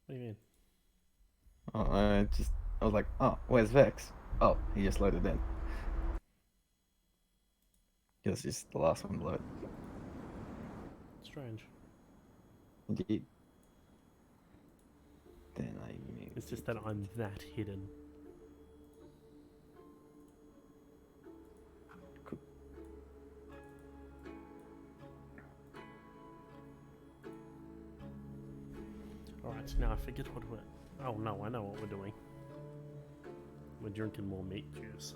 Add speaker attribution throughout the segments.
Speaker 1: What do you mean?
Speaker 2: Oh, I was like, oh, where's Vex? Oh, he just loaded in. He was just the last one to load.
Speaker 1: Strange.
Speaker 2: Indeed. Then I move.
Speaker 1: It's just that I'm that hidden.
Speaker 2: Cool.
Speaker 1: Alright, now I forget what we're... Oh no, I know what we're doing. We're drinking more meat juice.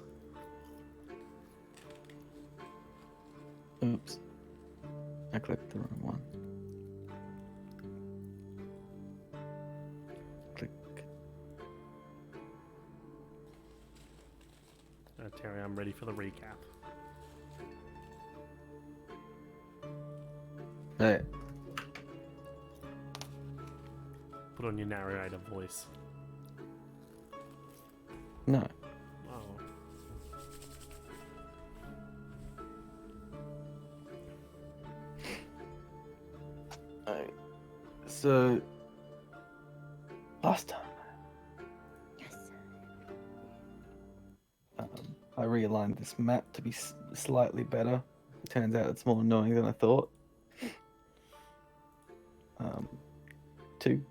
Speaker 2: Oops. I clicked the wrong one. Click.
Speaker 1: Terry, I'm ready for the recap.
Speaker 2: Hey,
Speaker 1: Put on your narrator voice.
Speaker 2: no.
Speaker 1: Oh.
Speaker 2: Alright. So, last time,
Speaker 3: Yes.
Speaker 2: I realigned this map to be slightly better. Turns out it's more annoying than I thought. 2.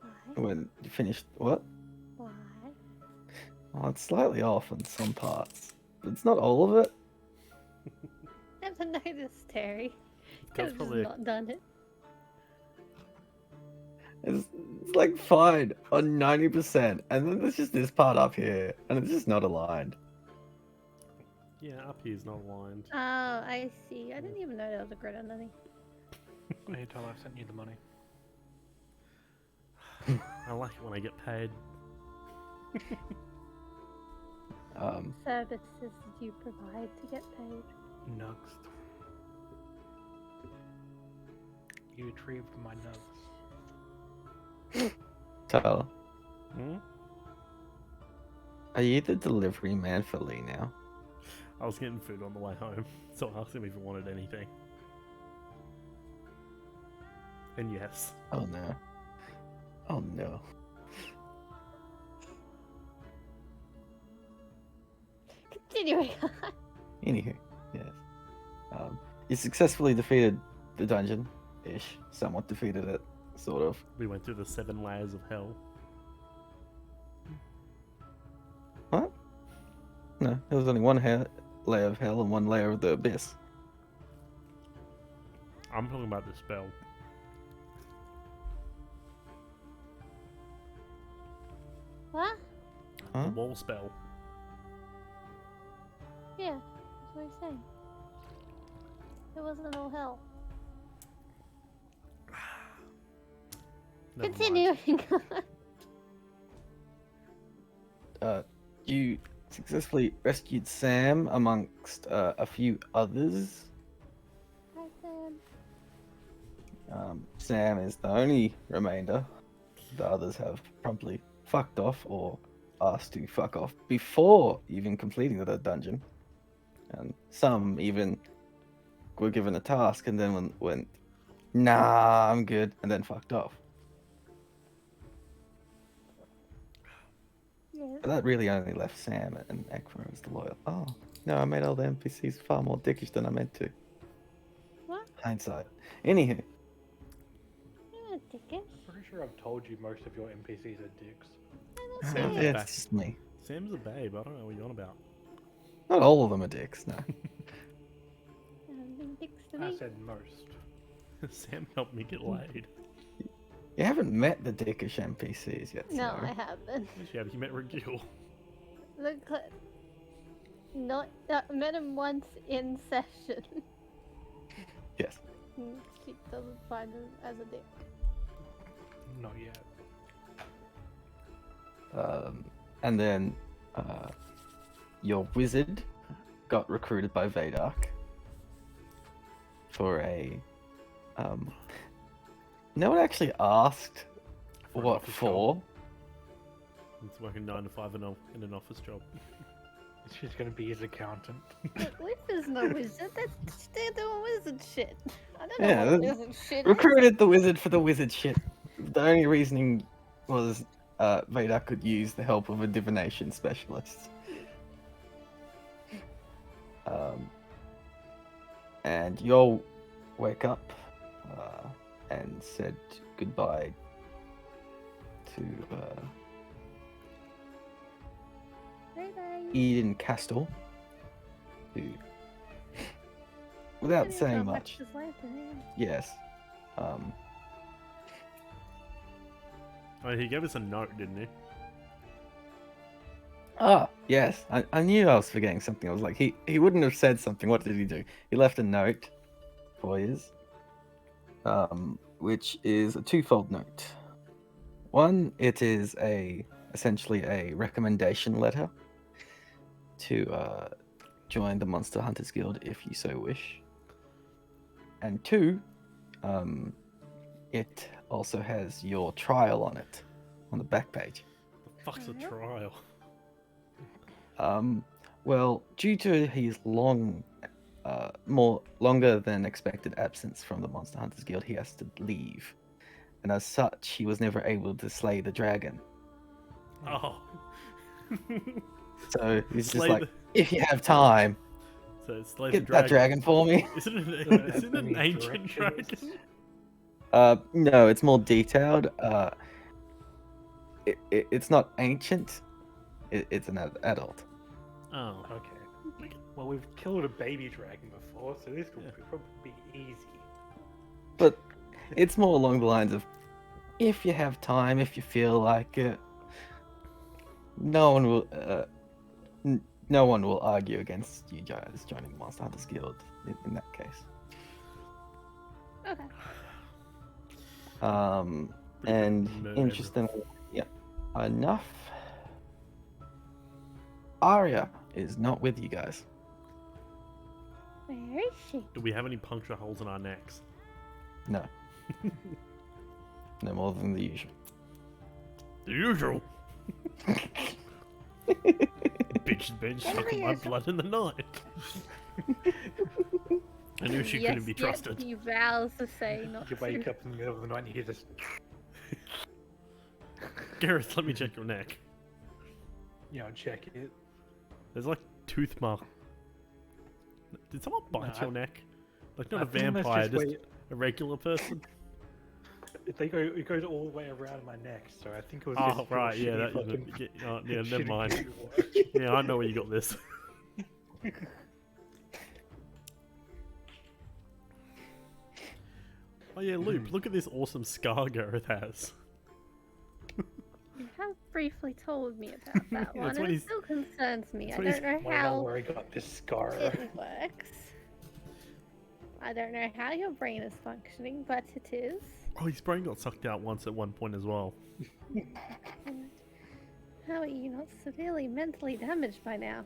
Speaker 3: Why?
Speaker 2: When you finished, what?
Speaker 3: Why?
Speaker 2: Well, it's slightly off in some parts. But it's not all of it.
Speaker 3: Never noticed, Terry.
Speaker 1: It's
Speaker 3: Could have just
Speaker 1: probably
Speaker 3: not done it.
Speaker 2: It's like fine on 90%, and then there's just this part up here, and it's just not aligned.
Speaker 1: Yeah, up here's not aligned.
Speaker 3: Oh, I see. I didn't even know there was a grid underneath.
Speaker 4: Anytime I sent you the money.
Speaker 1: I like it when I get paid.
Speaker 3: Services did you provide to get paid?
Speaker 4: Nugs. You retrieved my nugs.
Speaker 2: Tyler,
Speaker 1: Hmm?
Speaker 2: are you the delivery man for Lee now?
Speaker 1: I was getting food on the way home, so I asked him if he wanted anything. And yes.
Speaker 2: Oh no. Oh no.
Speaker 3: Continuing on.
Speaker 2: Anywho, yes. You successfully defeated the dungeon-ish. Somewhat defeated it, sort of.
Speaker 1: We went through the 7 layers of hell.
Speaker 2: What? No, there was only one layer of hell and one layer of the abyss.
Speaker 1: I'm talking about the spell.
Speaker 3: What?
Speaker 2: Huh?
Speaker 1: The wall spell.
Speaker 3: Yeah, that's what he's saying. It wasn't all hell.
Speaker 1: Never mind.
Speaker 3: Continuing on.
Speaker 2: You successfully rescued Sam amongst a few others.
Speaker 3: Hi, Sam.
Speaker 2: Sam is the only remainder. The others have promptly fucked off or asked to fuck off before even completing the dungeon. And some even were given a task and then went, nah, I'm good, and then fucked off.
Speaker 3: Yes.
Speaker 2: But that really only left Sam and Ekra as the loyal. Oh, no, I made all the NPCs far more dickish than I meant to.
Speaker 3: What?
Speaker 2: Hindsight. Anywho,
Speaker 3: You're a dickish.
Speaker 4: Pretty sure I've told you most of your NPCs are dicks.
Speaker 3: That's
Speaker 1: Sam's
Speaker 3: it.
Speaker 1: a
Speaker 2: it's just me.
Speaker 1: Sam's a babe. I don't know what you're on about.
Speaker 2: Not all of them are dicks, no.
Speaker 3: Big dicks to
Speaker 4: I
Speaker 3: me.
Speaker 4: said most.
Speaker 1: Sam helped me get laid.
Speaker 2: You haven't met the dickish NPCs yet,
Speaker 3: No,
Speaker 2: so.
Speaker 3: I haven't.
Speaker 1: Yes, you have. You met Regil.
Speaker 3: Look, not met him once in session.
Speaker 2: Yes.
Speaker 3: She doesn't find him as a dick.
Speaker 4: Not yet.
Speaker 2: And then your wizard got recruited by Vadark for a. No one actually asked
Speaker 1: For an
Speaker 2: what
Speaker 1: office
Speaker 2: for.
Speaker 1: It's working 9 to 5 in an office job.
Speaker 4: She's gonna be his accountant.
Speaker 3: Look, Leaf is no wizard. That's they're doing wizard shit. I don't know
Speaker 2: Yeah,
Speaker 3: what
Speaker 2: that-
Speaker 3: wizard shit is.
Speaker 2: Recruited the wizard for the wizard shit. The only reasoning was Vader could use the help of a divination specialist. And you all wake up and said goodbye to
Speaker 3: Bye-bye.
Speaker 2: Eden Castle, who, without
Speaker 3: Maybe
Speaker 2: saying
Speaker 3: I'll back
Speaker 2: much,
Speaker 3: to this lantern,
Speaker 2: yes,
Speaker 1: Oh, he gave us a note, didn't he?
Speaker 2: yes, I knew I was forgetting something. I was like, he wouldn't have said something. What did he do? He left a note for you, which is a twofold note. One, it is essentially a recommendation letter to join the Monster Hunters Guild if you so wish. And two, it also has your trial on it, on the back page.
Speaker 1: The fuck's a trial?
Speaker 2: Well, due to his longer than expected absence from the Monster Hunters Guild, he has to leave. And as such, he was never able to slay the dragon.
Speaker 1: Oh.
Speaker 2: So he's just
Speaker 1: Slay
Speaker 2: like,
Speaker 1: the-
Speaker 2: if you have time,
Speaker 1: So it's like
Speaker 2: get that dragon for me.
Speaker 1: Isn't it,
Speaker 4: Don't
Speaker 1: isn't it
Speaker 4: have
Speaker 1: an
Speaker 4: any
Speaker 1: ancient dragon?
Speaker 4: directions.
Speaker 2: No, it's more detailed. It's not ancient. It's an adult.
Speaker 1: Oh.
Speaker 4: Okay. Well, we've killed a baby dragon before, so this will probably be easy.
Speaker 2: But it's more along the lines of, if you have time, if you feel like it, no one will argue against you guys joining the Monster Hunters Guild in that case.
Speaker 3: Okay.
Speaker 2: And
Speaker 1: nerd.
Speaker 2: interestingly, enough, Arya is not with you guys.
Speaker 3: Where is she?
Speaker 1: Do we have any puncture holes in our necks?
Speaker 2: No. No more than the usual.
Speaker 1: The usual. Bitch, sucking my blood in the night. I knew she couldn't be trusted.
Speaker 3: He vows to say not
Speaker 4: You
Speaker 3: to.
Speaker 4: wake up in the middle of the night and you hear this.
Speaker 1: Gareth, let me check your neck.
Speaker 4: Check it.
Speaker 1: There's like tooth mark. Did someone bite
Speaker 4: No,
Speaker 1: your neck? Like not
Speaker 4: I
Speaker 1: a
Speaker 4: think that's
Speaker 1: vampire,
Speaker 4: just
Speaker 1: just
Speaker 4: where-
Speaker 1: a regular person.
Speaker 4: It goes all the way around my neck, so I think it was.
Speaker 1: Oh
Speaker 4: just
Speaker 1: right, yeah,
Speaker 4: shitty
Speaker 1: that,
Speaker 4: fucking-
Speaker 1: yeah, never
Speaker 4: shitty
Speaker 1: mind.
Speaker 4: work.
Speaker 1: Yeah, I know where you got this. Oh yeah, Loop, look at this awesome scar Gareth has.
Speaker 3: You have briefly told me about that
Speaker 1: Yeah,
Speaker 3: one,
Speaker 1: it's
Speaker 3: and
Speaker 1: when
Speaker 3: it
Speaker 1: he's-
Speaker 3: still concerns me. I
Speaker 1: it's when he's-
Speaker 3: don't know
Speaker 4: I don't know
Speaker 3: how
Speaker 4: where I got this scar.
Speaker 3: it works. I don't know how your brain is functioning, but it is.
Speaker 1: Oh, his brain got sucked out once at one point as well.
Speaker 3: And how are you not severely mentally damaged by now?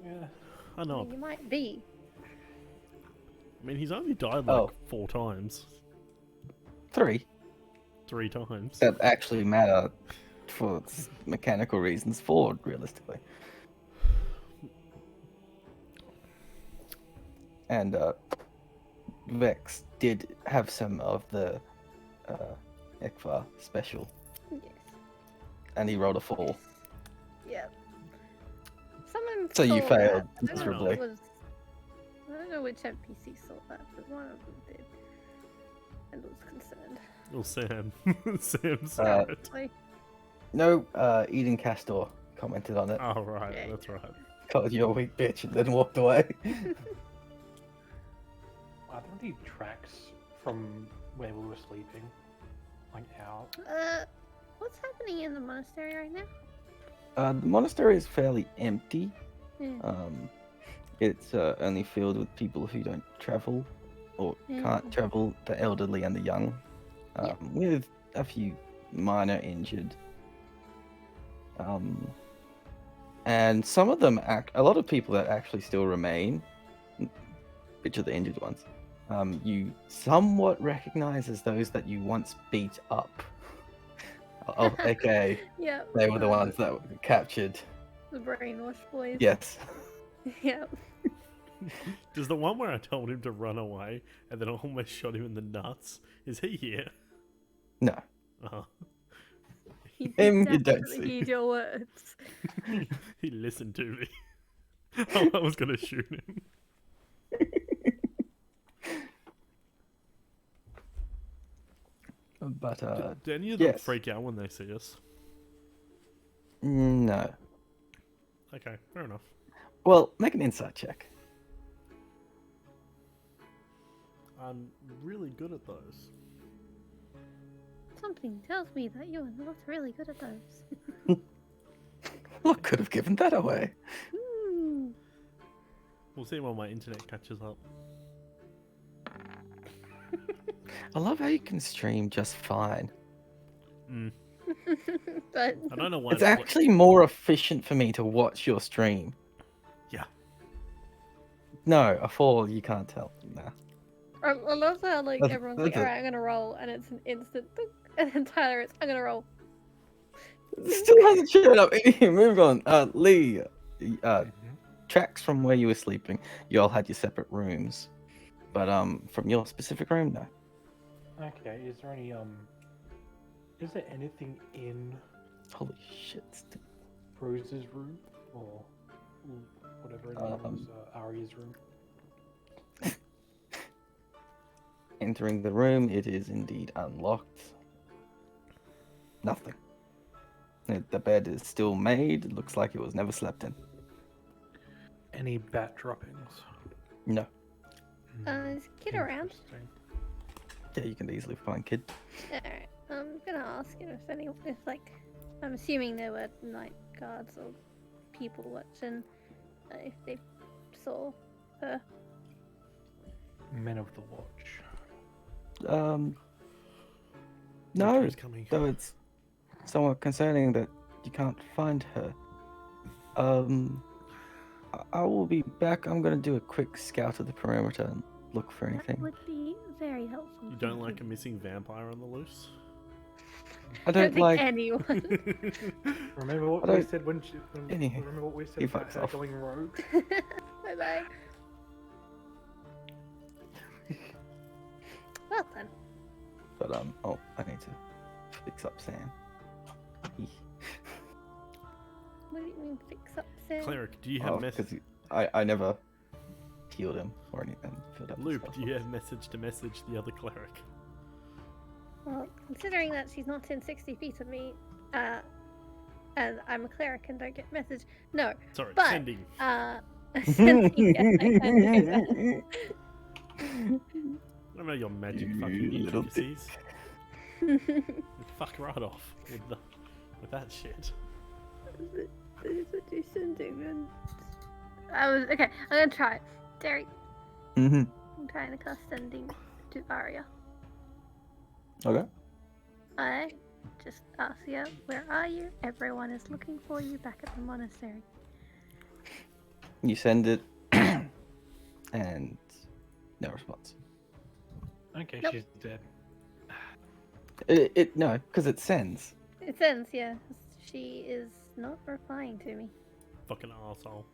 Speaker 4: Yeah.
Speaker 1: I know.
Speaker 3: You might be.
Speaker 1: I mean, he's only died like
Speaker 2: Oh.
Speaker 1: 4 times.
Speaker 2: 3
Speaker 1: 3 times.
Speaker 2: that actually matter for mechanical reasons. 4, realistically. And Vex did have some of the Ekvar special,
Speaker 3: Yes.
Speaker 2: and he rolled a 4.
Speaker 3: Yep. Someone
Speaker 2: So you
Speaker 3: saw
Speaker 2: failed
Speaker 3: that. I don't know if
Speaker 2: miserably.
Speaker 3: it was- I don't know which NPC saw that, but one of them did. And was concerned.
Speaker 1: Oh, Sam. Sam saw it.
Speaker 3: Like,
Speaker 2: No, Eden Castor commented on it,
Speaker 1: Oh, right,
Speaker 3: Yeah.
Speaker 1: that's right.
Speaker 2: called you a weak bitch, and then walked away.
Speaker 4: Are there any tracks from where we were sleeping? Like out?
Speaker 3: what's happening in the monastery right now?
Speaker 2: The monastery is fairly empty.
Speaker 3: Yeah.
Speaker 2: It's only filled with people who don't travel or
Speaker 3: Yeah.
Speaker 2: can't travel, the elderly and the young,
Speaker 3: Yeah.
Speaker 2: with a few minor injured. And some of them, a lot of people that actually still remain, which are the injured ones, you somewhat recognize as those that you once beat up. Oh, aka
Speaker 3: Yep.
Speaker 2: they were the ones that were captured
Speaker 3: The brainwash boys.
Speaker 2: Yes.
Speaker 3: Yeah.
Speaker 1: Does the one where I told him to run away and then I almost shot him in the nuts, is he here?
Speaker 2: No.
Speaker 1: Uh-huh.
Speaker 3: He
Speaker 2: Him,
Speaker 3: did
Speaker 2: you don't
Speaker 3: definitely
Speaker 2: see.
Speaker 3: heed your words.
Speaker 1: He listened to me. I was going to shoot him.
Speaker 2: But
Speaker 1: Do any of them
Speaker 2: yes.
Speaker 1: freak out when they see us?
Speaker 2: No.
Speaker 1: Okay, fair enough.
Speaker 2: Well, make an insight check.
Speaker 1: I'm really good at those.
Speaker 3: Something tells me that you're not really good at those.
Speaker 2: What could have given that away?
Speaker 3: Hmm.
Speaker 1: We'll see when my internet catches up.
Speaker 2: I love how you can stream just fine.
Speaker 1: Mm.
Speaker 3: But
Speaker 1: I don't know why.
Speaker 2: It's actually more efficient for me to watch your stream.
Speaker 1: Yeah.
Speaker 2: No, a fall you can't tell. Nah.
Speaker 3: I love how like
Speaker 2: That's-
Speaker 3: everyone's like,
Speaker 2: that's it.
Speaker 3: alright, I'm gonna roll, and it's an instant, thunk, and then Tyler, it's I'm gonna roll.
Speaker 2: Still hasn't showed up. Anyway, move on. Lee,
Speaker 4: Mhm.
Speaker 2: tracks from where you were sleeping. You all had your separate rooms, but from your specific room, no.
Speaker 4: Okay, is there any is there anything in
Speaker 2: Holy shit!
Speaker 4: Rose's room or whatever it was, Arya's room?
Speaker 2: Entering the room, it is indeed unlocked. Nothing. The bed is still made. It looks like it was never slept in.
Speaker 4: Any bat droppings?
Speaker 2: No.
Speaker 3: Is Kid around?
Speaker 4: Interesting.
Speaker 2: Yeah, you can easily find kid.
Speaker 3: Alright, I'm gonna ask him if like, I'm assuming there were night guards or people watching, if they saw her.
Speaker 4: Men of the Watch.
Speaker 2: No,
Speaker 1: Who's coming?
Speaker 2: though it's somewhat concerning that you can't find her. I will be back. I'm gonna do a quick scout of the perimeter and look for
Speaker 3: That
Speaker 2: anything.
Speaker 3: would be very helpful.
Speaker 1: You don't
Speaker 3: thank
Speaker 1: like a
Speaker 3: you.
Speaker 1: missing vampire on the loose?
Speaker 2: I
Speaker 3: I don't
Speaker 2: don't
Speaker 3: think
Speaker 2: like.
Speaker 3: anyone.
Speaker 4: Remember what
Speaker 2: I
Speaker 4: we
Speaker 2: don't-
Speaker 4: said when
Speaker 2: Anyhow,
Speaker 4: remember what we said
Speaker 2: he
Speaker 4: about
Speaker 2: fucks
Speaker 4: her
Speaker 2: off.
Speaker 4: going rogue?
Speaker 3: Bye bye. Well then.
Speaker 2: But oh, I need to fix up Sam.
Speaker 3: What do you mean fix up Sam?
Speaker 1: Cleric, do you have
Speaker 2: Oh, because
Speaker 1: message?
Speaker 2: I never healed him or anything. Filled up his
Speaker 1: Loop,
Speaker 2: stuff.
Speaker 1: do you have message to message the other cleric?
Speaker 3: Well, considering that she's not in 60 feet of me, and I'm a cleric and don't get message, no.
Speaker 1: Sorry,
Speaker 3: But,
Speaker 1: sending.
Speaker 3: Sending, yes, I can do that.
Speaker 1: I know your magic fucking
Speaker 2: You little
Speaker 1: intricacies. Fuck right off with that shit.
Speaker 3: I was okay. I'm gonna try it. Derek,
Speaker 2: Mm-hmm.
Speaker 3: I'm trying to cast sending to Arya.
Speaker 2: Okay.
Speaker 3: I just ask you, where are you? Everyone is looking for you back at the monastery.
Speaker 2: You send it, and no response.
Speaker 4: Okay,
Speaker 3: Nope.
Speaker 4: she's dead.
Speaker 2: It no, because it sends.
Speaker 3: It sends, yeah. She is not replying to me.
Speaker 1: Fucking asshole.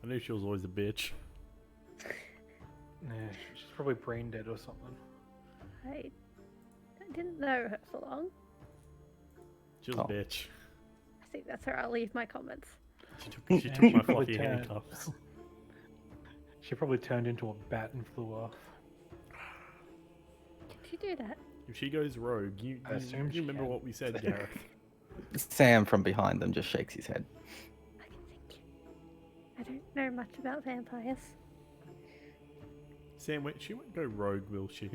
Speaker 1: I knew she was always a bitch.
Speaker 4: Yeah, she's probably brain dead or something.
Speaker 3: I didn't know her for long.
Speaker 1: She was
Speaker 2: Oh.
Speaker 1: a bitch.
Speaker 3: I think that's where I'll leave my comments.
Speaker 1: She took
Speaker 4: Yeah,
Speaker 1: my
Speaker 4: she
Speaker 1: fluffy
Speaker 4: probably turned.
Speaker 1: handcuffs.
Speaker 4: She probably turned into a bat and flew off.
Speaker 3: Did you do that?
Speaker 1: If she goes rogue, you
Speaker 4: I assume she
Speaker 1: remember
Speaker 4: can.
Speaker 1: what we said, Gareth.
Speaker 2: Sam from behind them just shakes his head.
Speaker 3: I can think. I don't know much about vampires.
Speaker 1: Sam, wait, she won't go rogue, will she?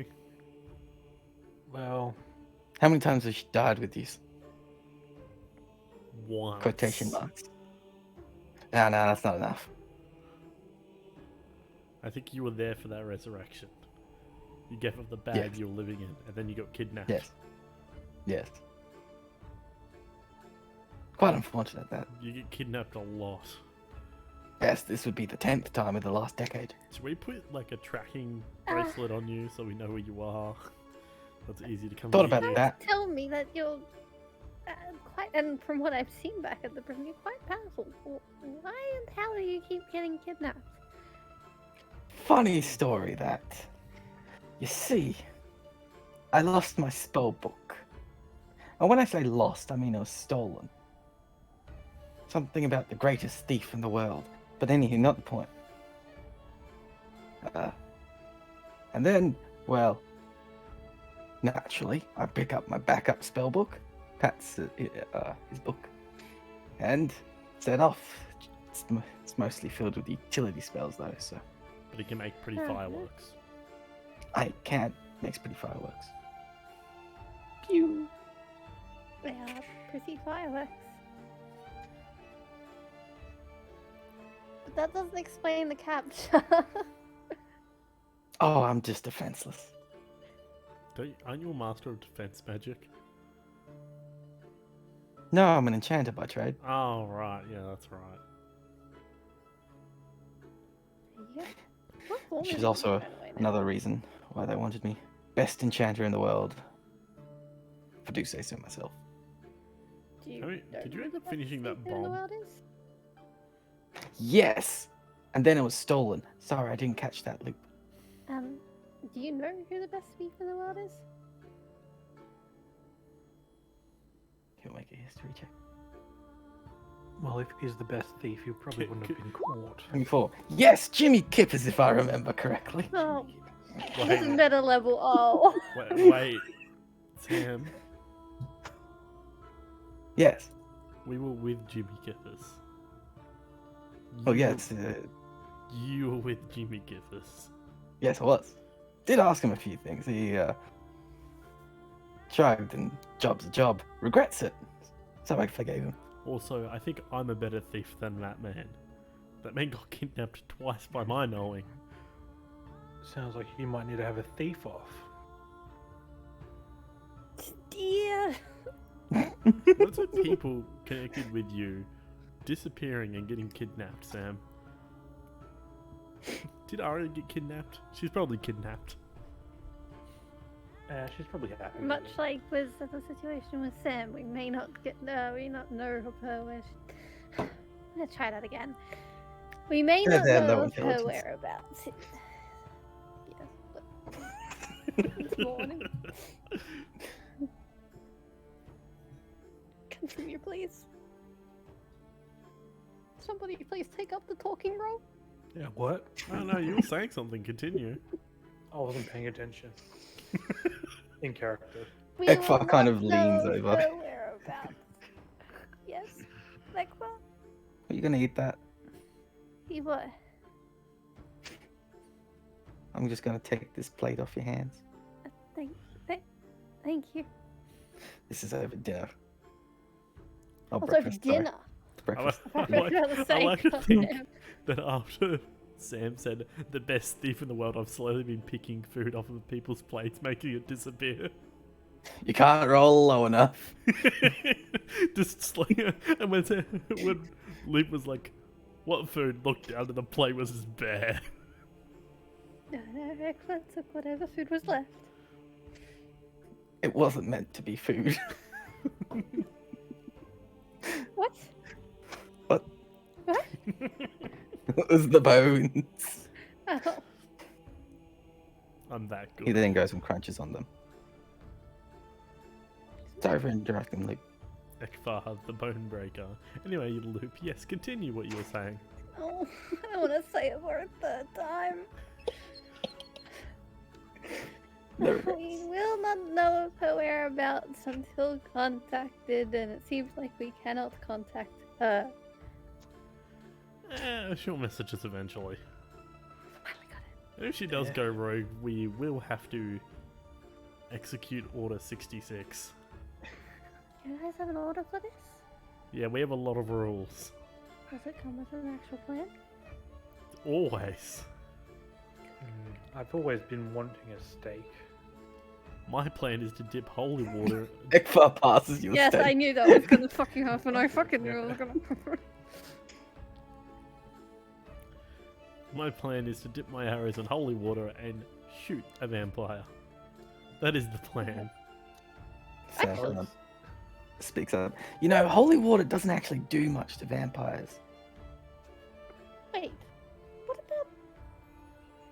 Speaker 4: Well,
Speaker 2: How many times has she died with these
Speaker 1: Once.
Speaker 2: quotation marks? No, that's not enough.
Speaker 1: I think you were there for that resurrection. You gave up the bag
Speaker 2: Yes.
Speaker 1: you were living in, and then you got kidnapped.
Speaker 2: Yes. Yes. Quite unfortunate that.
Speaker 1: You get kidnapped a lot.
Speaker 2: Yes, this would be the 10th time in the last decade.
Speaker 1: Should we put like a tracking
Speaker 3: Ah.
Speaker 1: bracelet on you so we know where you are? That's easy to come
Speaker 2: Thought
Speaker 1: get
Speaker 2: about
Speaker 1: you.
Speaker 2: that.
Speaker 3: Tell me that you're quite, and from what I've seen back at the prison, you're quite powerful. Why and how do you keep getting kidnapped?
Speaker 2: Funny story that. You see, I lost my spell book. And when I say lost, I mean it was stolen. Something about the greatest thief in the world. But anywho, not the point. And then, well, naturally, I pick up my backup spell book, Pat's his book, and set off. It's mostly filled with utility spells though, so
Speaker 1: But he can make pretty
Speaker 3: Uh-huh.
Speaker 1: fireworks.
Speaker 2: I can't make pretty fireworks. Pew!
Speaker 3: They are pretty fireworks. But that doesn't explain the capture.
Speaker 2: Oh, I'm just defenseless.
Speaker 1: Aren't you a master of defense magic?
Speaker 2: No, I'm an enchanter by trade.
Speaker 1: Oh, right. Yeah, that's right.
Speaker 3: Yeah. What form
Speaker 2: Which
Speaker 3: is
Speaker 2: is
Speaker 3: it,
Speaker 2: also
Speaker 3: by the way, now?
Speaker 2: another reason why they wanted me. Best enchanter in the world. If I do say so myself.
Speaker 3: Do you
Speaker 1: I mean,
Speaker 3: know
Speaker 1: did you
Speaker 3: who
Speaker 1: end
Speaker 3: the
Speaker 1: up
Speaker 3: best
Speaker 1: finishing that
Speaker 3: thief in the
Speaker 1: bomb?
Speaker 3: world is?
Speaker 2: Yes! And then it was stolen. Sorry, I didn't catch that loop.
Speaker 3: Do you know who the best thief in the world is?
Speaker 2: He'll make a history check.
Speaker 4: Well, if he's the best thief, he probably wouldn't have been caught.
Speaker 2: 24. Yes, Jimmy Kippers, if I remember correctly.
Speaker 3: Oh,
Speaker 1: Wait,
Speaker 3: this is meta level. Oh.
Speaker 1: wait, Sam.
Speaker 2: Yes.
Speaker 1: We were with Jimmy Giffers.
Speaker 2: Oh,
Speaker 1: You
Speaker 2: yes.
Speaker 1: were- You were with Jimmy Giffers.
Speaker 2: Yes, I was. Did ask him a few things. He shrugged and job's a job. Regrets it. So I forgave him.
Speaker 1: Also, I think I'm a better thief than that man. That man got kidnapped twice by my knowing.
Speaker 4: Sounds like you might need to have a thief off.
Speaker 3: Dear.
Speaker 1: What's with people connected with you disappearing and getting kidnapped, Sam? Did Aria get kidnapped? She's probably kidnapped.
Speaker 4: She's probably happy. with
Speaker 3: Much
Speaker 4: it.
Speaker 3: like with the situation with Sam, we may not know of her where she... I'm gonna try that again. We may
Speaker 2: Yeah,
Speaker 3: not
Speaker 2: they have
Speaker 3: know
Speaker 2: no
Speaker 3: of her
Speaker 2: intelligence.
Speaker 3: whereabouts. Yes, but it's morning. Continue, please. Somebody please take up the talking role.
Speaker 4: Yeah, what?
Speaker 1: I don't know, you were saying something. Continue.
Speaker 4: I wasn't paying attention. In character.
Speaker 3: We
Speaker 2: Ekfar
Speaker 3: will
Speaker 2: kind
Speaker 3: not
Speaker 2: of leans
Speaker 3: know
Speaker 2: over.
Speaker 3: her whereabouts. Yes, Ekfar.
Speaker 2: Are you gonna eat that?
Speaker 3: You what?
Speaker 2: I'm just gonna take this plate off your hands.
Speaker 3: Thank you.
Speaker 2: This is over dinner. Oh,
Speaker 3: Also for
Speaker 2: breakfast. sorry.
Speaker 3: dinner.
Speaker 2: Breakfast.
Speaker 1: I
Speaker 3: I was about to
Speaker 1: I
Speaker 3: say,
Speaker 1: like to
Speaker 3: God
Speaker 1: think
Speaker 3: damn.
Speaker 1: that after Sam said the best thief in the world, I've slowly been picking food off of people's plates, making it disappear.
Speaker 2: You can't roll low enough.
Speaker 1: Just like, and when Luke was like, "What food?" Looked down and the plate was just bare.
Speaker 3: No, Ekfar took whatever food was left.
Speaker 2: It wasn't meant to be food.
Speaker 3: What?
Speaker 2: What?
Speaker 3: What?
Speaker 2: It was the bones.
Speaker 3: Oh,
Speaker 1: I'm that
Speaker 2: He
Speaker 1: good.
Speaker 2: then goes and crunches on them. Sorry for interrupting, Luke.
Speaker 1: Ekfar, the bone breaker. Anyway, you loop. Yes, continue what you were saying.
Speaker 3: oh, I don't want to say it for a third time.
Speaker 2: No regrets.
Speaker 3: We will not know of her whereabouts until contacted, and it seems like we cannot contact her.
Speaker 1: She'll message us eventually.
Speaker 3: Finally got it.
Speaker 1: And if she does
Speaker 2: Yeah.
Speaker 1: go rogue, we will have to execute Order 66.
Speaker 3: You guys have an order for this?
Speaker 1: Yeah, we have a lot of rules.
Speaker 3: Does it come with an actual plan?
Speaker 1: Always.
Speaker 4: I've always been wanting a steak.
Speaker 1: My plan is to dip holy water.
Speaker 2: Ekfar passes your
Speaker 3: Yes,
Speaker 2: steak.
Speaker 3: I knew that was gonna fucking happen. I fucking knew it was gonna happen.
Speaker 1: My plan is to dip my arrows in holy water and shoot a vampire. That is the plan.
Speaker 2: Sounds fun. speaks up. You know, holy water doesn't actually do much to vampires.
Speaker 3: Wait, what about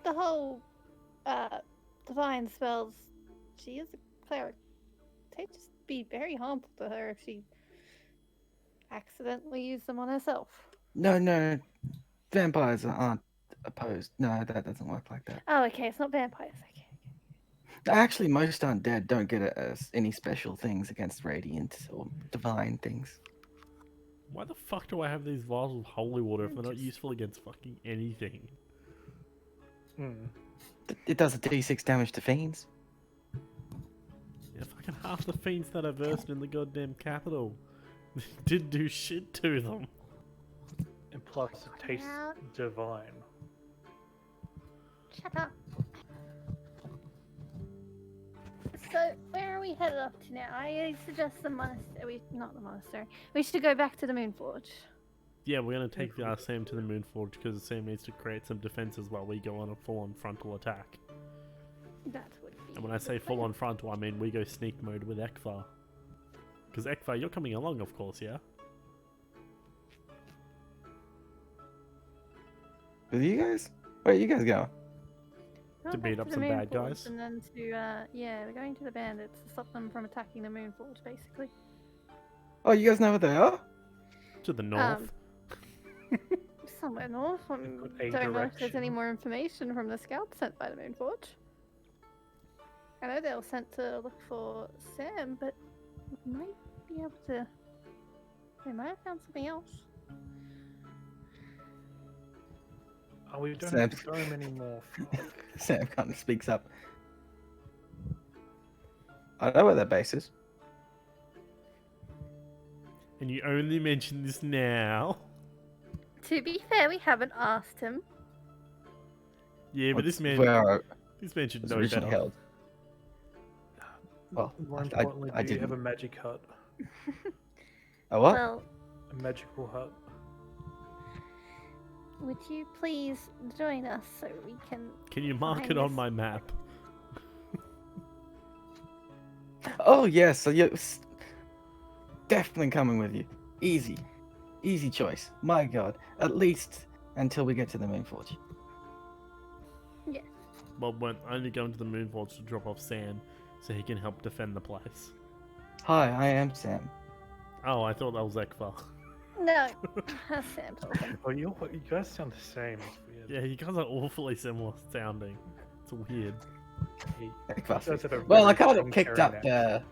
Speaker 3: the whole divine spells? She is a cleric. They'd just be very harmful to her if she accidentally used them on herself.
Speaker 2: No, vampires aren't opposed. No, that doesn't work like that.
Speaker 3: Oh, okay, it's not vampires. Okay.
Speaker 2: Actually, most undead don't get any special things against radiant or divine things.
Speaker 1: Why the fuck do I have these vials of holy water if they're not useful against fucking anything?
Speaker 2: It does a d6 damage to fiends.
Speaker 1: Yeah, fucking half the fiends that are versed in the goddamn capital didn't do shit to them.
Speaker 4: And plus, it tastes divine.
Speaker 3: Shut up. So, where are we headed up to now? I suggest the monastery. Not the monastery. We should go back to the Moonforge.
Speaker 1: Yeah, we're gonna take Sam to the Moonforge because Sam needs to create some defenses while we go on a full-on frontal attack.
Speaker 3: That would be.
Speaker 1: And when I say full-on frontal, I mean we go sneak mode with Ekvar. Because Ekvar, you're coming along, of course, yeah?
Speaker 2: With you guys? Where are you guys going?
Speaker 3: Go
Speaker 1: To
Speaker 3: back
Speaker 1: beat up
Speaker 3: the
Speaker 1: some bad
Speaker 3: Moonforge
Speaker 1: guys?
Speaker 3: And then to, yeah, we're going to the bandits to stop them from attacking the Moonforge, basically.
Speaker 2: Oh, you guys know what they are?
Speaker 1: To the north.
Speaker 3: Somewhere north. I
Speaker 4: A
Speaker 3: don't know if there's any
Speaker 4: direction.
Speaker 3: more information from the scouts sent by the Moonforge. I know they were sent to look for Sam, but we might be able to. They might have found something else.
Speaker 4: Oh, we don't
Speaker 2: Sam.
Speaker 4: have to go anymore.
Speaker 2: Sam kind of speaks up. I know where their base is.
Speaker 1: And you only mention this now.
Speaker 3: To be fair, we haven't asked him.
Speaker 1: Yeah, but this man
Speaker 2: Where
Speaker 1: should
Speaker 2: it's
Speaker 1: know
Speaker 2: originally
Speaker 1: better.
Speaker 2: held. Well,
Speaker 4: More
Speaker 2: I
Speaker 4: importantly, do you have a
Speaker 2: didn't.
Speaker 4: magic hut?
Speaker 2: A what?
Speaker 3: Well,
Speaker 4: A magical hut?
Speaker 3: would you please join us so we can?
Speaker 1: Can you mark
Speaker 3: Find
Speaker 1: it on
Speaker 3: this-
Speaker 1: my map?
Speaker 2: Oh yes, so you're definitely coming with you. Easy choice. My God, at least until we get to the Moonforge.
Speaker 1: Well, we're only going to the Moonforge to drop off Sam so he can help defend the place.
Speaker 2: Hi, I am Sam.
Speaker 1: Oh, I thought that was Ekvar.
Speaker 3: No, that's Sam talking.
Speaker 4: Oh, you guys sound the same. It's weird.
Speaker 1: Yeah, you guys are awfully similar sounding. It's weird.
Speaker 4: You
Speaker 2: Ekvar
Speaker 4: guys had a
Speaker 2: Well, I
Speaker 4: very
Speaker 2: kind of
Speaker 4: strong
Speaker 2: picked up
Speaker 4: Terrian
Speaker 2: the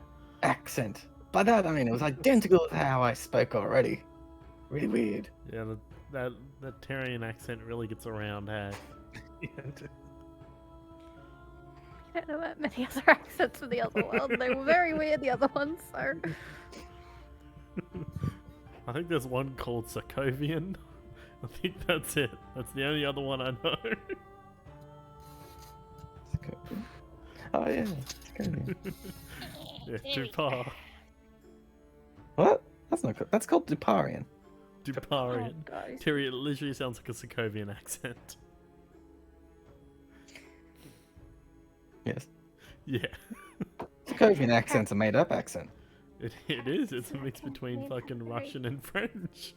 Speaker 2: accent. By that I mean it was identical to how I spoke already. Really weird.
Speaker 1: Yeah, that Terrian accent really gets around, hey?
Speaker 4: accent.
Speaker 3: I don't know what many other accents in the other world. They were very weird, the other ones, so.
Speaker 1: I think there's one called Sokovian. I think that's it. That's the only other one I know.
Speaker 2: Oh yeah. Scooby.
Speaker 1: Yeah, Dupar.
Speaker 2: What? That's not good. That's called Duparian.
Speaker 1: Duparian.
Speaker 3: Oh, God.
Speaker 1: Terry, it literally sounds like a Sokovian accent.
Speaker 2: Yes.
Speaker 1: Yeah,
Speaker 2: Sokovian accent's a made-up accent.
Speaker 1: it is. It's a mix between fucking Russian and French.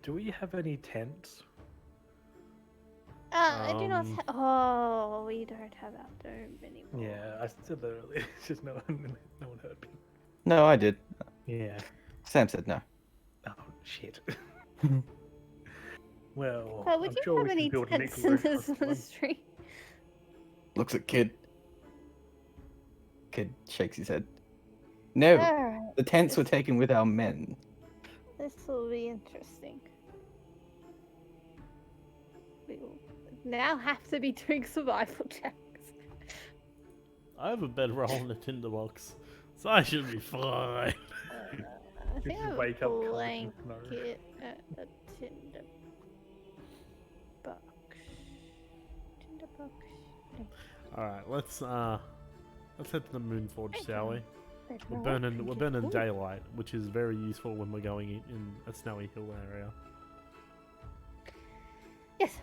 Speaker 4: Do we have any tents?
Speaker 3: I do not.
Speaker 1: Um,
Speaker 3: Oh, we don't have our dome anymore.
Speaker 4: Yeah, I said that earlier. It's just no one heard me.
Speaker 2: No, I did.
Speaker 4: Yeah.
Speaker 2: Sam said no.
Speaker 4: Oh shit. Well,
Speaker 3: Well, would
Speaker 4: I'm
Speaker 3: you
Speaker 4: sure
Speaker 3: have
Speaker 4: we
Speaker 3: any
Speaker 4: can build an
Speaker 3: tents
Speaker 4: igloo
Speaker 3: in
Speaker 4: for
Speaker 3: this
Speaker 4: one.
Speaker 3: ministry?
Speaker 2: Looks at Kid. Kid shakes his head. No,
Speaker 3: Alright,
Speaker 2: the tents were taken with our men.
Speaker 3: this will be interesting. We will now have to be doing survival checks.
Speaker 1: I have a bedroll in a tinderbox, so I should be fine.
Speaker 3: I think I have
Speaker 4: wake
Speaker 3: a
Speaker 4: up covered in
Speaker 3: blanket at the tinder box. Tinder box.
Speaker 1: Alright, let's head to the Moonforge, shall we?
Speaker 3: There's
Speaker 1: We're
Speaker 3: no
Speaker 1: burning
Speaker 3: option.
Speaker 1: daylight, which is very useful when we're going in a snowy hill area.
Speaker 3: Yes.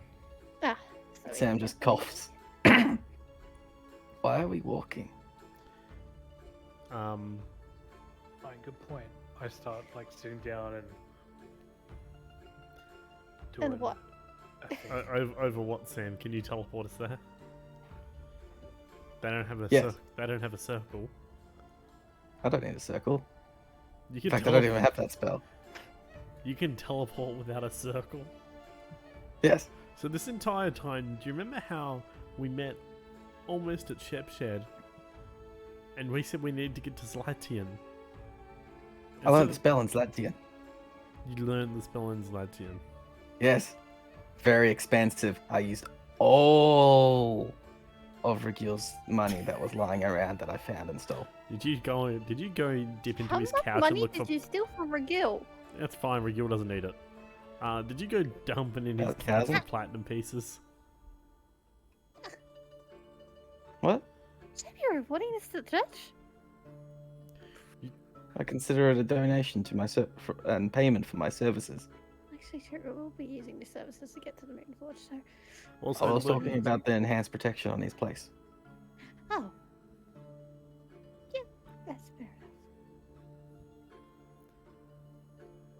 Speaker 3: Ah. Sorry.
Speaker 2: Sam just coughs. Why are we walking?
Speaker 4: Right, good point. I start like sitting down and doing
Speaker 3: And what?
Speaker 4: a thing.
Speaker 1: Over what, Sam? Can you teleport us there? They don't have a
Speaker 2: Yes.
Speaker 1: they don't have a circle.
Speaker 2: I don't need a circle.
Speaker 1: You
Speaker 2: In
Speaker 1: can
Speaker 2: fact, I don't even have that spell.
Speaker 1: You can teleport without a circle.
Speaker 2: Yes.
Speaker 1: So this entire time, do you remember how we met almost at Shep Shed, and we said we needed to get to Zlatian?
Speaker 2: I learned the spell in Zlatian.
Speaker 1: You learned the spell in Zlatian.
Speaker 2: Yes. Very expensive. I used all of Rigil's money that was lying around that I found and stole.
Speaker 1: Did you go dip into
Speaker 3: How
Speaker 1: his
Speaker 3: much
Speaker 1: couch and
Speaker 3: money
Speaker 1: look
Speaker 3: did
Speaker 1: for?
Speaker 3: you steal from Regil?
Speaker 1: That's fine. Regil doesn't need it. Did you go dumping in his
Speaker 2: About
Speaker 1: couch
Speaker 2: 1,000?
Speaker 1: for platinum pieces?
Speaker 2: What?
Speaker 3: Should be reporting this to the church?
Speaker 2: I consider it a donation to my and payment for my services.
Speaker 3: Actually, sure, we'll be using the services to get to the Moon Forge, so...
Speaker 1: Also,
Speaker 2: I was
Speaker 1: look-
Speaker 2: talking about the enhanced protection on his place.
Speaker 3: Oh. Yeah, that's fair enough.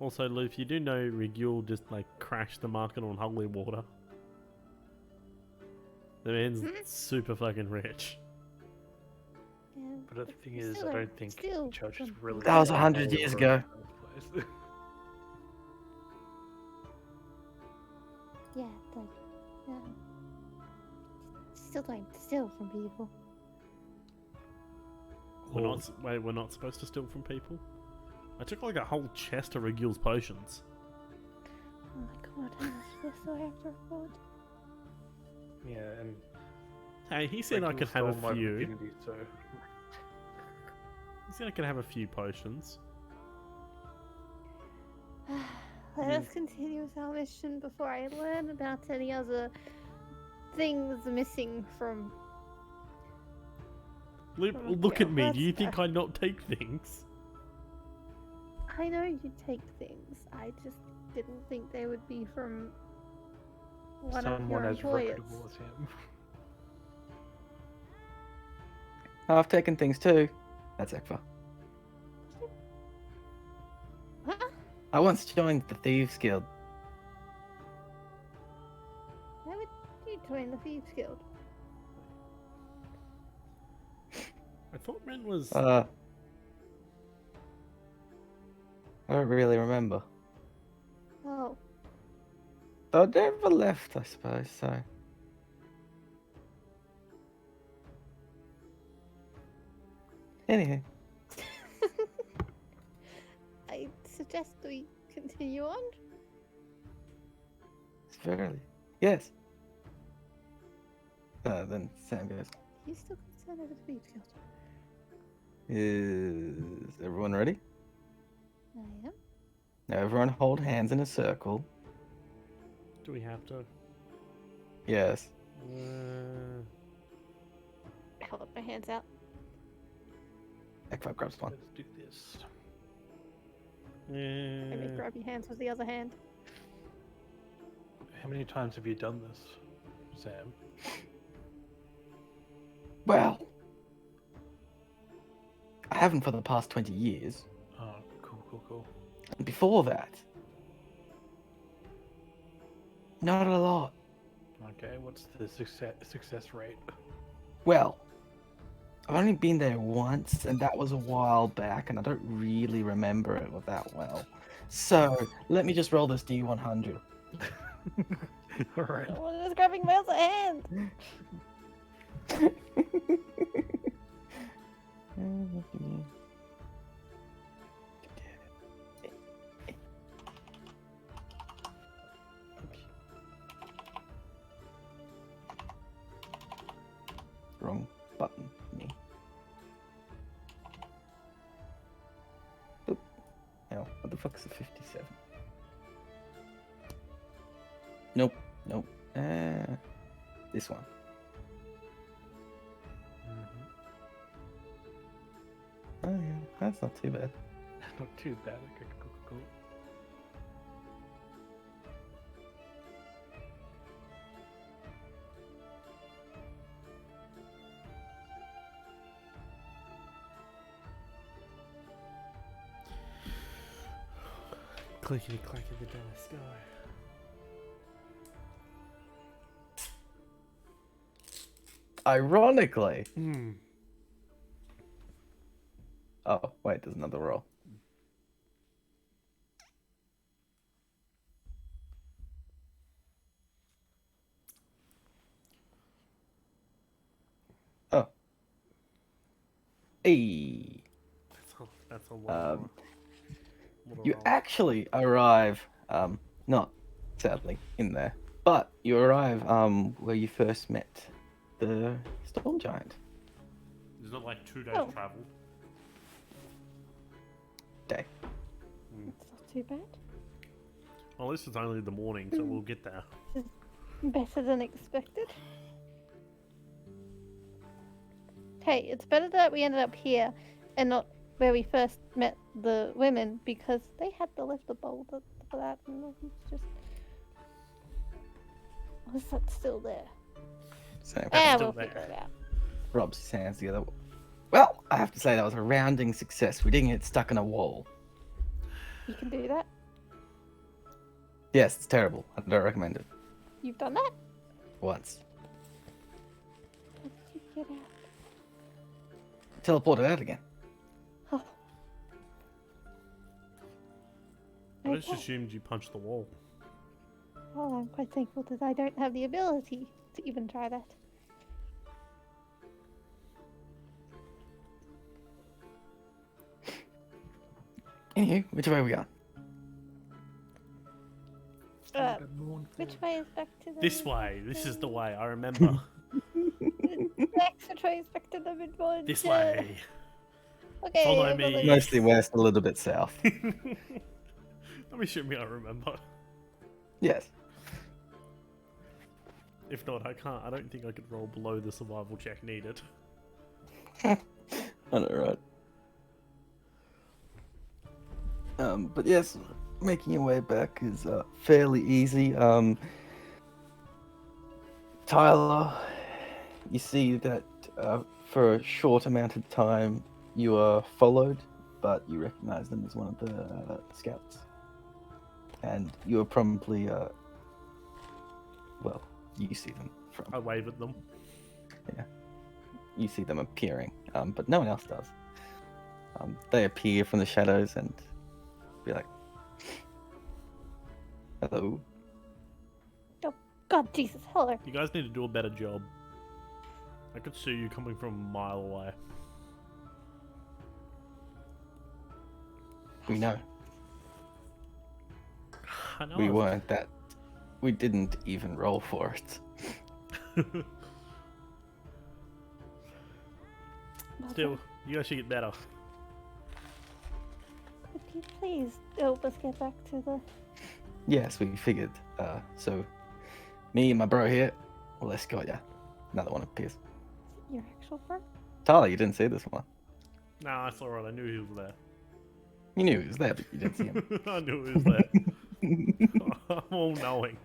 Speaker 1: Also, Luke, you do know Regil just like crashed the market on holy water. The man's
Speaker 3: Hmm?
Speaker 1: super fucking rich.
Speaker 3: Yeah,
Speaker 4: But the thing
Speaker 3: we
Speaker 4: is,
Speaker 3: still
Speaker 4: I
Speaker 3: don't
Speaker 4: don't think
Speaker 3: steal
Speaker 4: the church is
Speaker 3: from
Speaker 4: really.
Speaker 3: people.
Speaker 2: That was
Speaker 4: on
Speaker 2: 100
Speaker 4: board
Speaker 2: years
Speaker 4: for
Speaker 2: ago.
Speaker 4: it in the first place.
Speaker 3: Yeah, like, yeah. Still don't steal from people.
Speaker 1: We're not supposed to steal from people. I took like a whole chest of Regil's potions.
Speaker 3: Oh my god, how much of this do I have to report?
Speaker 4: Yeah, and
Speaker 1: Hey, he said I
Speaker 4: Ricky
Speaker 1: could have
Speaker 4: stole my
Speaker 1: a few.
Speaker 4: virginity, so
Speaker 1: He said I could have a few potions.
Speaker 3: Let us continue with our mission before I learn about any other things missing from...
Speaker 1: Luke,
Speaker 3: Oh,
Speaker 1: look
Speaker 3: yeah,
Speaker 1: at me. Do
Speaker 3: that's
Speaker 1: you think
Speaker 3: fair.
Speaker 1: I not take things?
Speaker 3: I know you take things. I just didn't think they would be from one of
Speaker 4: someone
Speaker 3: your
Speaker 4: as
Speaker 3: employers.
Speaker 4: reputable as him.
Speaker 2: I've taken things too. That's Ekva.
Speaker 3: Huh?
Speaker 2: I once joined the Thieves Guild.
Speaker 3: Why would you join the Thieves Guild?
Speaker 1: I thought Ren was.
Speaker 2: I don't really remember.
Speaker 3: Oh,
Speaker 2: Though I never left, I suppose, so. Anyway,
Speaker 3: I suggest we continue on.
Speaker 2: it's fairly. Yes. Then Sam goes,
Speaker 3: You still consider the Thieves Guild?
Speaker 2: is everyone ready?
Speaker 3: I am.
Speaker 2: Now everyone hold hands in a circle.
Speaker 1: Do we have to?
Speaker 2: Yes.
Speaker 3: I hold my hands out.
Speaker 2: Ekva grabs one.
Speaker 4: Let's do this.
Speaker 3: Maybe grab your hands with the other hand.
Speaker 4: How many times have you done this, Sam?
Speaker 2: Well, I haven't for the past 20 years.
Speaker 4: Oh, cool.
Speaker 2: And before that, not a lot.
Speaker 4: Okay, what's the success rate?
Speaker 2: Well, I've only been there once, and that was a while back, and I don't really remember it that well. So, let me just roll this D100.
Speaker 4: All right.
Speaker 3: Someone is grabbing my other hand.
Speaker 2: Wrong button. Me. Oop. Now, what the fuck's a 57? Nope. This one.
Speaker 4: Mhm.
Speaker 2: Oh yeah, that's not too bad.
Speaker 4: Not too bad. Okay, cool.
Speaker 1: Clickety clack in the dark sky.
Speaker 2: Ironically.
Speaker 1: Hmm.
Speaker 2: Oh, wait, there's another roll. Oh. Hey.
Speaker 1: That's a lot.
Speaker 2: You actually arrive, not sadly in there, but you arrive where you first met the storm giant.
Speaker 1: Is it like 2 days
Speaker 3: Oh.
Speaker 1: travel?
Speaker 2: Day.
Speaker 3: It's not too bad.
Speaker 1: Well, at least it's only the morning, so we'll get there.
Speaker 3: Better than expected. Hey, it's better that we ended up here and not where we first met the women, because they had to lift the boulder for that, and it's just... Was that still there?
Speaker 2: So
Speaker 3: Yeah,
Speaker 1: still
Speaker 3: we'll
Speaker 1: there.
Speaker 3: figure it out.
Speaker 2: rubs his hands together. Well, I have to say that was a rounding success. We didn't get stuck in a wall.
Speaker 3: You can do that?
Speaker 2: Yes, it's terrible. I don't recommend it.
Speaker 3: You've done that?
Speaker 2: Once.
Speaker 3: How did you get out?
Speaker 2: Teleported out again.
Speaker 3: Oh.
Speaker 1: I just
Speaker 3: Okay.
Speaker 1: assumed you punched the wall.
Speaker 3: Well, I'm quite thankful that I don't have the ability to even try that.
Speaker 2: Anywho, which way are we going?
Speaker 3: Which way is back to the...
Speaker 1: This way. This is the way. I remember.
Speaker 3: Next, which way is back to the midpoint?
Speaker 1: This way.
Speaker 3: Okay.
Speaker 1: Follow me.
Speaker 2: Mostly west, a little bit south.
Speaker 1: Let me show me. I remember.
Speaker 2: Yes.
Speaker 1: If not, I can't. I don't think I could roll below the survival check needed.
Speaker 2: I know, right? But yes, making your way back is fairly easy. Tyler, you see that for a short amount of time you are followed, but you recognize them as one of the scouts. And you are promptly, well, you see them
Speaker 1: I wave at them.
Speaker 2: you see them appearing, but no one else does. They appear from the shadows and be like, hello.
Speaker 3: God, Jesus, hello.
Speaker 1: You guys need to do a better job. I could see you coming from a mile away.
Speaker 2: We know.
Speaker 1: I know.
Speaker 2: We weren't that. We didn't even roll for it.
Speaker 1: Still, you guys should get better.
Speaker 3: Could you please help us get back to the...
Speaker 2: Yes, we figured. So, me and my bro here, we'll escort ya. Another one appears.
Speaker 3: Your actual bro?
Speaker 2: Tyler, you didn't see this one.
Speaker 1: No, I saw it. I knew he was there.
Speaker 2: You knew he was there, but you didn't see him.
Speaker 1: I knew he was there. I'm all knowing.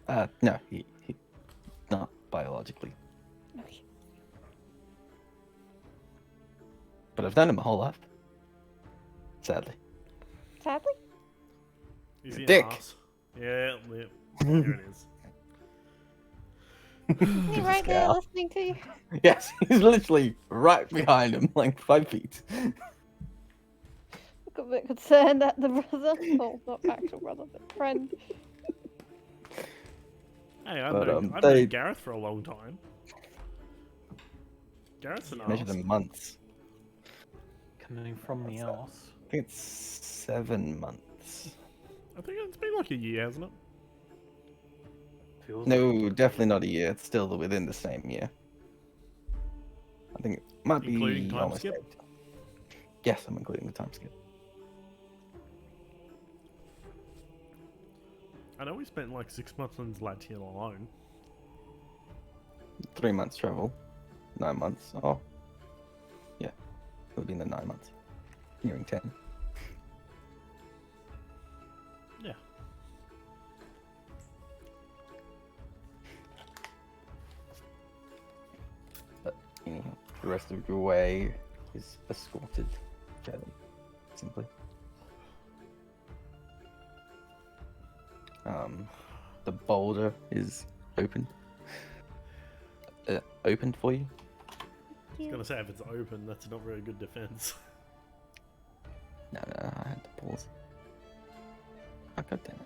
Speaker 2: No, he not biologically.
Speaker 3: Okay.
Speaker 2: But I've known him my whole life. Sadly.
Speaker 3: Sadly?
Speaker 1: Is he
Speaker 2: Dick.
Speaker 1: an ass? Yeah, there it is.
Speaker 3: Is he right there
Speaker 2: Scout.
Speaker 3: listening to you?
Speaker 2: Yes, he's literally right behind him, like 5 feet.
Speaker 3: Look a bit concerned at the brother. Oh, not actual brother, but friend.
Speaker 1: Hey, I've
Speaker 2: But,
Speaker 1: known
Speaker 2: they-
Speaker 1: Gareth for a long time. Gareth's an
Speaker 2: Measured
Speaker 1: ass.
Speaker 2: in months.
Speaker 4: Coming from the else.
Speaker 2: I think it's 7 months.
Speaker 1: I think it's been like a year, hasn't it?
Speaker 4: Feels
Speaker 2: No,
Speaker 4: like
Speaker 2: definitely not a year. It's still within the same year. I think it might
Speaker 1: Including
Speaker 2: be
Speaker 1: time
Speaker 2: almost
Speaker 1: skip?
Speaker 2: 8. Yes, I'm including the time skip.
Speaker 1: I know we spent like 6 months on Zlatian alone.
Speaker 2: 3 months travel. 9 months. Oh. Yeah. It would be in the 9 months. Nearing 10.
Speaker 1: Yeah.
Speaker 2: But anyhow, the rest of your way is escorted fairly simply. The boulder is open. Opened for you.
Speaker 1: I was gonna say if it's open, that's not very good defense.
Speaker 2: No, I had to pause. Oh, God damn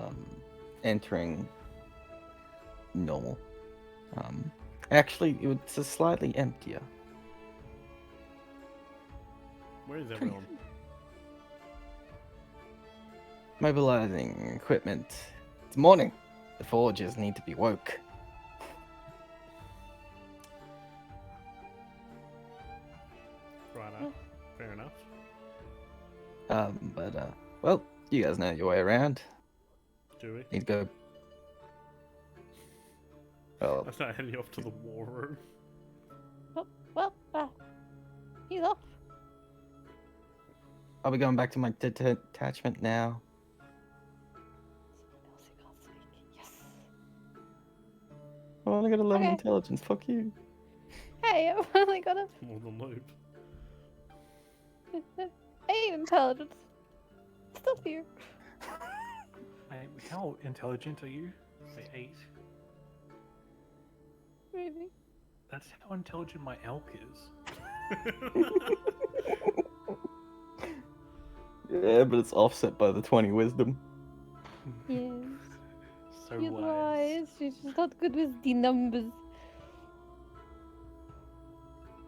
Speaker 2: it. Entering normal. Actually, it's a slightly emptier.
Speaker 1: Where is everyone?
Speaker 2: Mobilizing equipment. It's morning. The forgers need to be woke.
Speaker 1: Righto. Fair enough.
Speaker 2: Well, you guys know your way around.
Speaker 1: Do we?
Speaker 2: Need to go. Well,
Speaker 1: I start heading off to the war room.
Speaker 3: Well, he's off.
Speaker 2: I'll be going back to my detachment now.
Speaker 3: Elsie can't speak. Yes.
Speaker 2: I only got 11
Speaker 3: Okay.
Speaker 2: intelligence. Fuck you.
Speaker 3: Hey, I've only got a
Speaker 1: More than loop.
Speaker 3: 8 intelligence. Still here.
Speaker 4: How intelligent are you? Say 8.
Speaker 3: Maybe.
Speaker 4: That's how intelligent my elk is.
Speaker 2: Yeah, but it's offset by the 20 wisdom.
Speaker 3: Yes.
Speaker 4: So
Speaker 3: She's
Speaker 4: wise.
Speaker 3: wise. She's just not good with the numbers.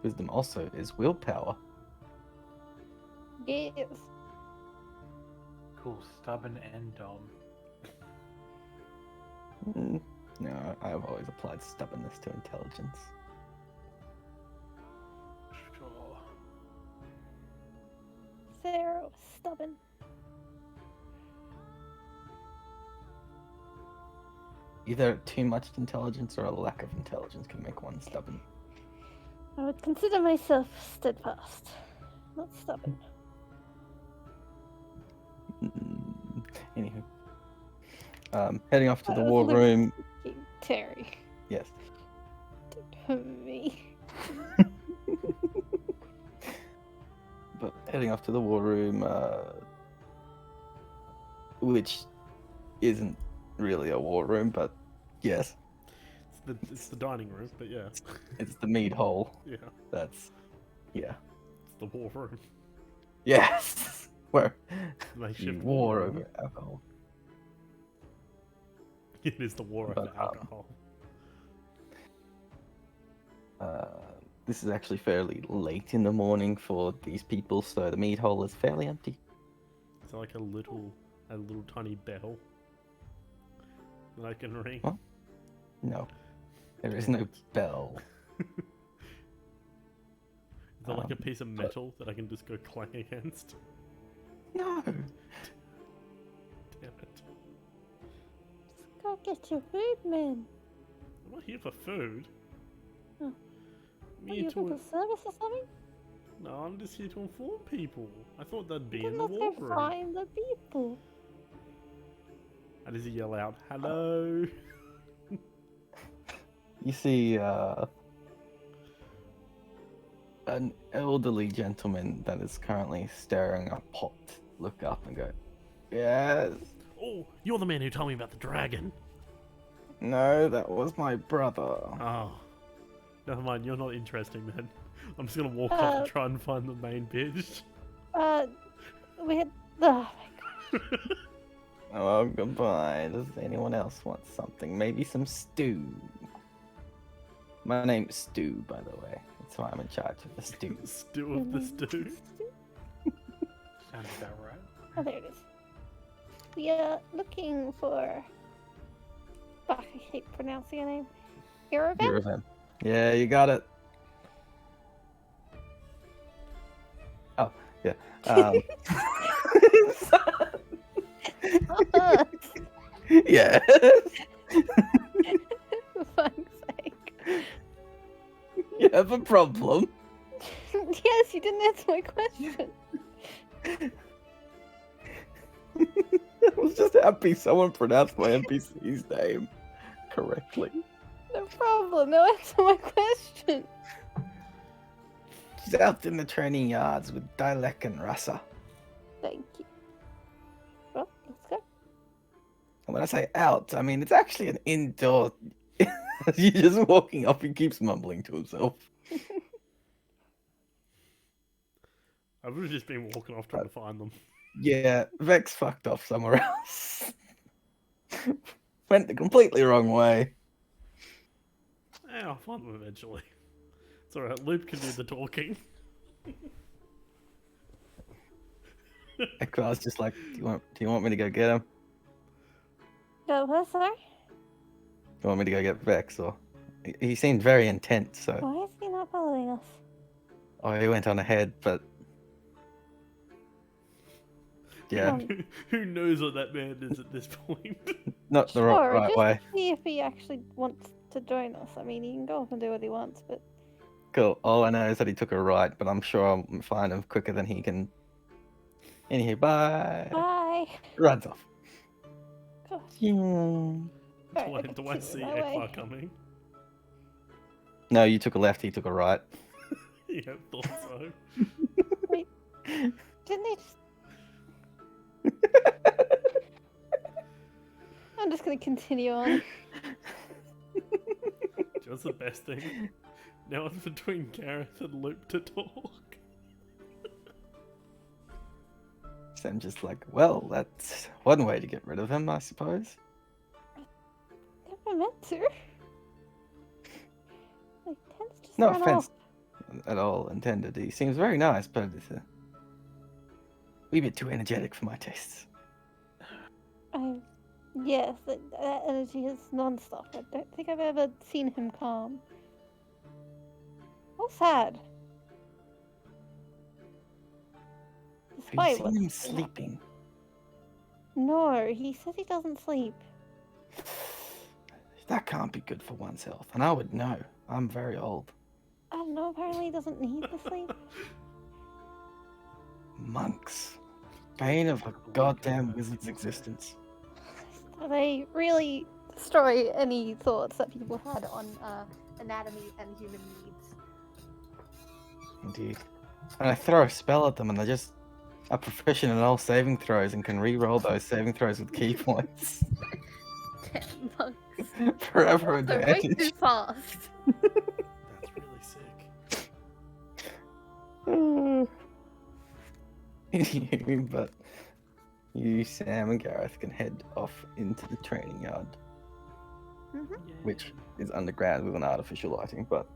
Speaker 2: Wisdom also is willpower.
Speaker 3: Yes.
Speaker 4: Cool, stubborn and dumb.
Speaker 2: No, I've always applied stubbornness to intelligence.
Speaker 4: Sure.
Speaker 3: Sarah was stubborn.
Speaker 2: Either too much intelligence or a lack of intelligence can make one stubborn.
Speaker 3: I would consider myself steadfast, not stubborn.
Speaker 2: Anywho. Heading off to
Speaker 3: I
Speaker 2: the
Speaker 3: was
Speaker 2: war
Speaker 3: literally
Speaker 2: room.
Speaker 3: thinking, Terry.
Speaker 2: Yes.
Speaker 3: Me.
Speaker 2: But heading off to the war room, which isn't really a war room, but yes,
Speaker 1: It's the dining room, but yeah.
Speaker 2: it's the meat hole.
Speaker 1: Yeah.
Speaker 2: That's, yeah.
Speaker 1: It's the war room.
Speaker 2: Yes! Where you
Speaker 1: Makeshift
Speaker 2: war
Speaker 1: room.
Speaker 2: over alcohol.
Speaker 1: It is the war
Speaker 2: But,
Speaker 1: over alcohol.
Speaker 2: This is actually fairly late in the morning for these people, so the meat hole is fairly empty.
Speaker 1: It's like a little tiny bell that I can ring.
Speaker 2: What? No, there is no bell.
Speaker 1: Is that like a
Speaker 2: Um,
Speaker 1: piece of metal that I can just go clang against?
Speaker 2: No.
Speaker 1: Damn it.
Speaker 3: Go get your food, man.
Speaker 1: I'm not here for food.
Speaker 3: Oh.
Speaker 1: I'm
Speaker 3: Are
Speaker 1: here
Speaker 3: you
Speaker 1: to...
Speaker 3: for service or something?
Speaker 1: No, I'm just here to inform people. I thought they'd be
Speaker 3: Then
Speaker 1: in the
Speaker 3: let's
Speaker 1: war
Speaker 3: go
Speaker 1: room.
Speaker 3: find the people.
Speaker 1: And does he yell out, hello?
Speaker 2: You see, an elderly gentleman that is currently stirring a pot look up and go, "Yes,
Speaker 1: Oh, you're the man who told me about the dragon.
Speaker 2: no, that was my brother."
Speaker 1: Oh. Never mind, you're not interesting then. I'm just gonna walk off and try and find the main bitch.
Speaker 3: We had. Oh my god.
Speaker 2: Oh, goodbye. Does anyone else want something? Maybe some stew? My name's Stew, by the way. That's why I'm in charge of the stew.
Speaker 1: Stew of the stew.
Speaker 4: Sounds about right.
Speaker 3: Oh, there it is. We are looking for. Oh, I hate pronouncing your name. Hero
Speaker 2: Hear of him. Yeah, you got it. Oh, yeah. Yes.
Speaker 3: For fuck's sake.
Speaker 2: You have a problem.
Speaker 3: Yes, you didn't answer my question.
Speaker 2: I was just happy someone pronounced my NPC's name correctly.
Speaker 3: No problem. No answer my question.
Speaker 2: She's out in the training yards with Dilek and Rasa.
Speaker 3: Thank you. Well, let's go.
Speaker 2: And when I say out, I mean it's actually an indoor. You're just walking up. He keeps mumbling to himself.
Speaker 1: I would have just been walking off trying to find them.
Speaker 2: Yeah, Vex fucked off somewhere else. Went the completely wrong way.
Speaker 1: I'll find them eventually. It's alright, Loop can do the talking.
Speaker 2: Ekvar's just like, do you want me to go get him?
Speaker 3: Go, what, sorry?
Speaker 2: You want me to go get Vex? Or he seemed very intent, so
Speaker 3: Why is he not following us?
Speaker 2: he went on ahead, but yeah,
Speaker 1: Who knows what that man is at this point?
Speaker 2: not the
Speaker 3: Sure,
Speaker 2: right
Speaker 3: just
Speaker 2: way.
Speaker 3: see if he actually wants to join us. I mean, he can go off and do what he wants, but
Speaker 2: Cool. All I know is that he took a right, but I'm sure I'll find him quicker than he can. Anywho, bye.
Speaker 3: bye.
Speaker 2: Runs off.
Speaker 3: Gosh.
Speaker 2: Yeah.
Speaker 3: Alright,
Speaker 1: Do I see
Speaker 3: continue my way.
Speaker 1: Ekvar coming?
Speaker 2: No, you took a left. He took a right.
Speaker 1: Yeah, thought so.
Speaker 3: Didn't they just... I'm just gonna continue on.
Speaker 1: Just the best thing. Now it's between Gareth and Loop to talk.
Speaker 2: So I'm just like, well, that's one way to get rid of him, I suppose.
Speaker 3: Never meant to. Like, tends just
Speaker 2: No
Speaker 3: run
Speaker 2: offense
Speaker 3: off.
Speaker 2: at all intended. He seems very nice, but it's a wee bit too energetic for my tastes.
Speaker 3: Yes, that energy is non-stop. I don't think I've ever seen him calm. Or sad.
Speaker 2: Have you
Speaker 3: Despite
Speaker 2: seen
Speaker 3: what's
Speaker 2: him
Speaker 3: been
Speaker 2: sleeping?
Speaker 3: happening. No, he says he doesn't sleep.
Speaker 2: That can't be good for one's health, and I would know. I'm very old.
Speaker 3: I don't know, apparently he doesn't need to sleep.
Speaker 2: Monks. Bane of a goddamn wizard's existence.
Speaker 3: So they really destroy any thoughts that people had on anatomy and human needs.
Speaker 2: Indeed. And I throw a spell at them, and they're just are proficient in all saving throws and can re-roll those saving throws with key points.
Speaker 3: Damn monks.
Speaker 2: Forever
Speaker 3: They're way too
Speaker 2: advantage.
Speaker 3: fast.
Speaker 1: That's really sick.
Speaker 2: But you, Sam, and Gareth can head off into the training yard, which is underground with an artificial lighting, but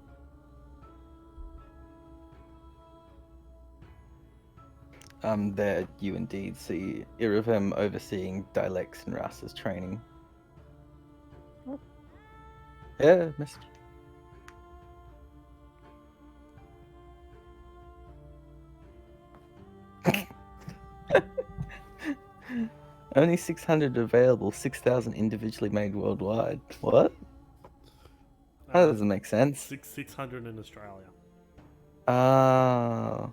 Speaker 2: there you indeed see Irivim overseeing Dilex and Rasa's training.
Speaker 3: Oh.
Speaker 2: Yeah, missed. Only 600 available, 6,000 individually made worldwide. What? That doesn't make sense.
Speaker 1: 600 in Australia.
Speaker 2: Ah.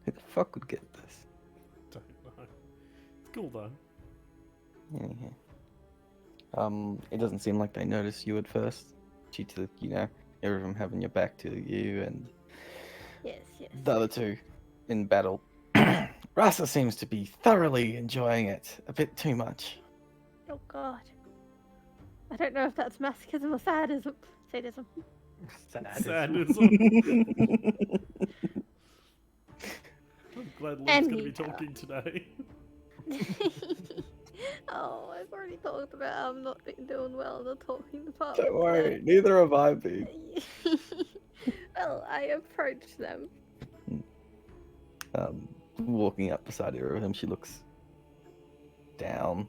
Speaker 2: Who the fuck would get this?
Speaker 1: Don't know. It's cool though.
Speaker 2: Yeah. It doesn't seem like they noticed you at first, due to, everyone having your back to you and
Speaker 3: Yes, yes.
Speaker 2: the other two in battle. Rasa seems to be thoroughly enjoying it, a bit too much.
Speaker 3: Oh god. I don't know if that's masochism or sadism. Sadism.
Speaker 1: Sadism. I'm glad Luke's going to be talking today.
Speaker 3: Oh, I've already talked about how I'm not been doing well in the talking department.
Speaker 2: Don't worry, neither have I been.
Speaker 3: Well, I approached them.
Speaker 2: Walking up beside her, him, she looks down.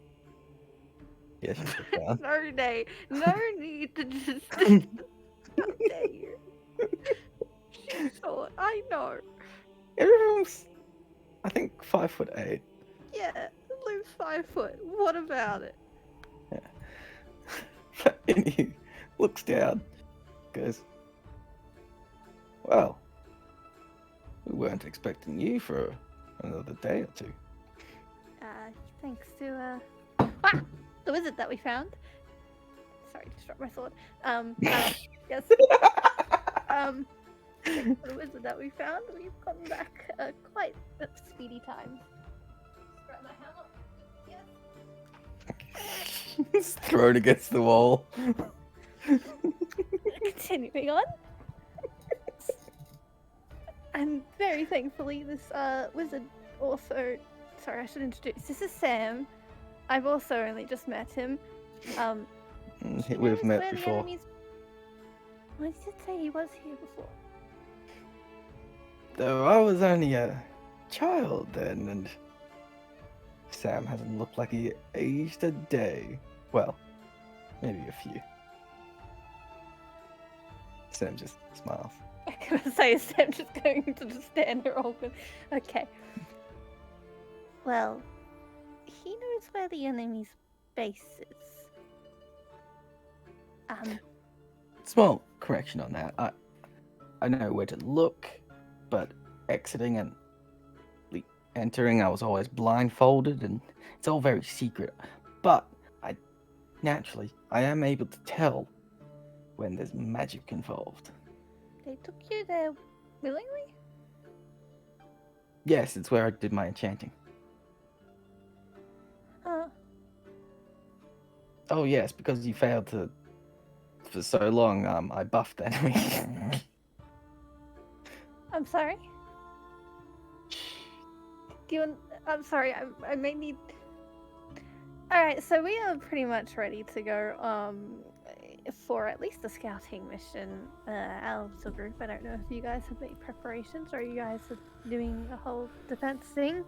Speaker 2: Yeah, she looks down.
Speaker 3: No need to just. How dare you? She's short, I know.
Speaker 2: Everyone's, I think, 5'8".
Speaker 3: Yeah, Luke's 5 foot. What about it?
Speaker 2: And he looks down, goes, well, we weren't expecting you for another day or two.
Speaker 3: Thanks to the wizard that we found. Sorry, just dropped my sword. Yes. thanks to the wizard that we found, we've gotten back quite at speedy times. Grab my hammer. Yes.
Speaker 2: It's thrown against the wall.
Speaker 3: Continuing on. And very thankfully, this wizard also. Sorry, I should introduce. This is Sam. I've also only just met him. He
Speaker 2: We've
Speaker 3: knows
Speaker 2: met
Speaker 3: where the
Speaker 2: before.
Speaker 3: enemies- Well, he did say he was here before.
Speaker 2: Though I was only a child then, and Sam hasn't looked like he aged a day. Well, maybe a few. Sam just smiles.
Speaker 3: I'm gonna say, is Sam just going to just stand there open? Okay. Well, he knows where the enemy's base is.
Speaker 2: Small correction on that. I know where to look, but exiting and entering, I was always blindfolded, and it's all very secret. But I am able to tell when there's magic involved.
Speaker 3: They took you there willingly?
Speaker 2: Yes, it's where I did my enchanting.
Speaker 3: Huh.
Speaker 2: Oh yes, because you failed to for so long. I buffed enemies.
Speaker 3: I'm sorry? I'm sorry, I may need... Alright, so we are pretty much ready to go, for at least a scouting mission, out of the group. I don't know if you guys have made preparations, or you guys are doing a whole defense thing.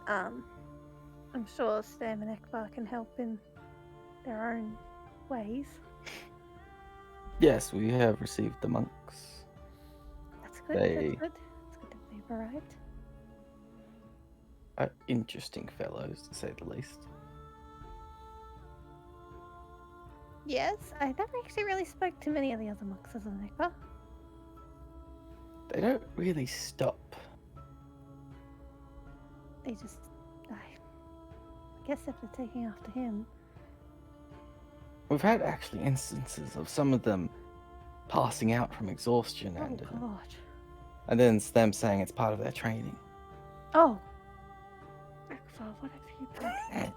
Speaker 3: I'm sure Sam and Ekbar can help in their own ways.
Speaker 2: Yes, we have received the monks.
Speaker 3: That's good,
Speaker 2: They-
Speaker 3: that's good. It's good that they've arrived.
Speaker 2: Are interesting fellows, to say the least.
Speaker 3: Yes, I never actually really spoke to many of the other monks as an Ekbar.
Speaker 2: They don't really stop.
Speaker 3: They just... I guess if they're taking after him...
Speaker 2: We've had actually instances of some of them passing out from exhaustion,
Speaker 3: Oh,
Speaker 2: and
Speaker 3: God.
Speaker 2: and then it's them saying it's part of their training.
Speaker 3: Oh! Ekbar, what have you done?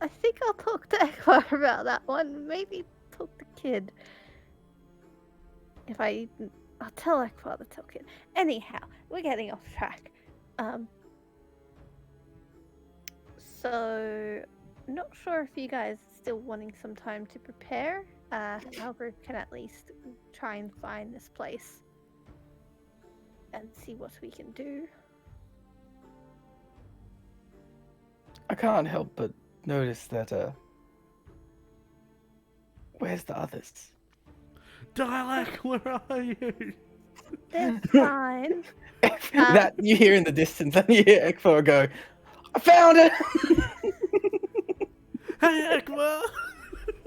Speaker 3: I think I'll talk to Ekbar about that one. Maybe talk to Kid. I'll tell Ekbar to tell Kid. Anyhow, we're getting off track. So, not sure if you guys are still wanting some time to prepare. Our group can at least try and find this place and see what we can do.
Speaker 2: I can't help but notice that, where's the others?
Speaker 1: Dialect, where are you?
Speaker 3: They're fine.
Speaker 2: That you hear in the distance, and you hear Ekfor go, I found it!
Speaker 1: Hey, Ekma!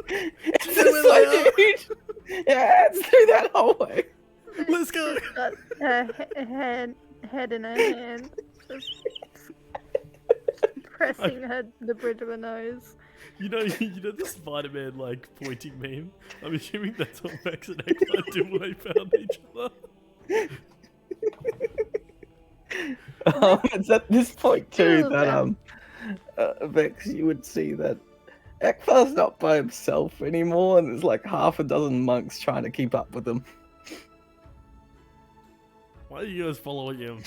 Speaker 2: It's
Speaker 1: You know
Speaker 2: this
Speaker 1: where
Speaker 2: way, dude! Yeah, it's through that hallway.
Speaker 1: Let's go!
Speaker 3: She's got her head in her hand, just pressing the bridge of her nose.
Speaker 1: You know the Spider-Man like pointing meme. I'm assuming that's what Vex and Ekma do when they found each other.
Speaker 2: It's at this point too
Speaker 3: Two of
Speaker 2: that Vex, you would see that Ekfar's not by himself anymore, and there's like half a dozen monks trying to keep up with him.
Speaker 1: Why are you guys following him?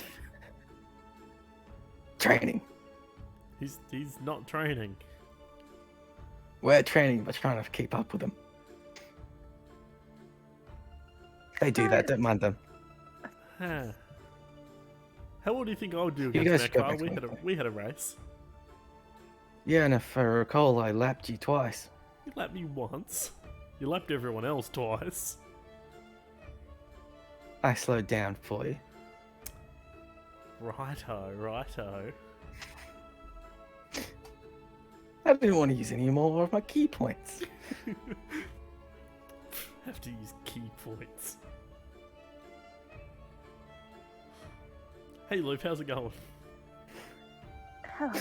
Speaker 2: Training.
Speaker 1: He's not training.
Speaker 2: We're training, but trying to keep up with them. They do that, don't mind them.
Speaker 1: Huh. How old do you think I would do
Speaker 2: You
Speaker 1: against
Speaker 2: guys go
Speaker 1: Ekma?
Speaker 2: back to
Speaker 1: We had a race.
Speaker 2: Yeah, and if I recall, I lapped you twice.
Speaker 1: You lapped me once. You lapped everyone else twice.
Speaker 2: I slowed down for you.
Speaker 1: Righto.
Speaker 2: I didn't want to use any more of my key points.
Speaker 1: Have to use key points. Hey Luke, how's it going?
Speaker 3: Hello.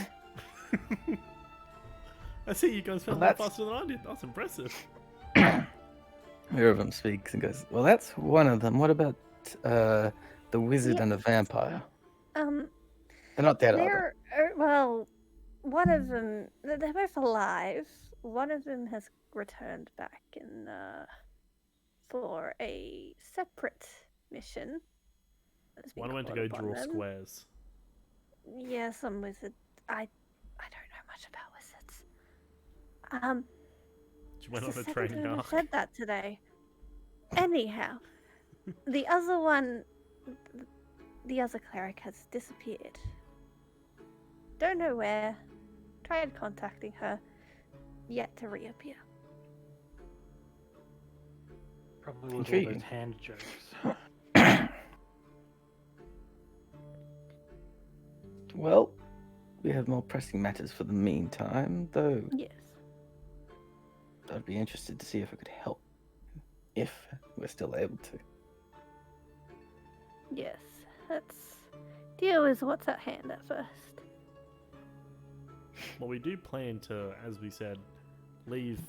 Speaker 1: I see you guys found
Speaker 2: Well,
Speaker 1: that
Speaker 2: that's-
Speaker 1: faster than I did. That's impressive.
Speaker 2: Miriam speaks and goes, "Well, that's one of them. What about the wizard
Speaker 3: Yeah.
Speaker 2: and the vampire?
Speaker 3: Um,
Speaker 2: They're not dead, are
Speaker 3: well, one of them, they're both alive. One of them has returned back for a separate mission. That's been
Speaker 1: One went to
Speaker 3: called
Speaker 1: go
Speaker 3: upon
Speaker 1: draw
Speaker 3: them.
Speaker 1: squares.
Speaker 3: Yeah, some wizard. I don't know much about wizards.
Speaker 1: She went
Speaker 3: It's
Speaker 1: on
Speaker 3: the
Speaker 1: a
Speaker 3: second
Speaker 1: training
Speaker 3: time I've
Speaker 1: arc.
Speaker 3: said that today. Anyhow, the other one, the other cleric has disappeared. Don't know where. Tried contacting her. Yet to reappear.
Speaker 4: Probably with all
Speaker 2: Intriguing.
Speaker 4: those hand jokes.
Speaker 2: Well, we have more pressing matters for the meantime, though
Speaker 3: Yes.
Speaker 2: I'd be interested to see if I could help. If we're still able to.
Speaker 3: Yes. Let's deal with what's at hand at first.
Speaker 1: Well, we do plan to, as we said, leave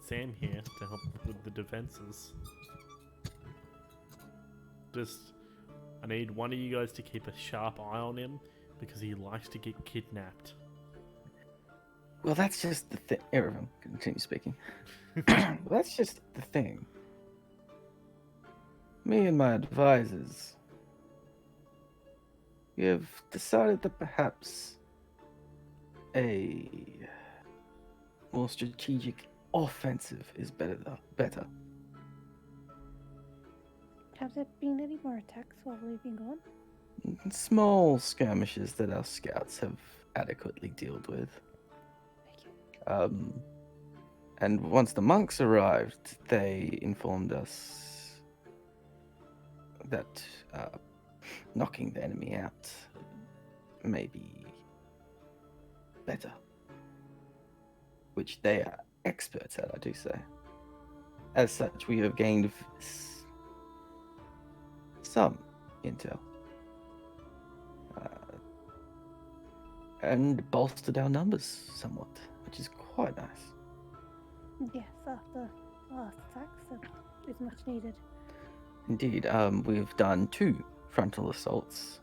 Speaker 1: Sam here to help with the defenses. I need one of you guys to keep a sharp eye on him because he likes to get kidnapped.
Speaker 2: Well, that's just the thing. Everyone, continue speaking. Well, that's just the thing. Me and my advisors, we have decided that perhaps a more strategic offensive is better.
Speaker 3: Have there been any more attacks while we've been gone?
Speaker 2: Small skirmishes that our scouts have adequately dealt with.
Speaker 3: Okay.
Speaker 2: And once the monks arrived, they informed us that knocking the enemy out may be better. Which they are experts at, I do say. As such, we have gained some intel. And bolstered our numbers somewhat, which is quite nice.
Speaker 3: Yes, after last attacks, that is much needed.
Speaker 2: Indeed, we've done 2 frontal assaults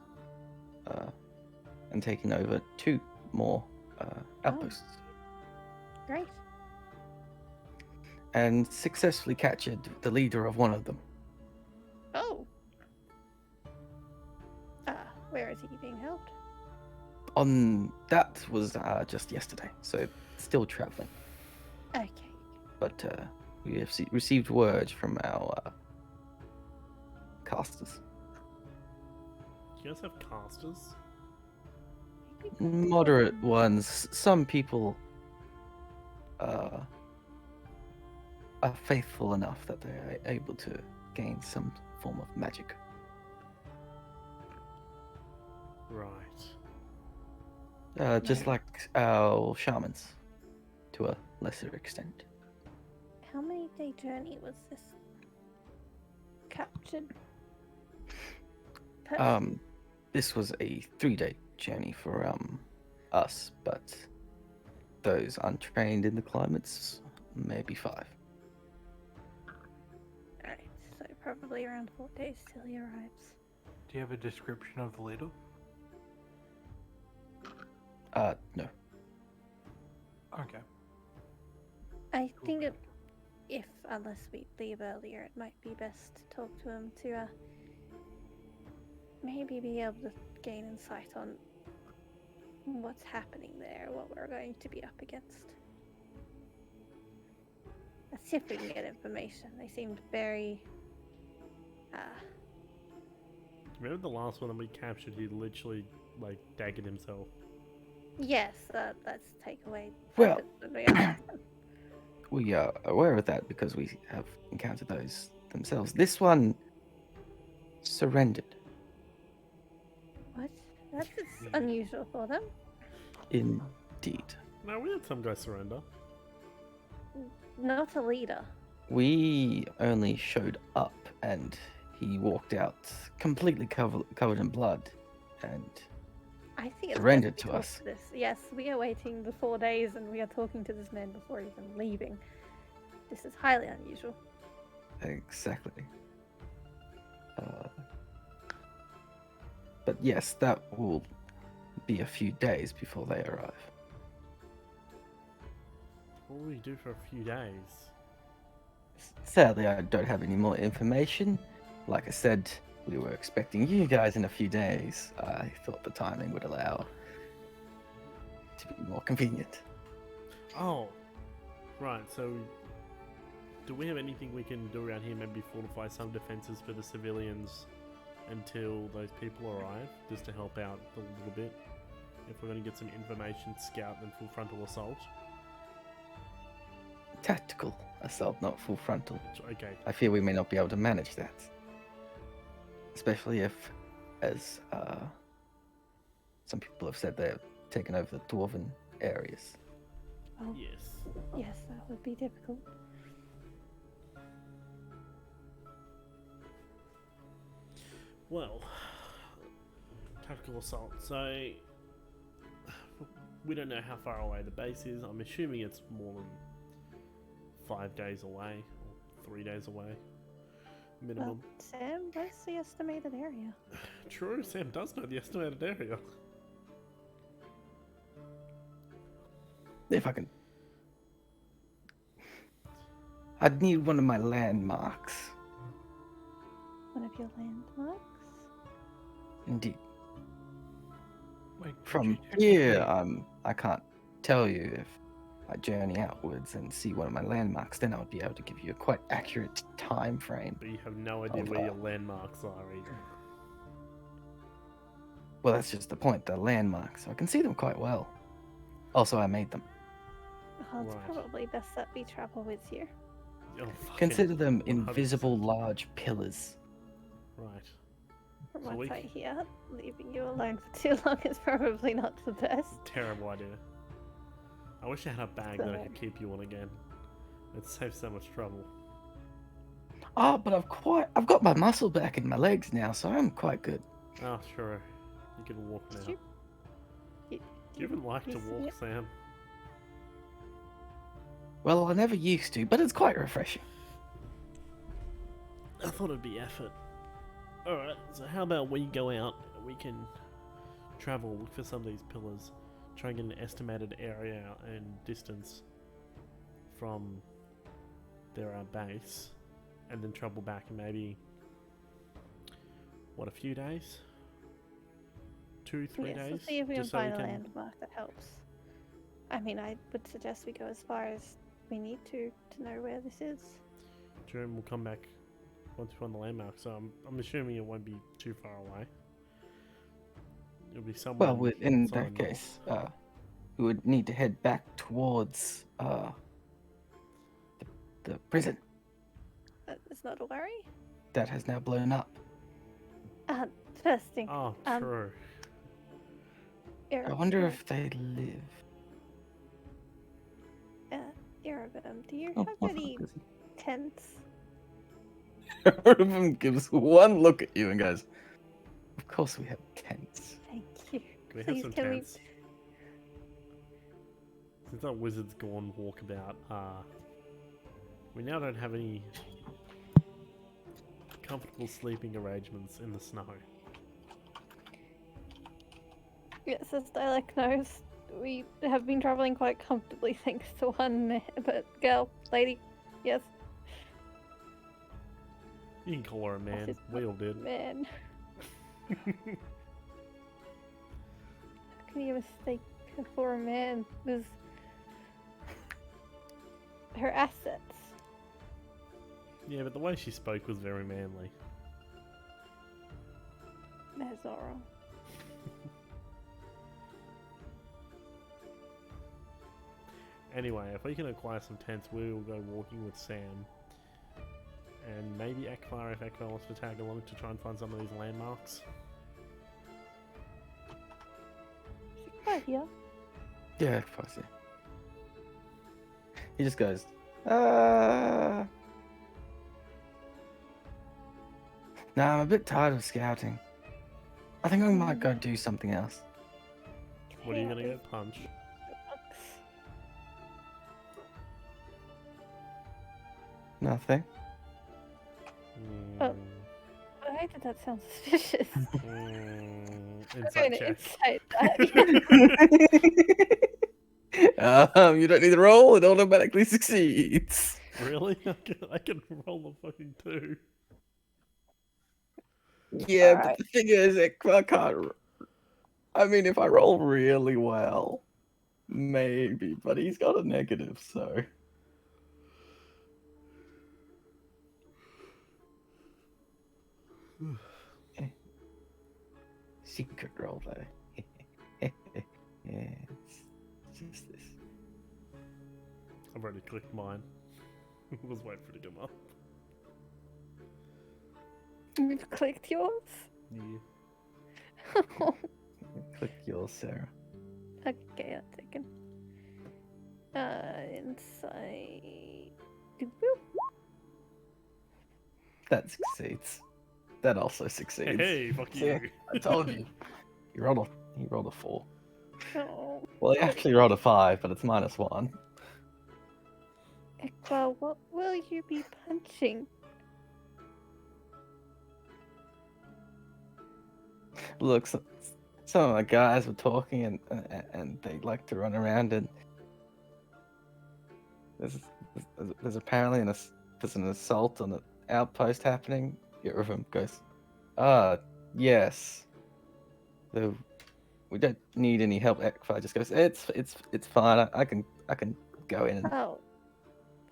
Speaker 2: and taken over 2 more outposts.
Speaker 3: Great.
Speaker 2: And successfully captured the leader of one of them.
Speaker 3: Oh. Where is he being held?
Speaker 2: That was just yesterday, so still traveling.
Speaker 3: Okay.
Speaker 2: But we have received word from our casters.
Speaker 1: Do you guys have casters?
Speaker 2: Moderate ones. Some people are faithful enough that they are able to gain some form of magic.
Speaker 1: Right.
Speaker 2: Just like our shamans, to a lesser extent.
Speaker 3: How many day journey was this captured person?
Speaker 2: This was a 3-day journey for us, but those untrained in the climates, maybe 5.
Speaker 3: Alright, so probably around 4 days till he arrives.
Speaker 4: Do you have a description of the leader?
Speaker 2: No.
Speaker 4: Okay.
Speaker 3: I think unless we leave earlier, it might be best to talk to him to maybe be able to gain insight on what's happening there, what we're going to be up against. Let's see if we can get information. They seemed very
Speaker 1: Remember the last one that we captured? He literally daggered himself.
Speaker 3: yes, let's take away
Speaker 2: Well-
Speaker 3: yeah.
Speaker 2: We are aware of that because we have encountered those themselves. This one surrendered.
Speaker 3: What? That's unusual for them.
Speaker 2: Indeed.
Speaker 1: No, we had some guys surrender.
Speaker 3: Not a leader.
Speaker 2: We only showed up and he walked out completely covered in blood and
Speaker 3: I think it's
Speaker 2: surrendered
Speaker 3: best we
Speaker 2: to
Speaker 3: talk
Speaker 2: us.
Speaker 3: to this. Yes, we are waiting the 4 days and we are talking to this man before even leaving. This is highly unusual.
Speaker 2: Exactly. But yes, that will be a few days before they arrive.
Speaker 1: What will we do for a few days?
Speaker 2: Sadly, I don't have any more information. Like I said, we were expecting you guys in a few days. I thought the timing would allow to be more convenient.
Speaker 1: Oh, right. So, do we have anything we can do around here? Maybe fortify some defenses for the civilians until those people arrive, just to help out a little bit. If we're going to get some information, scout, and full frontal assault.
Speaker 2: Tactical assault, not full frontal.
Speaker 1: Okay.
Speaker 2: I fear we may not be able to manage that. Especially if, as some people have said, they're taking over the dwarven areas.
Speaker 3: Oh,
Speaker 1: Yes.
Speaker 3: yes, that would be difficult.
Speaker 1: Well, tactical assault. So we don't know how far away the base is. I'm assuming it's more than 5 days away, or 3 days away, minimum.
Speaker 3: Well, Sam, where's the estimated area?
Speaker 1: True, Sam does know the estimated area.
Speaker 2: If I can. I'd need one of my landmarks.
Speaker 3: One of your landmarks?
Speaker 2: Indeed.
Speaker 4: Wait,
Speaker 2: From
Speaker 4: could you
Speaker 2: here,
Speaker 4: technically-
Speaker 2: I can't tell you if I journey outwards and see one of my landmarks. Then I would be able to give you a quite accurate time frame.
Speaker 1: But you have no idea where your landmarks are either.
Speaker 2: Well, that's just the point. They're landmarks, so I can see them quite well. Also, I made them.
Speaker 3: Oh, it's
Speaker 1: Right.
Speaker 3: probably best that we travel with you.
Speaker 1: Oh, fucking
Speaker 2: Consider them
Speaker 1: 100%.
Speaker 2: invisible large pillars.
Speaker 1: Right.
Speaker 3: From
Speaker 1: So
Speaker 3: what
Speaker 1: we
Speaker 3: I
Speaker 1: c-
Speaker 3: hear, leaving you alone for too long is probably not the best.
Speaker 1: Terrible idea. I wish I had a bag that I could keep you on again. It saves so much trouble.
Speaker 2: Oh, but I've got my muscle back in my legs now, so I'm quite good.
Speaker 1: Oh, sure. You can walk now.
Speaker 3: Did
Speaker 1: Do
Speaker 3: you-
Speaker 1: you even like to
Speaker 3: you see
Speaker 1: walk,
Speaker 3: it?
Speaker 1: Sam?
Speaker 2: Well, I never used to, but it's quite refreshing.
Speaker 1: I thought it'd be effort. Alright, so how about we go out and we can travel, look for some of these pillars, try and get an estimated area and distance from their base, and then travel back in maybe, what, a few days? 2-3
Speaker 3: Yes,
Speaker 1: days?
Speaker 3: let's see if we can
Speaker 1: Just so
Speaker 3: find a landmark that helps. I mean, I would suggest we go as far as we need to know where this is.
Speaker 1: Jerome will come back once we find the landmark, so I'm assuming it won't be too far away. It'll be somewhere.
Speaker 2: Well, in
Speaker 1: somewhere
Speaker 2: that
Speaker 1: north.
Speaker 2: case, we would need to head back towards the prison
Speaker 3: It's not a worry.
Speaker 2: that has now blown up.
Speaker 3: First thing,
Speaker 1: Oh, true.
Speaker 2: I wonder if they live.
Speaker 3: Erebum, do you
Speaker 2: Oh,
Speaker 3: have
Speaker 2: what
Speaker 3: any
Speaker 2: the fuck is
Speaker 3: tents?
Speaker 2: he? Erebum gives one look at you and goes, "Of course we have tents."
Speaker 3: Thank you.
Speaker 1: Can we have
Speaker 3: Please,
Speaker 1: some
Speaker 3: can we-
Speaker 1: tents? Since that wizard's gone walkabout, we now don't have any comfortable sleeping arrangements in the snow.
Speaker 3: Yes, as Dialect knows, we have been traveling quite comfortably thanks to one girl, lady. Yes,
Speaker 1: You can call her a man.
Speaker 3: is
Speaker 1: We all did.
Speaker 3: man. How can you mistake her for a man? It was her assets.
Speaker 1: Yeah, but the way she spoke was very manly.
Speaker 3: That's not wrong.
Speaker 1: Anyway, if we can acquire some tents, we will go walking with Sam. And maybe Akbar, if Akbar wants to tag along to try and find some of these landmarks.
Speaker 3: Right here.
Speaker 2: Yeah, of course, yeah. He just goes, No, I'm a bit tired of scouting. I think I might go do something else.
Speaker 1: What are you gonna go punch?
Speaker 2: Nothing.
Speaker 3: Oh. Why did that sound suspicious? I'm
Speaker 1: Insight
Speaker 3: going to
Speaker 1: check.
Speaker 3: insight that.
Speaker 2: You don't need to roll; it automatically succeeds.
Speaker 1: Really? I can roll a fucking 2.
Speaker 2: Yeah, but
Speaker 3: Alright.
Speaker 2: the thing is, I can't. I mean, if I roll really well, maybe. But he's got a negative, so. Secret roll though. Yeah, it's just this.
Speaker 1: I've already clicked mine. Was waiting for it to come up.
Speaker 3: You've clicked yours?
Speaker 1: Yeah.
Speaker 2: Click yours, Sarah.
Speaker 3: Okay, I'll take it. Insight.
Speaker 2: That succeeds. That also succeeds.
Speaker 1: Hey, fuck
Speaker 2: See,
Speaker 1: you.
Speaker 2: I told you. He rolled a 4.
Speaker 3: Oh.
Speaker 2: Well, he actually rolled a 5, but it's -1.
Speaker 3: Well, what will you be punching?
Speaker 2: Look, some of my guys were talking, and they like to run around, and there's apparently there's an assault on an outpost happening. Yerevan goes, yes. So we don't need any help. Ekfar just goes, it's fine. I can go in. And...
Speaker 3: Oh.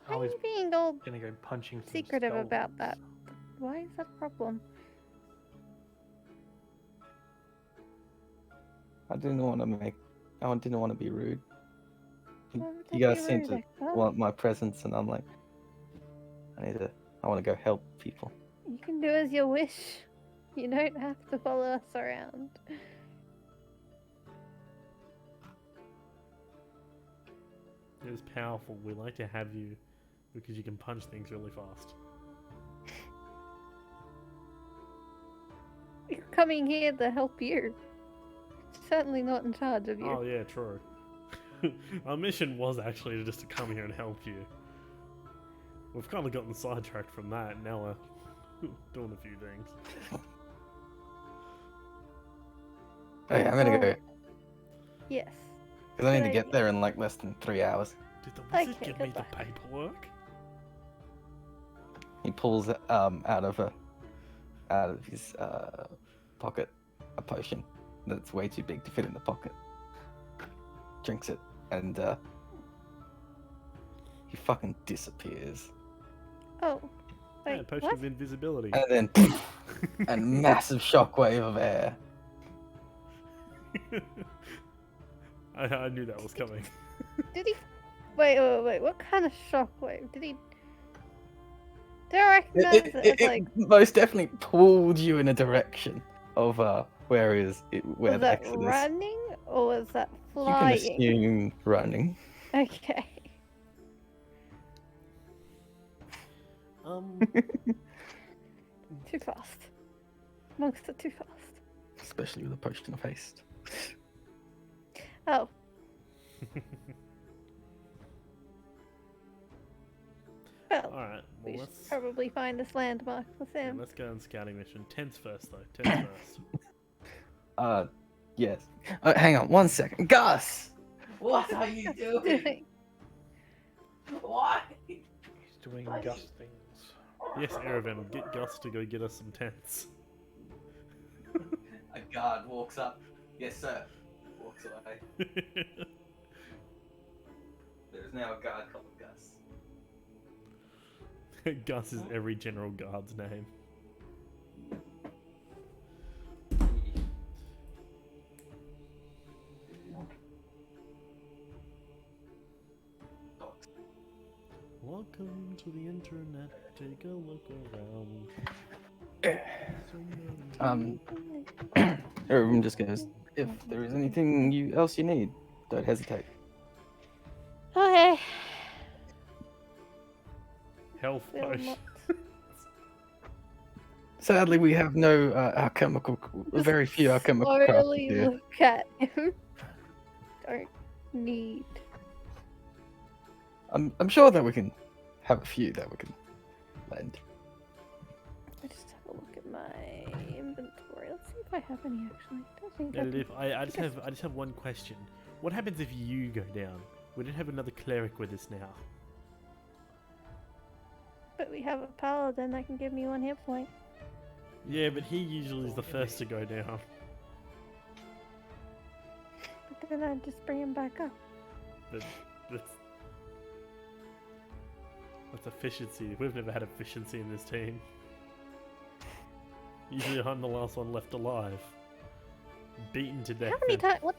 Speaker 3: Why
Speaker 4: I
Speaker 3: are
Speaker 4: was
Speaker 3: you being all
Speaker 4: Gonna go punching some
Speaker 3: secretive about
Speaker 4: skeletons.
Speaker 3: that? Why is that a problem?
Speaker 2: I didn't want to be rude.
Speaker 3: Well,
Speaker 2: You
Speaker 3: don't
Speaker 2: guys
Speaker 3: be
Speaker 2: seem
Speaker 3: rude,
Speaker 2: to
Speaker 3: Ekfar.
Speaker 2: want my presence, and I'm like, I want to go help people.
Speaker 3: You can do as you wish. You don't have to follow us around.
Speaker 1: It was powerful. We like to have you because you can punch things really fast.
Speaker 3: You're coming here to help you. Certainly not in charge of you.
Speaker 1: Oh yeah, true. Our mission was actually just to come here and help you. We've kind of gotten sidetracked from that, and now we're doing a few things.
Speaker 2: Okay, I'm gonna go.
Speaker 3: Yes.
Speaker 2: Because I need to
Speaker 3: Good
Speaker 2: get
Speaker 3: idea.
Speaker 2: there in like less than 3 hours.
Speaker 1: Did the wizard
Speaker 3: Okay,
Speaker 1: give me the
Speaker 3: goodbye.
Speaker 1: paperwork?
Speaker 2: He pulls out of his pocket a potion that's way too big to fit in the pocket. Drinks it, and he fucking disappears.
Speaker 3: Oh.
Speaker 1: Yeah,
Speaker 3: Wait,
Speaker 1: potion
Speaker 3: what?
Speaker 1: of invisibility.
Speaker 2: And then a massive shockwave of air.
Speaker 1: I knew that was coming.
Speaker 3: Did he... Wait. What kind of shockwave? Did he... Do I recognize it, as, like...
Speaker 2: It most definitely pulled you in a direction of where
Speaker 3: Was
Speaker 2: the
Speaker 3: that
Speaker 2: exit is.
Speaker 3: running? Or was that
Speaker 2: You can
Speaker 3: flying?
Speaker 2: assume running.
Speaker 3: Okay. Too fast. Monks are too fast.
Speaker 2: Especially with a potion of haste.
Speaker 3: Oh. Well,
Speaker 1: Alright,
Speaker 3: we
Speaker 1: well
Speaker 3: should probably find this landmark with
Speaker 1: yeah,
Speaker 3: him.
Speaker 1: let's go on scouting mission. Tents first though. Tents first.
Speaker 2: Yes. Hang on 1 second. Gus! What are you doing? Why?
Speaker 4: He's doing
Speaker 2: Bloody-
Speaker 4: Gus things.
Speaker 1: Yes, Erevan, get Gus to go get us some tents.
Speaker 2: A guard walks up. Yes, sir. Walks away. There's now a guard called Gus.
Speaker 1: Gus is every general guard's name. Welcome to the internet. Take a look around.
Speaker 2: Everyone just goes, if there is anything else you need, don't hesitate.
Speaker 3: Okay.
Speaker 1: Health
Speaker 3: Will
Speaker 1: potion.
Speaker 3: not.
Speaker 2: Sadly, we have no alchemical, very few alchemical crafts
Speaker 3: Slowly
Speaker 2: here.
Speaker 3: look at him. don't need.
Speaker 2: I'm sure that we can have a few that we can lend.
Speaker 3: I just have a look at my inventory. Let's see if I have any actually. Don't think
Speaker 1: Yeah,
Speaker 3: I do.
Speaker 1: I just have one question. What happens if you go down? We don't have another cleric with us now.
Speaker 3: But we have a paladin that can give me 1 hit point.
Speaker 1: Yeah, but he usually is the first to go down.
Speaker 3: But then I just bring him back up.
Speaker 1: But that's efficiency. We've never had efficiency in this team. Usually I'm the last one left alive. Beaten to death.
Speaker 3: How many
Speaker 1: and-
Speaker 3: times? What?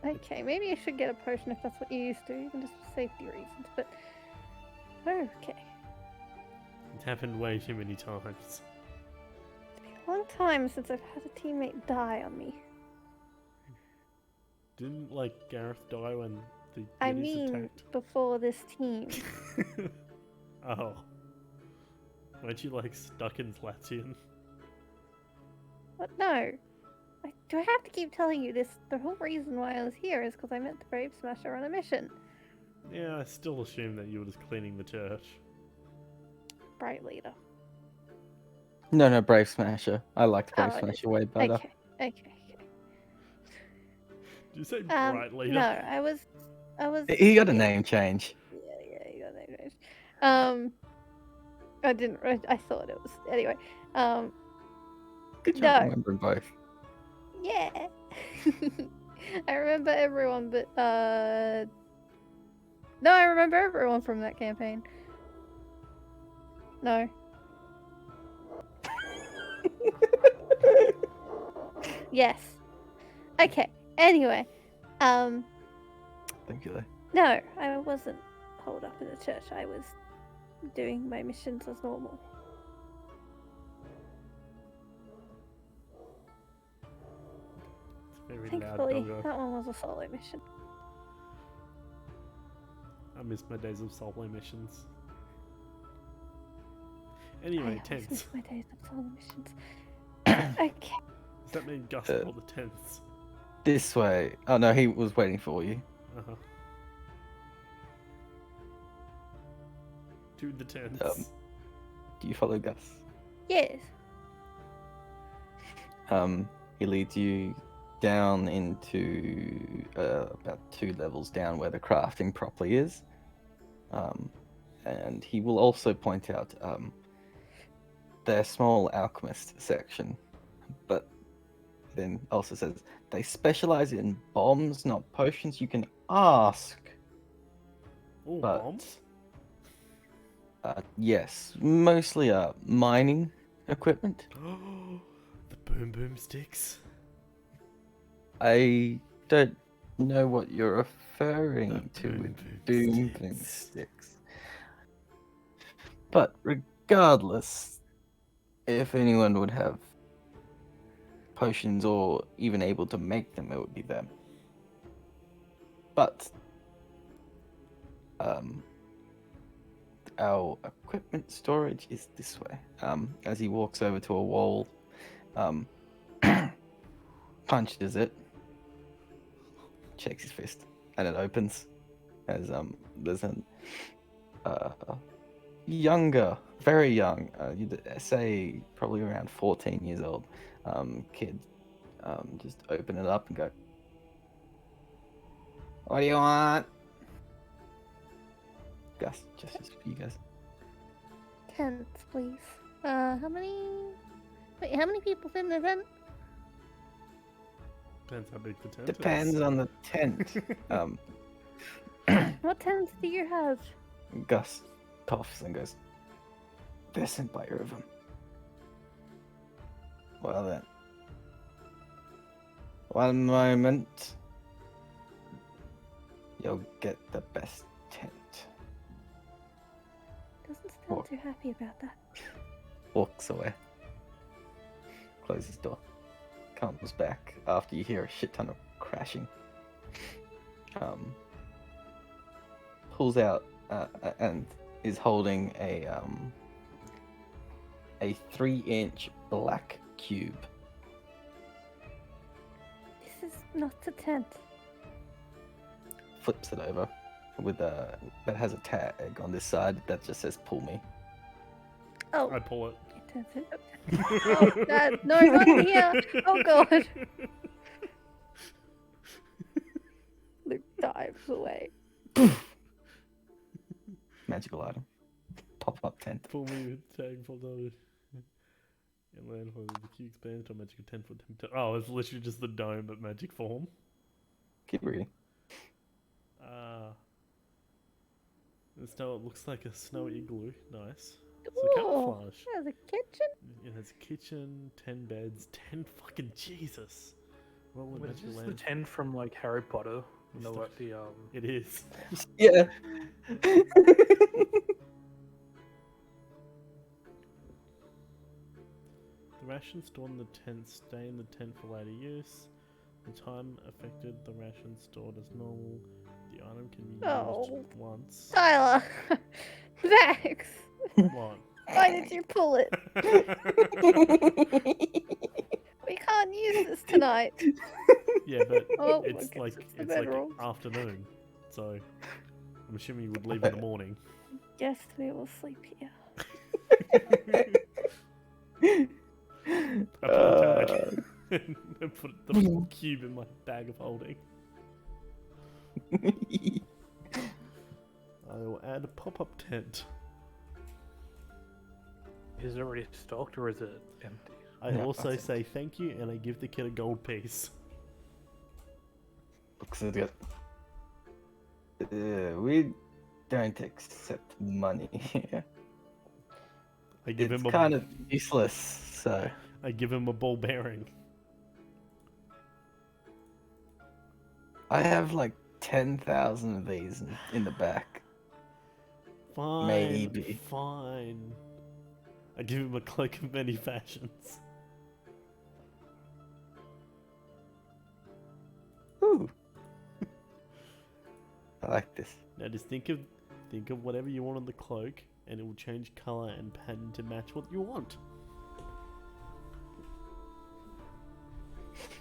Speaker 3: Okay, maybe I should get a potion if that's what you used to, even just for safety reasons. But okay,
Speaker 1: It's happened way too many times.
Speaker 3: it's been a long time since I've had a teammate die on me.
Speaker 1: Didn't like Gareth die when the
Speaker 3: I
Speaker 1: Yetis
Speaker 3: mean,
Speaker 1: attacked?
Speaker 3: before this team.
Speaker 1: Oh. Weren't you like stuck in Latian?
Speaker 3: But no. Do I have to keep telling you this? The whole reason why I was here is because I met the Brave Smasher on a mission.
Speaker 1: Yeah, I still assume that you were just cleaning the church.
Speaker 3: Bright leader.
Speaker 2: No, Brave Smasher. I liked Brave
Speaker 3: Oh, it
Speaker 2: Smasher
Speaker 3: is.
Speaker 2: way better.
Speaker 3: Okay.
Speaker 1: Did you say bright leader?
Speaker 3: No, I was.
Speaker 2: He got a
Speaker 3: yeah.
Speaker 2: name change.
Speaker 3: Yeah, you got that right. I didn't. I thought it was anyway.
Speaker 2: Good job
Speaker 3: No.
Speaker 2: remembering both.
Speaker 3: Yeah. I remember everyone, but no, I remember everyone from that campaign. No. Yes. Okay. Anyway,
Speaker 2: Thank you.
Speaker 3: no, I wasn't holed up in the church. I was doing my missions as normal.
Speaker 1: It's very loud,
Speaker 3: Thankfully,
Speaker 1: doggo.
Speaker 3: that one was a solo mission.
Speaker 1: I miss my days of solo missions.
Speaker 3: I
Speaker 1: Anyway,
Speaker 3: always
Speaker 1: tents.
Speaker 3: miss my days of solo missions. Okay.
Speaker 1: Does that mean Gus
Speaker 2: Uh,
Speaker 1: rolled the tents?
Speaker 2: This way. Oh no, he was waiting for you.
Speaker 1: Uh-huh. To the tents.
Speaker 2: Do you follow Gus?
Speaker 3: Yes.
Speaker 2: He leads you down into about 2 levels down where the crafting properly is. And he will also point out their small alchemist section, but then also says they specialize in bombs, not potions. You can ask.
Speaker 1: Oh,
Speaker 2: but-
Speaker 1: bombs?
Speaker 2: Yes, mostly mining equipment.
Speaker 1: The boom boom sticks.
Speaker 2: I don't know what you're referring
Speaker 1: The
Speaker 2: to
Speaker 1: boom
Speaker 2: with
Speaker 1: boom
Speaker 2: boom
Speaker 1: sticks.
Speaker 2: sticks. But regardless, if anyone would have potions or even able to make them, it would be them. But our equipment storage is this way. As he walks over to a wall, punches it, shakes his fist, and it opens. As there's an younger, very young, you'd say probably around 14 years old, kid, just open it up and go, "What do you want?" Gus, just for you guys.
Speaker 3: Tents, please. How many? Wait, how many people fit in the tent?
Speaker 1: Depends how big the tent
Speaker 2: Depends
Speaker 1: is.
Speaker 2: on the tent.
Speaker 3: What tents do you have?
Speaker 2: Gus coughs and goes, "They're sent by Irvin." Well then. One moment. You'll get the best tent.
Speaker 3: Doesn't sound
Speaker 2: What?
Speaker 3: too happy about that.
Speaker 2: Walks away. Closes door. Comes back after you hear a shit ton of crashing. Pulls out and is holding a 3-inch black cube.
Speaker 3: This is not a tent.
Speaker 2: flips it over with that has a tag on this side that just says "pull me."
Speaker 3: Oh,
Speaker 1: I pull it.
Speaker 3: it turns it. Oh, Dad, no, not in here. Oh God. Luke dives away.
Speaker 2: Magical item. Pop-up tent.
Speaker 1: Pull me with tag for those. And land for the key expands to a magical 10-foot temp. Oh, it's literally just the dome but magic form.
Speaker 2: Keep reading.
Speaker 1: So it looks like a snow igloo. Nice. So
Speaker 3: Ooh,
Speaker 1: camouflage.
Speaker 3: there's a kitchen.
Speaker 1: It has a kitchen, 10 beds, 10 fucking Jesus. Well,
Speaker 4: Was
Speaker 1: magical
Speaker 4: this the
Speaker 1: land.
Speaker 4: 10 from like Harry Potter? No,
Speaker 1: Stop.
Speaker 4: the
Speaker 1: It is.
Speaker 2: Yeah.
Speaker 1: The rations stored in the tent stay in the tent for later use. The time affected, the rations stored as normal. The item can be
Speaker 3: Oh.
Speaker 1: used once.
Speaker 3: Tyler. Max.
Speaker 1: What?
Speaker 3: Why did you pull it? We can't use this tonight.
Speaker 1: Yeah, but
Speaker 3: Oh,
Speaker 1: it's
Speaker 3: okay,
Speaker 1: like
Speaker 3: it's the
Speaker 1: it's like
Speaker 3: bedroom.
Speaker 1: afternoon, so I'm assuming you would leave in the morning.
Speaker 3: Yes, we will sleep here.
Speaker 1: I put the tag and put the cube in my bag of holding. I will add a pop-up tent.
Speaker 4: is it already stocked or is it empty?
Speaker 1: I
Speaker 2: No,
Speaker 1: also
Speaker 2: that's it.
Speaker 1: say thank you and I give the kid a gold piece.
Speaker 2: Looks good. We don't accept money here.
Speaker 1: I give
Speaker 2: It's
Speaker 1: him a
Speaker 2: kind of useless, so
Speaker 1: I give him a ball bearing.
Speaker 2: I have like 10,000 of these in the back.
Speaker 1: Fine.
Speaker 2: Maybe.
Speaker 1: Fine. I give him a cloak of many fashions.
Speaker 2: Ooh. I like this.
Speaker 1: Now just think of whatever you want on the cloak and it will change colour and pattern to match what you want.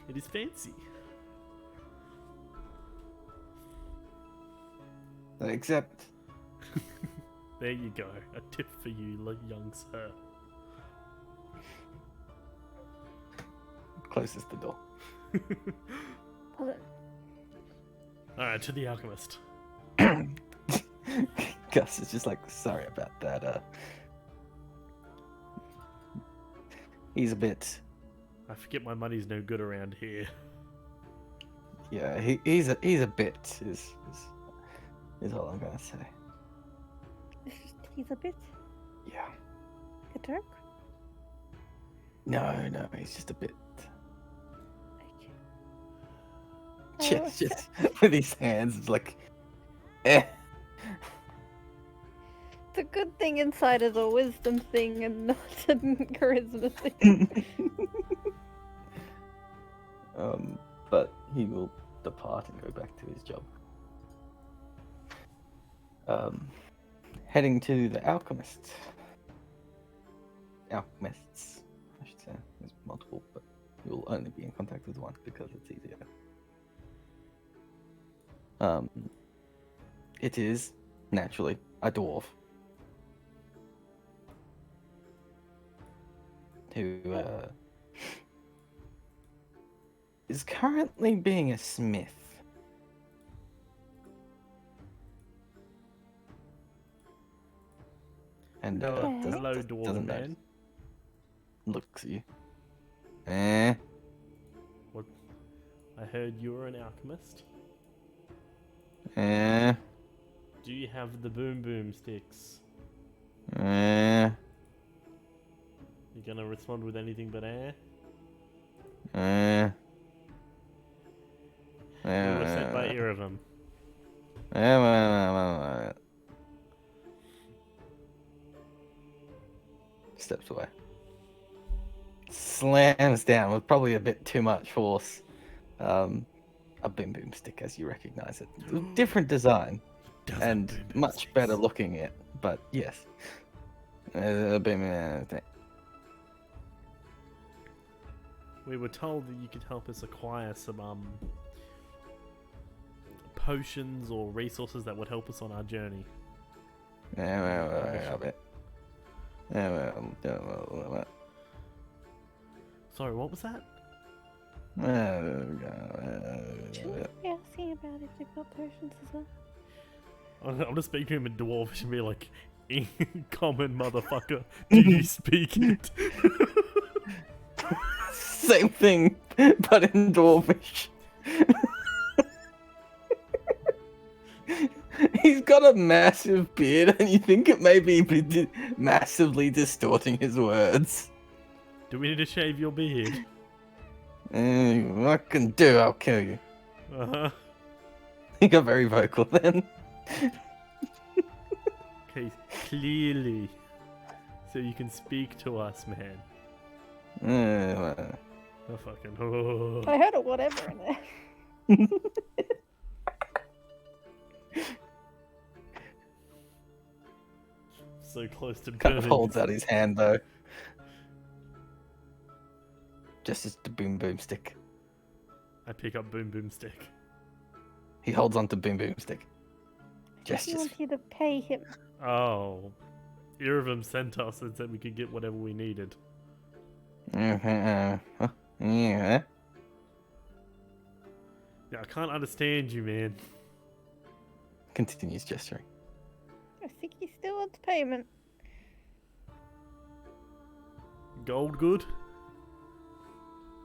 Speaker 1: It is fancy.
Speaker 2: Except
Speaker 1: There you go. A tip for you, young sir.
Speaker 2: closest the door.
Speaker 3: Hold on.
Speaker 1: Alright, to the alchemist.
Speaker 2: Gus is just like, sorry about that. He's a bit.
Speaker 1: I forget my money's no good around here.
Speaker 2: Yeah, he's a bit. Is all I'm gonna say.
Speaker 3: He's a bit.
Speaker 2: Yeah.
Speaker 3: A Turk?
Speaker 2: No, he's just a bit.
Speaker 3: Okay.
Speaker 2: Just with his hands, it's like, eh.
Speaker 3: It's a good thing inside is a wisdom thing and not a charisma thing.
Speaker 2: But he will depart and go back to his job. Heading to the alchemist. Alchemists, I should say. There's multiple, but you'll only be in contact with one because it's easier. It is naturally a dwarf who is currently being a smith. And
Speaker 1: Hello, dwarven
Speaker 2: doesn't
Speaker 1: man.
Speaker 2: looks at you. Eh?
Speaker 1: What? I heard you were an alchemist.
Speaker 2: Eh?
Speaker 1: Do you have the boom boom sticks?
Speaker 2: Eh?
Speaker 1: You gonna respond with anything but eh?
Speaker 2: Eh?
Speaker 1: We were sent by Iravam.
Speaker 2: Steps away. Slams down with probably a bit too much force. A boom boom stick as you recognize it. Different design
Speaker 1: Doesn't
Speaker 2: and
Speaker 1: boom boom
Speaker 2: much
Speaker 1: sticks.
Speaker 2: better looking it, but yes.
Speaker 1: We were told that you could help us acquire some potions or resources that would help us on our journey? Sorry, what was that?
Speaker 3: Shouldn't we be asking about if they've got potions as well?
Speaker 1: I'm gonna speak to him in Dwarvish and be like, common motherfucker, do you speak it?
Speaker 2: Same thing, but in Dwarvish. He's got a massive beard, and you think it may be massively distorting his words.
Speaker 1: Do we need to shave your beard?
Speaker 2: What I can do, I'll kill you.
Speaker 1: Uh-huh.
Speaker 2: He got very vocal then.
Speaker 1: Okay, clearly. So you can speak to us, man. Oh, fucking... Oh.
Speaker 3: I heard a whatever in there.
Speaker 1: So close to
Speaker 2: Kind of
Speaker 1: burning.
Speaker 2: holds out his hand though. Just as the boom boom stick.
Speaker 1: I pick up Boom Boom Stick.
Speaker 2: He holds on to boom boom stick.
Speaker 3: He
Speaker 2: Gestures.
Speaker 3: wants you to pay him.
Speaker 1: Oh. Irvim sent us and said we could get whatever we needed.
Speaker 2: Yeah.
Speaker 1: Yeah, I can't understand you, man.
Speaker 2: Continues gesturing.
Speaker 3: I think he still wants payment.
Speaker 1: Gold good?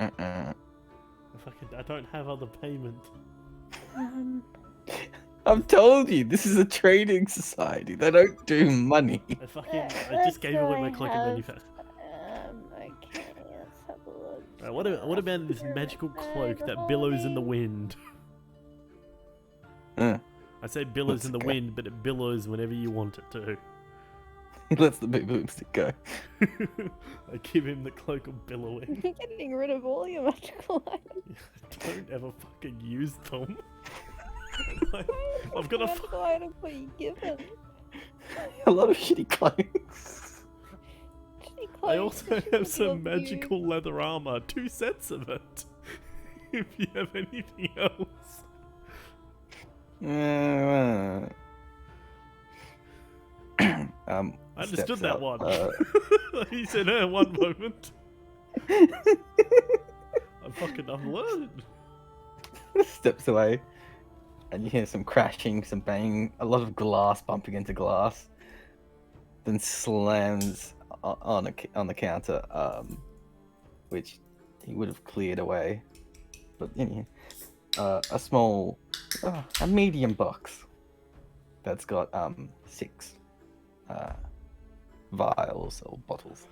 Speaker 2: Uh-uh.
Speaker 1: I don't have other payment.
Speaker 2: I've told you, this is a trading society. They don't do money.
Speaker 1: I just gave away my cloak and manufacture.
Speaker 3: Okay, let's have a look.
Speaker 1: What about this magical cloak that billows in the wind? I say billows in the
Speaker 2: Okay.
Speaker 1: wind, but it billows whenever you want it to.
Speaker 2: He lets the boom boom stick go.
Speaker 1: I give him the cloak of billowing.
Speaker 3: You're getting rid of all your magical items.
Speaker 1: Don't ever fucking use them. I've got a
Speaker 3: magical item what you given.
Speaker 2: A lot of shitty clothes.
Speaker 1: I also have some magical leather armor, 2 sets of it. If you have anything else. I understood
Speaker 2: steps
Speaker 1: that
Speaker 2: up,
Speaker 1: one. He said, one moment. I've learned.
Speaker 2: steps away, and you hear some crashing, some banging, a lot of glass bumping into glass. Then slams on the counter, which he would have cleared away. But a small, a medium box that's got 6 vials or bottles.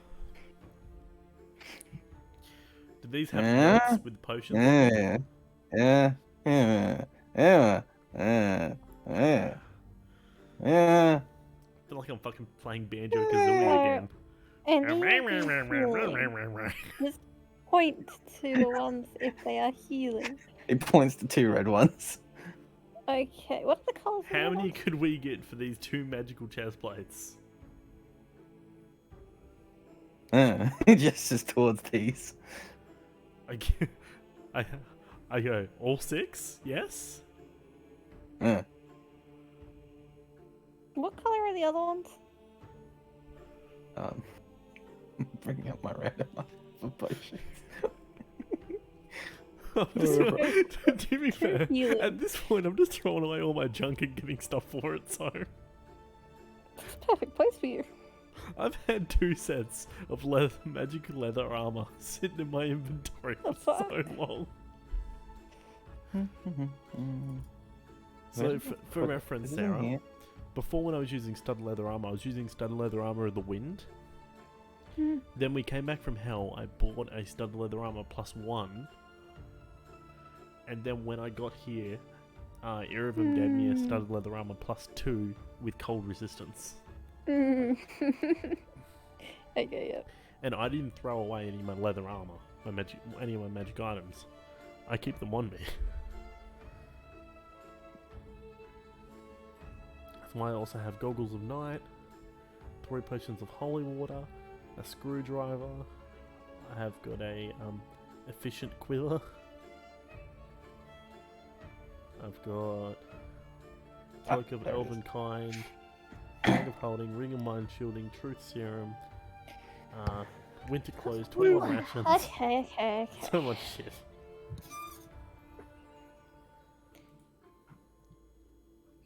Speaker 1: Do these have
Speaker 2: Yeah.
Speaker 1: notes with potions?
Speaker 2: Yeah, yeah, yeah.
Speaker 1: I feel like I'm fucking playing Banjo Kazooie again.
Speaker 3: And just point to the ones if they are healing.
Speaker 2: He points to 2 red ones.
Speaker 3: Okay, what are the colours? of
Speaker 1: How
Speaker 3: the
Speaker 1: many
Speaker 3: ones?
Speaker 1: could we get for these 2 magical chest plates?
Speaker 2: He gestures towards these.
Speaker 1: I go, all 6? Yes?
Speaker 3: What colour are the other ones?
Speaker 2: Bringing up my random for potions.
Speaker 1: To be fair,
Speaker 3: Healing.
Speaker 1: at this point I'm just throwing away all my junk and getting stuff for it, so...
Speaker 3: It's a perfect place for you.
Speaker 1: I've had 2 sets of magical leather armor sitting in my inventory for
Speaker 3: The fuck?
Speaker 1: so long. So, for reference, Sarah, before when I was using studded leather armor, I was using studded leather armor of the wind. Then we came back from hell, I bought a studded leather armor +1. And then when I got here, Irvim gave me a studded leather armor +2 with cold resistance.
Speaker 3: Okay, yeah.
Speaker 1: And I didn't throw away any of my leather armor, any of my magic items. I keep them on me. That's why I also have goggles of night, 3 potions of holy water, a screwdriver. I have got a efficient quiver. I've I've got Cloak of
Speaker 2: there it is.
Speaker 1: Elven Kind, Bag of Holding, Ring of Mind Shielding, Truth Serum, Winter Clothes, 21 rations.
Speaker 3: Okay.
Speaker 1: So much shit.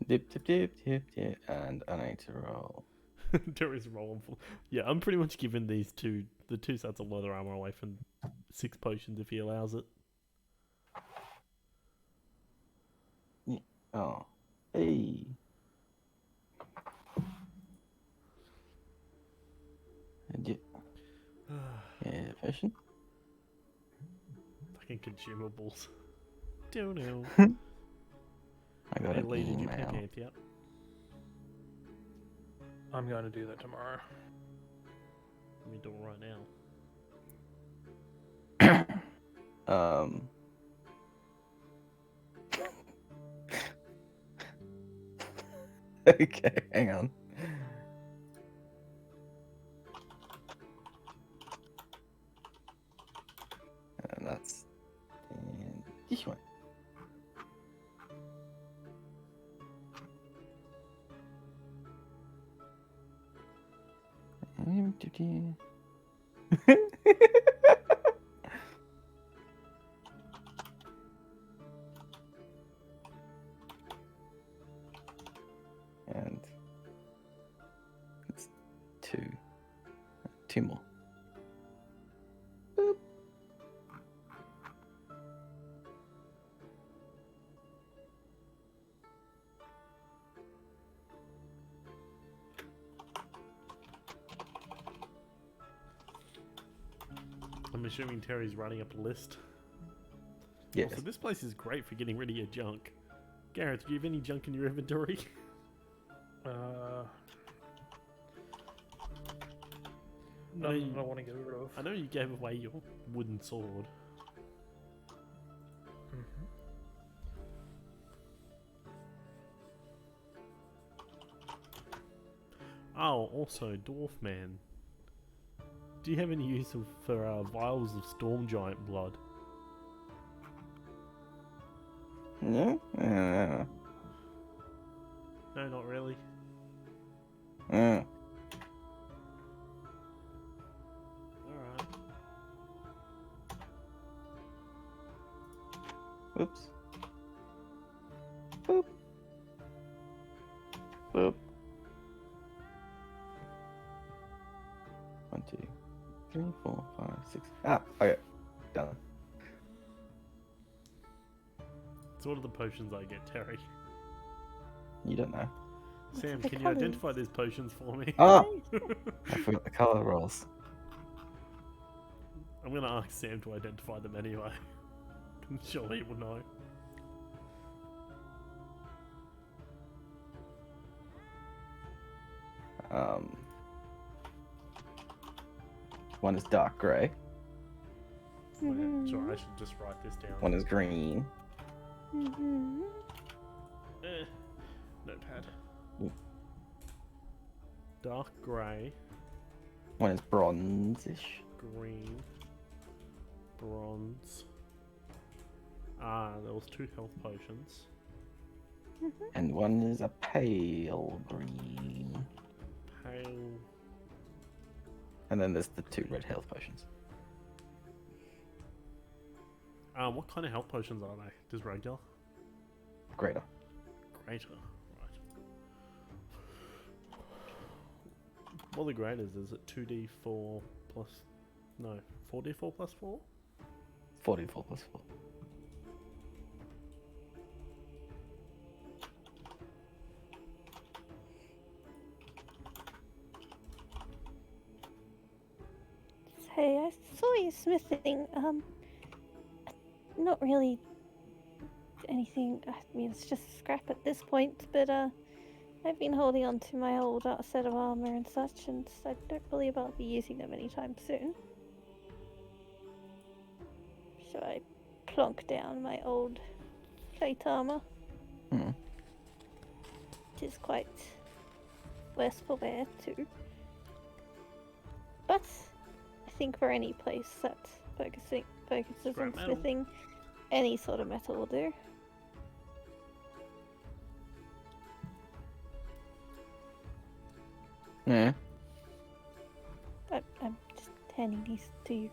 Speaker 2: Dip, and I need to roll.
Speaker 1: There is rolling for. Yeah, I'm pretty much giving the two sets of leather armor away from 6 potions if he allows it.
Speaker 2: Oh, hey. And yeah, potion.
Speaker 1: Fucking consumables. Don't know.
Speaker 2: I got
Speaker 1: Hey
Speaker 2: an
Speaker 1: Lee, did you pick
Speaker 2: email.
Speaker 1: Ant yet?
Speaker 4: I'm going to do that tomorrow.
Speaker 1: Let me do it right now.
Speaker 2: Okay, hang on. And that's this one. And it's two more. Boop.
Speaker 1: I'm assuming Terry's running up a list.
Speaker 2: Yes.
Speaker 1: Also, this place is great for getting rid of your junk. Garrett, do you have any junk in your inventory?
Speaker 4: None that I want to get rid of.
Speaker 1: I know you gave away your wooden sword. Oh, also, Dwarf Man. Do you have any use for vials of Storm Giant blood?
Speaker 2: No?
Speaker 1: No, not really.
Speaker 2: Mm.
Speaker 1: Alright.
Speaker 2: Oops. Boop. Boop. 1, 2, 3, 4, 5, 6. Ah, okay. Done.
Speaker 1: So what are the potions I get, Terry?
Speaker 2: You don't know.
Speaker 1: Sam,
Speaker 3: the
Speaker 1: can you
Speaker 3: colours?
Speaker 1: identify these potions for me?
Speaker 2: Ah! I forgot the color rolls.
Speaker 1: I'm gonna ask Sam to identify them anyway. Surely he will know.
Speaker 2: One is dark grey.
Speaker 3: Mhm.
Speaker 1: Sorry, I should just write this down.
Speaker 2: One is green.
Speaker 3: Mhm.
Speaker 1: Notepad.
Speaker 2: Ooh.
Speaker 1: Dark grey,
Speaker 2: One is bronze-ish.
Speaker 1: green, bronze. Ah, there was 2 health potions.
Speaker 2: And one is a pale green.
Speaker 1: Pale.
Speaker 2: And then there's the 2 red health potions.
Speaker 1: What kind of health potions are they? Just regular?
Speaker 2: Greater.
Speaker 1: Greater. Right. What are the graders? Is it 2d4 plus... No, 4d4 plus 4?
Speaker 2: 44 plus 4.
Speaker 3: Hey, I saw you smithing. Not really anything. I mean, it's just scrap at this point, but I've been holding on to my old set of armor and such, and I don't believe I'll be using them anytime soon. So I plonk down my old plate armor.
Speaker 2: Hmm.
Speaker 3: It is quite worse for wear too. But I think for any place that focuses
Speaker 1: Scrap
Speaker 3: on
Speaker 1: metal.
Speaker 3: smithing, any sort of metal will do.
Speaker 2: Yeah.
Speaker 3: I'm just handing these to you.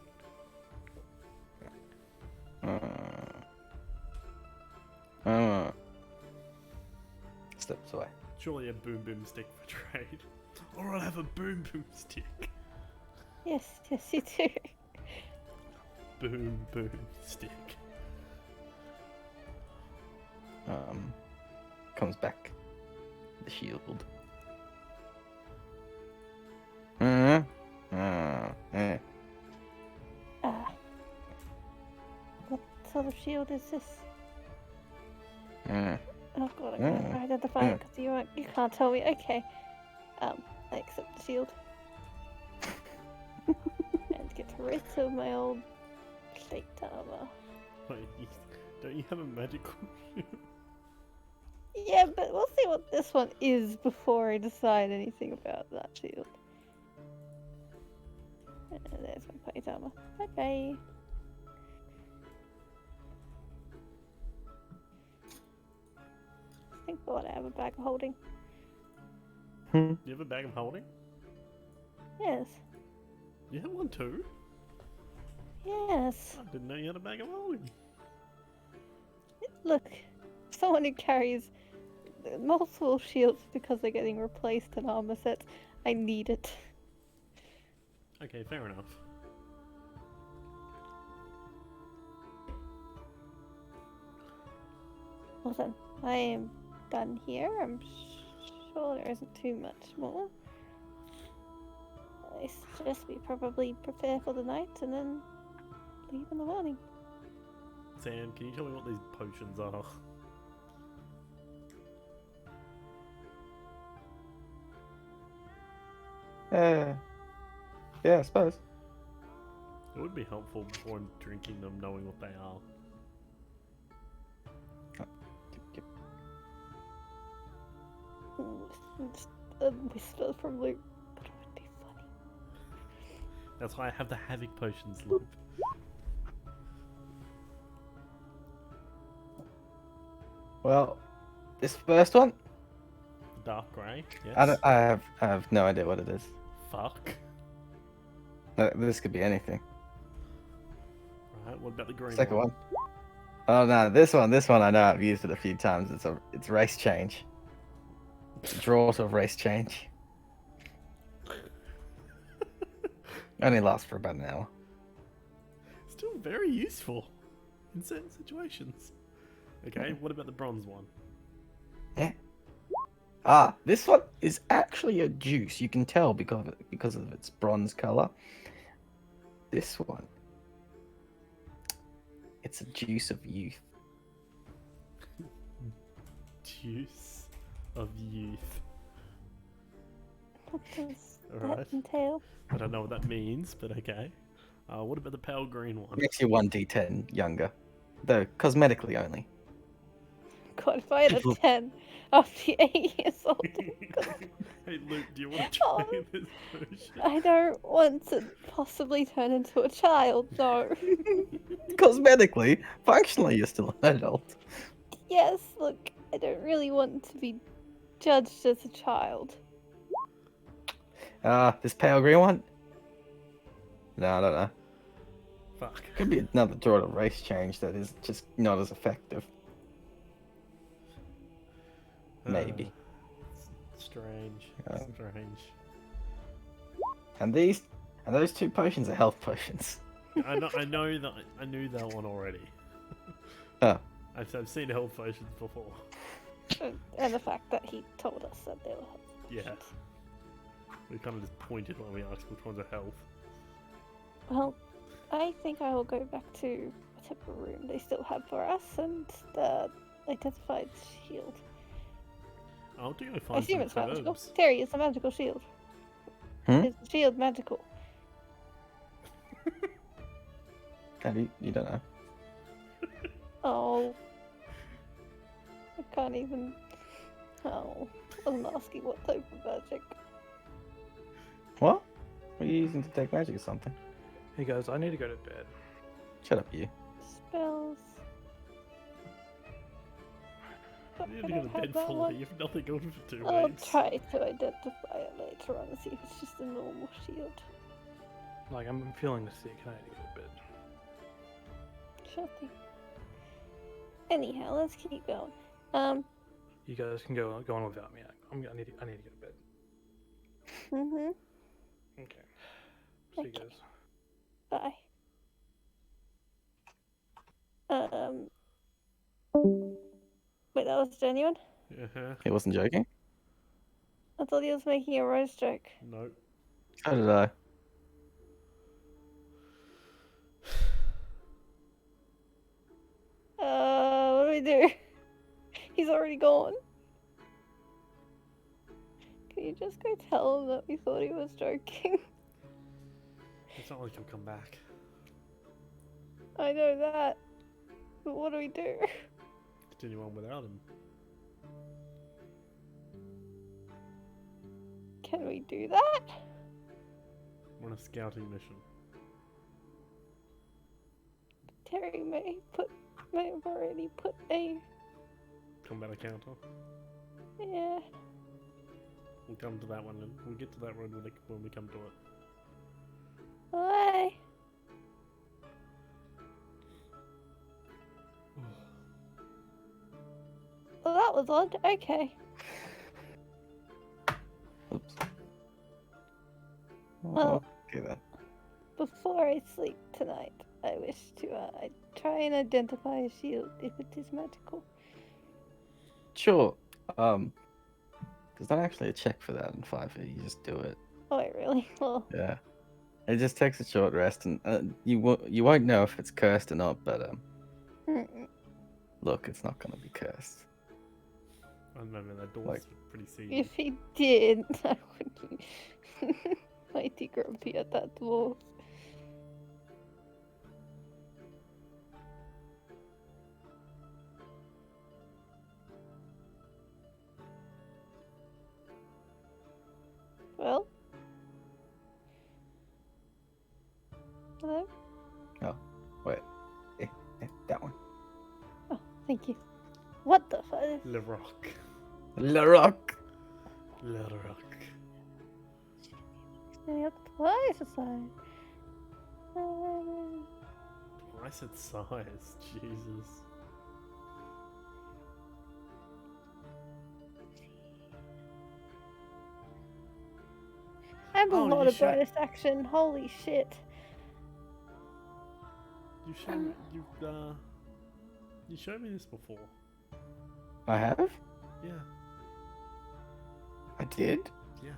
Speaker 2: Steps away.
Speaker 1: Surely a boom boom stick for trade. Or I'll have a boom boom stick.
Speaker 3: Yes, you do.
Speaker 1: Boom boom stick.
Speaker 2: Comes back. The shield. Yeah.
Speaker 3: What sort of shield is this?
Speaker 2: Yeah.
Speaker 3: Oh god, I can't identify it because you can't tell me. Okay. I accept the shield. And get rid of my old plate armor.
Speaker 1: Wait, don't you have a magical shield?
Speaker 3: Yeah, but we'll see what this one is before I decide anything about that shield. There's my plate armor. Bye bye. I think I have a bag of holding.
Speaker 1: You have a bag of holding?
Speaker 3: Yes.
Speaker 1: You have one too?
Speaker 3: Yes.
Speaker 1: I didn't know you had a bag of holding.
Speaker 3: Look, someone who carries multiple shields because they're getting replaced in armor sets, I need it.
Speaker 1: Okay, fair enough.
Speaker 3: Well then, I am done here. I'm sure there isn't too much more. I suggest we probably prepare for the night and then leave in the morning.
Speaker 1: Sam, can you tell me what these potions are?
Speaker 2: Yeah, I suppose.
Speaker 1: It would be helpful before drinking them, knowing what they are.
Speaker 3: Just a whisper from Luke, but it would be funny.
Speaker 1: That's why I have the Havoc potions, Luke.
Speaker 2: Well, this first one,
Speaker 1: Dark grey, yes.
Speaker 2: I have no idea what it is.
Speaker 1: Fuck.
Speaker 2: This could be anything.
Speaker 1: Right, what about the green
Speaker 2: Second one. Oh no, this one I know I've used it a few times. It's race change. Draws of race change. Only lasts for about an hour.
Speaker 1: Still very useful in certain situations. Okay, what about the bronze one?
Speaker 2: Yeah. Ah, this one is actually a juice. You can tell because of its bronze color. This one, it's a juice of youth.
Speaker 1: Juice of youth.
Speaker 3: What does
Speaker 1: Alright.
Speaker 3: that entail?
Speaker 1: I don't know what that means, but okay. What about the pale green one?
Speaker 2: Makes you 1d10 younger, though cosmetically only.
Speaker 3: God, if I had a 10 after 8 years old.
Speaker 1: Hey Luke, do you want to try
Speaker 3: Oh.
Speaker 1: this potion?
Speaker 3: I don't want to possibly turn into a child, no.
Speaker 2: Cosmetically, functionally, you're still an adult.
Speaker 3: Yes, look, I don't really want to be judged as a child.
Speaker 2: This pale green one? No, I don't know.
Speaker 1: Fuck.
Speaker 2: Could be another draw of race change that is just not as effective. Maybe.
Speaker 1: Strange. Strange.
Speaker 2: And those two potions are health potions.
Speaker 1: I know that I knew that one already.
Speaker 2: Oh.
Speaker 1: I've seen health potions before.
Speaker 3: And the fact that he told us that they were health.
Speaker 1: Yeah. We kind of just pointed when we asked which ones are health.
Speaker 3: Well, I think I will go back to whatever room they still have for us and the identified shield.
Speaker 1: I'll do go
Speaker 3: I
Speaker 1: find
Speaker 3: assume
Speaker 1: some
Speaker 3: it's magical.
Speaker 1: herbs.
Speaker 3: Terry, it's a magical shield.
Speaker 2: Hmm?
Speaker 3: Is the shield magical?
Speaker 2: You don't know.
Speaker 3: Oh. I can't even... Oh. I wasn't asking what type of magic.
Speaker 2: What? What are you using to take magic or something?
Speaker 4: He goes, I need to go to bed.
Speaker 2: Shut up, you.
Speaker 3: Spells. But
Speaker 1: You're
Speaker 3: I
Speaker 1: gonna
Speaker 3: don't have
Speaker 1: bed
Speaker 3: that
Speaker 1: fully.
Speaker 3: one.
Speaker 1: You've nothing on for 2
Speaker 3: I'll
Speaker 1: weeks.
Speaker 3: try to identify it later on and see if it's just a normal shield.
Speaker 4: Like, I'm feeling sick. I need to go to bed.
Speaker 3: Sure thing. Anyhow, let's keep going.
Speaker 4: You guys can go on without me. I need to go to bed.
Speaker 3: Mm-hmm.
Speaker 4: Okay. See you
Speaker 3: Okay.
Speaker 4: guys.
Speaker 3: Bye. Wait, that was genuine?
Speaker 1: Uh-huh.
Speaker 2: He wasn't joking.
Speaker 3: I thought he was making a rose joke.
Speaker 1: No.
Speaker 2: So did I.
Speaker 3: What do we do? He's already gone. Can you just go tell him that we thought he was joking?
Speaker 1: It's not like he'll come back.
Speaker 3: I know that. But what do we do?
Speaker 1: Continue on without him.
Speaker 3: Can we do that?
Speaker 1: We're on a scouting mission.
Speaker 3: Terry may have already put a
Speaker 1: Combat encounter.
Speaker 3: yeah.
Speaker 1: We'll come to that one and we'll get to that road when we come to it.
Speaker 3: Bye. Well, that was odd. Okay.
Speaker 2: Oops.
Speaker 3: Well-
Speaker 2: Okay then.
Speaker 3: Before I sleep tonight, I wish to try and identify a shield if it is magical.
Speaker 2: Sure. There's not actually a check for that in 5e. You just do it.
Speaker 3: Oh, wait, really? Well,
Speaker 2: Yeah. It just takes a short rest, and you won't know if it's cursed or not. But look, it's not gonna be cursed.
Speaker 1: I don't know, that door's
Speaker 2: Like-
Speaker 1: pretty seedy.
Speaker 3: if he did, I would be mighty grumpy at that dwarf. Well. Hello?
Speaker 2: That one.
Speaker 3: Oh, thank you. What the fuck?
Speaker 1: Le Rock.
Speaker 2: Le Rock.
Speaker 1: Le Rock.
Speaker 3: Standing up twice the size.
Speaker 1: Twice its size. Jesus.
Speaker 3: I have a
Speaker 1: Oh,
Speaker 3: lot
Speaker 1: you
Speaker 3: of
Speaker 1: should-
Speaker 3: bonus action. Holy shit.
Speaker 1: You showed me this before.
Speaker 2: I have.
Speaker 1: Yeah.
Speaker 2: I did.
Speaker 1: Yeah.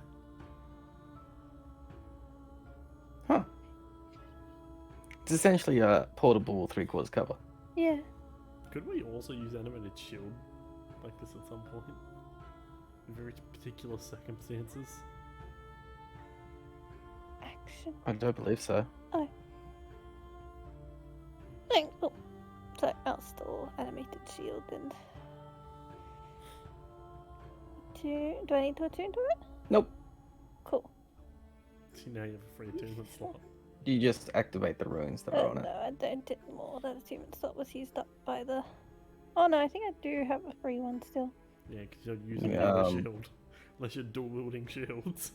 Speaker 2: Huh. It's essentially a portable 3/4 cover.
Speaker 3: Yeah.
Speaker 1: Could we also use animated shield like this at some point? In very particular circumstances.
Speaker 3: Action.
Speaker 2: I don't believe so.
Speaker 3: Oh. So I'll store animated shield and. Do I need to attune to it?
Speaker 2: Nope.
Speaker 3: Cool.
Speaker 1: So now you have a free attunement slot.
Speaker 2: You just activate the runes that are on it.
Speaker 3: No, I don't anymore. That attunement slot was used up by the. Oh no, I think I do have a free one still.
Speaker 1: Yeah, because you're using
Speaker 2: Yeah,
Speaker 1: the other shield. Unless you're dual wielding shields.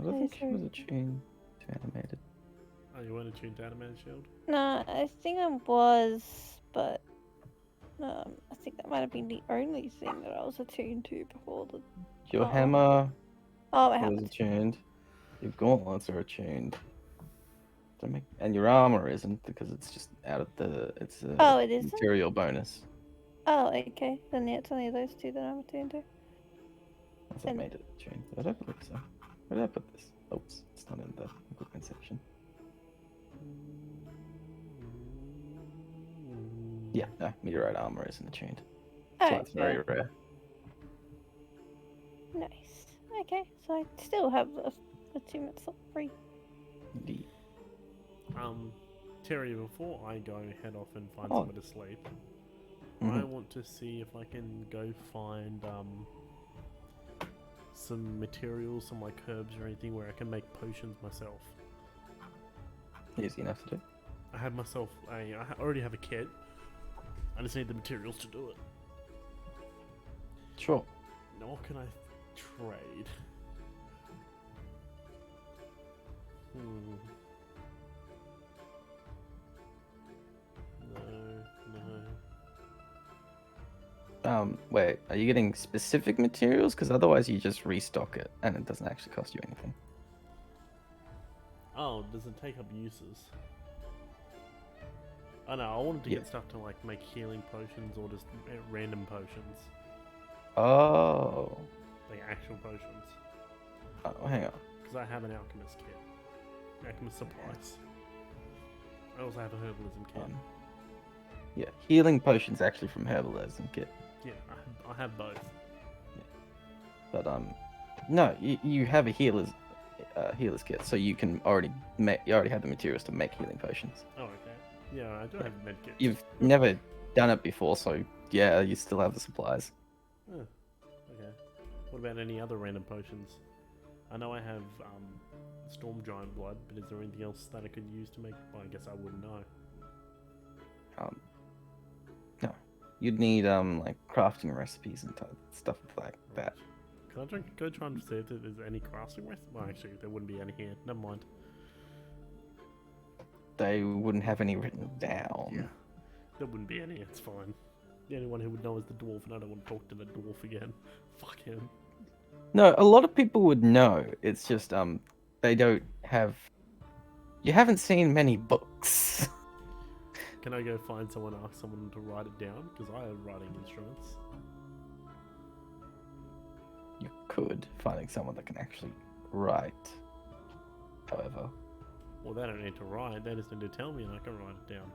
Speaker 2: I don't think she
Speaker 3: Okay.
Speaker 2: was attuned to animated.
Speaker 1: Oh, you weren't attuned to animated shield?
Speaker 3: No, I think I was, but I think that might have been the only thing that I was attuned to before the.
Speaker 2: Your
Speaker 3: Oh.
Speaker 2: hammer
Speaker 3: Oh, I
Speaker 2: was
Speaker 3: haven't.
Speaker 2: attuned. Your gauntlets are attuned. And your armor isn't because it's just out of the. It's a
Speaker 3: Oh, it isn't?
Speaker 2: material bonus.
Speaker 3: Oh, okay. Then yeah, it's only those two that I'm attuned to.
Speaker 2: Unless I
Speaker 3: And-
Speaker 2: made it attuned. I don't believe so. Where did I put this? Oops, it's not in the equipment section. Yeah, no, meteorite armor isn't attuned. So that's very
Speaker 3: Okay.
Speaker 2: rare.
Speaker 3: Nice. Okay, so I still have a attunement slot free.
Speaker 2: Indeed.
Speaker 1: Terry, before I go head off and find
Speaker 2: Oh.
Speaker 1: somewhere to sleep, I
Speaker 2: Mhm.
Speaker 1: want to see if I can go find some materials, some like herbs or anything where I can make potions myself.
Speaker 2: Easy enough to do.
Speaker 1: I have myself I already have a kit. I just need the materials to do it.
Speaker 2: Sure.
Speaker 1: Now what can I trade? Hmm. No.
Speaker 2: Wait, are you getting specific materials? Because otherwise you just restock it and it doesn't actually cost you anything.
Speaker 1: Oh, does it take up uses? I know, I wanted to
Speaker 2: Yeah.
Speaker 1: get stuff to like make healing potions or just random potions.
Speaker 2: Oh.
Speaker 1: Like actual potions.
Speaker 2: Oh, hang on.
Speaker 1: Because I have an alchemist kit. Alchemist supplies. I also have a herbalism kit.
Speaker 2: Yeah, healing potions actually from herbalism kit.
Speaker 1: Yeah, I have both.
Speaker 2: But no, you have a healer's kit, so you can already have the materials to make healing potions.
Speaker 1: Oh, okay. Yeah, I do have a med kit.
Speaker 2: You've never done it before, so yeah, you still have the supplies.
Speaker 1: Oh, okay. What about any other random potions? I know I have Storm Giant Blood, but is there anything else that I could use to make? Well, I guess I wouldn't know.
Speaker 2: No, you'd need like crafting recipes and stuff like that.
Speaker 1: Can I go try and see if there's any crafting recipes? Well, actually, there wouldn't be any here. Never mind.
Speaker 2: They wouldn't have any written down.
Speaker 1: Yeah. There wouldn't be any, it's fine. The only one who would know is the dwarf, and I don't want to talk to the dwarf again. Fuck him.
Speaker 2: No, a lot of people would know. It's just they don't have. You haven't seen many books.
Speaker 1: Can I go find someone, ask someone to write it down? Because I have writing instruments.
Speaker 2: You could finding someone that can actually write. However,
Speaker 1: Well, they don't need to write, they just need to tell me and I can write it down.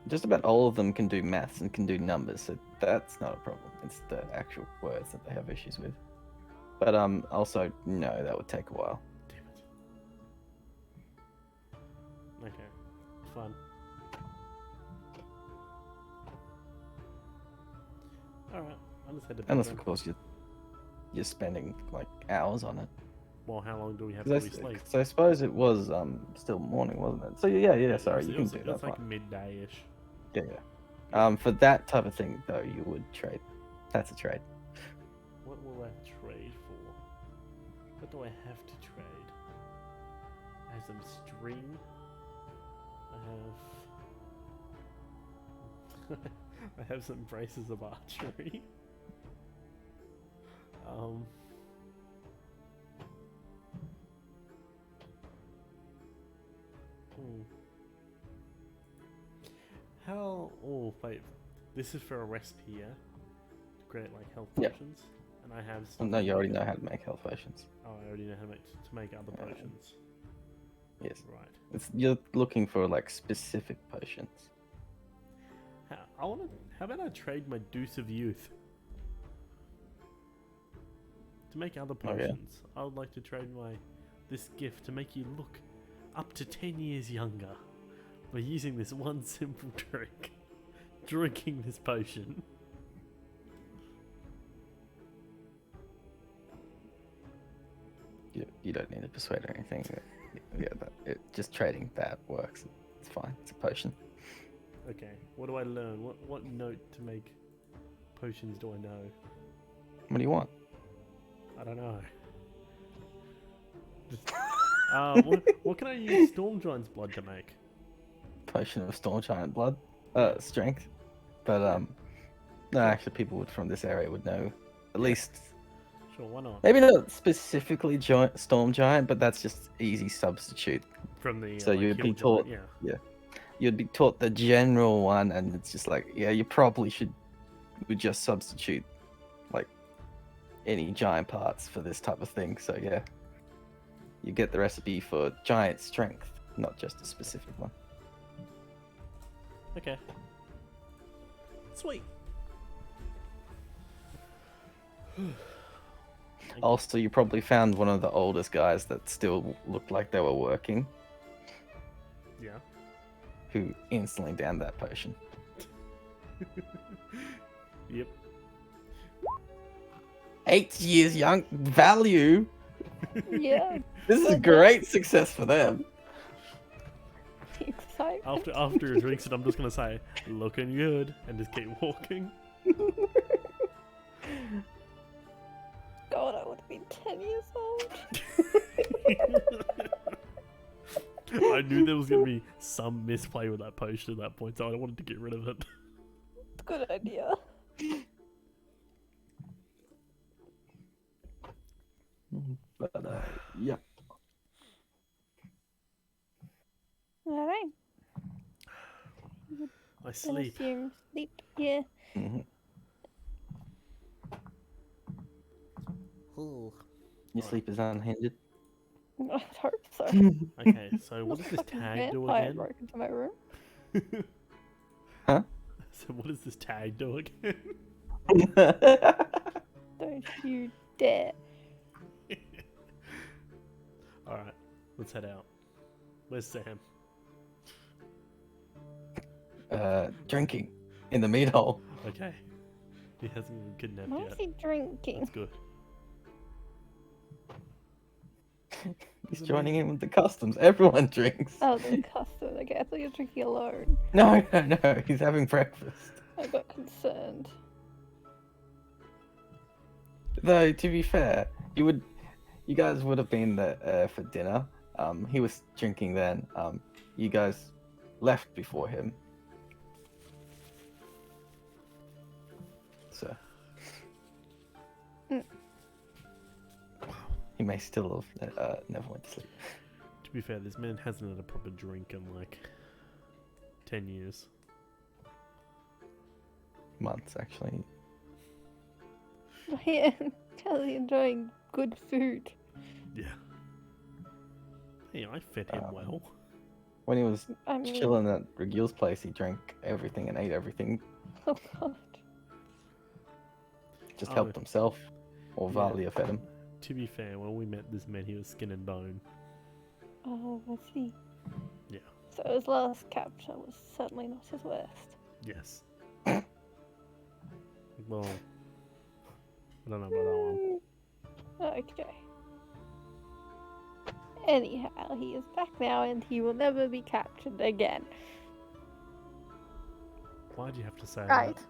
Speaker 2: just about all of them can do maths and can do numbers, so that's not a problem. It's the actual words that they have issues with. But also no, that would take a while.
Speaker 1: Damn it. Okay, fun. Alright, I just had to.
Speaker 2: Unless of course you're spending like hours on it.
Speaker 1: Well, how long do we have to sleep?
Speaker 2: Because I suppose it was still morning, wasn't it? So yeah. Sorry, you can do that.
Speaker 1: It's like
Speaker 2: fine.
Speaker 1: midday-ish.
Speaker 2: Yeah. For that type of thing though, you would trade. That's a trade.
Speaker 1: What will I trade for? What do I have to trade? I have some string. I have. I have some braces of archery. How? Oh wait, this is for a recipe, yeah? To create like health
Speaker 2: Yeah.
Speaker 1: potions, and I have.
Speaker 2: Oh, no, you already know how to make health potions.
Speaker 1: Oh, I already know how to make other potions.
Speaker 2: Yes.
Speaker 1: Right.
Speaker 2: You're looking for like specific potions.
Speaker 1: How about I trade my Deuce of Youth to make other
Speaker 2: Oh, yeah.
Speaker 1: potions? I would like to trade this gift to make you look up to 10 years younger by using this one simple trick: drinking this potion.
Speaker 2: You don't need to persuade or anything. Yeah, just trading that works. It's fine. It's a potion.
Speaker 1: Okay, what do I learn? What note to make potions do I know?
Speaker 2: What do you want?
Speaker 1: I don't know. Just, what can I use Storm Giant's blood to make?
Speaker 2: Potion of Storm Giant Blood. Strength. But no, actually, people from this area would know. At least,
Speaker 1: Sure, why not?
Speaker 2: maybe not specifically Storm Giant, but that's just easy substitute.
Speaker 1: From the
Speaker 2: So you'd be
Speaker 1: Hill
Speaker 2: taught-
Speaker 1: Giant, yeah.
Speaker 2: You'd be taught the general one, and it's just like, yeah, you probably would just substitute like any giant parts for this type of thing. So yeah, you get the recipe for giant strength, not just a specific one.
Speaker 1: Okay. Sweet.
Speaker 2: Also, you probably found one of the oldest guys that still looked like they were working,
Speaker 1: Yeah.
Speaker 2: who instantly downed that potion.
Speaker 1: Yep.
Speaker 2: 8 years young, value.
Speaker 3: Yeah,
Speaker 2: This is a great success for them.
Speaker 3: exciting.
Speaker 1: After he drinks it, I'm just gonna say, "Looking good," and just keep walking.
Speaker 3: God, I would have been 10 years old.
Speaker 1: I knew there was gonna be some misplay with that potion at that point, so I wanted to get rid of it.
Speaker 3: Good idea.
Speaker 2: But yeah.
Speaker 3: Alright.
Speaker 1: I sleep.
Speaker 3: Assume sleep. Yeah.
Speaker 2: Mhm.
Speaker 1: Oh.
Speaker 2: Your sleep is unhindered.
Speaker 3: I hope so.
Speaker 1: Okay, so what does this
Speaker 3: Fucking
Speaker 1: tag do
Speaker 3: vampire
Speaker 1: again?
Speaker 3: broke into my room.
Speaker 2: Huh?
Speaker 1: So what does this tag do again?
Speaker 3: Don't you dare.
Speaker 1: Alright, let's head out. Where's Sam?
Speaker 2: Drinking in the meat hole.
Speaker 1: Okay. He hasn't been kidnapped
Speaker 3: Why
Speaker 1: yet.
Speaker 3: is he drinking?
Speaker 1: That's good.
Speaker 2: He's joining in with the customs. Everyone drinks.
Speaker 3: Oh, the custard. Okay, I thought you were drinking alone.
Speaker 2: No, he's having breakfast.
Speaker 3: I got concerned.
Speaker 2: Though, to be fair, you guys would have been there for dinner. He was drinking then. You guys left before him. So.
Speaker 3: Mm.
Speaker 2: He may still have never went to sleep.
Speaker 1: To be fair, this man hasn't had a proper drink in like 10 years.
Speaker 2: Months, actually.
Speaker 3: Yeah, Kelly enjoying good food.
Speaker 1: Yeah. Hey, I fed him well.
Speaker 2: When he was
Speaker 3: I mean,
Speaker 2: chilling at Regil's place, he drank everything and ate everything.
Speaker 3: oh god.
Speaker 2: Just
Speaker 1: Oh.
Speaker 2: helped himself. Or
Speaker 1: Yeah.
Speaker 2: Valia fed him.
Speaker 1: To be fair, when we met this man, he was skin and bone.
Speaker 3: Oh, I see.
Speaker 1: Yeah.
Speaker 3: So his last capture was certainly not his worst.
Speaker 1: Yes. Well, I don't know about that one.
Speaker 3: Okay. Anyhow, he is back now and he will never be captured again.
Speaker 1: Why'd you have to say
Speaker 3: Right.
Speaker 1: that?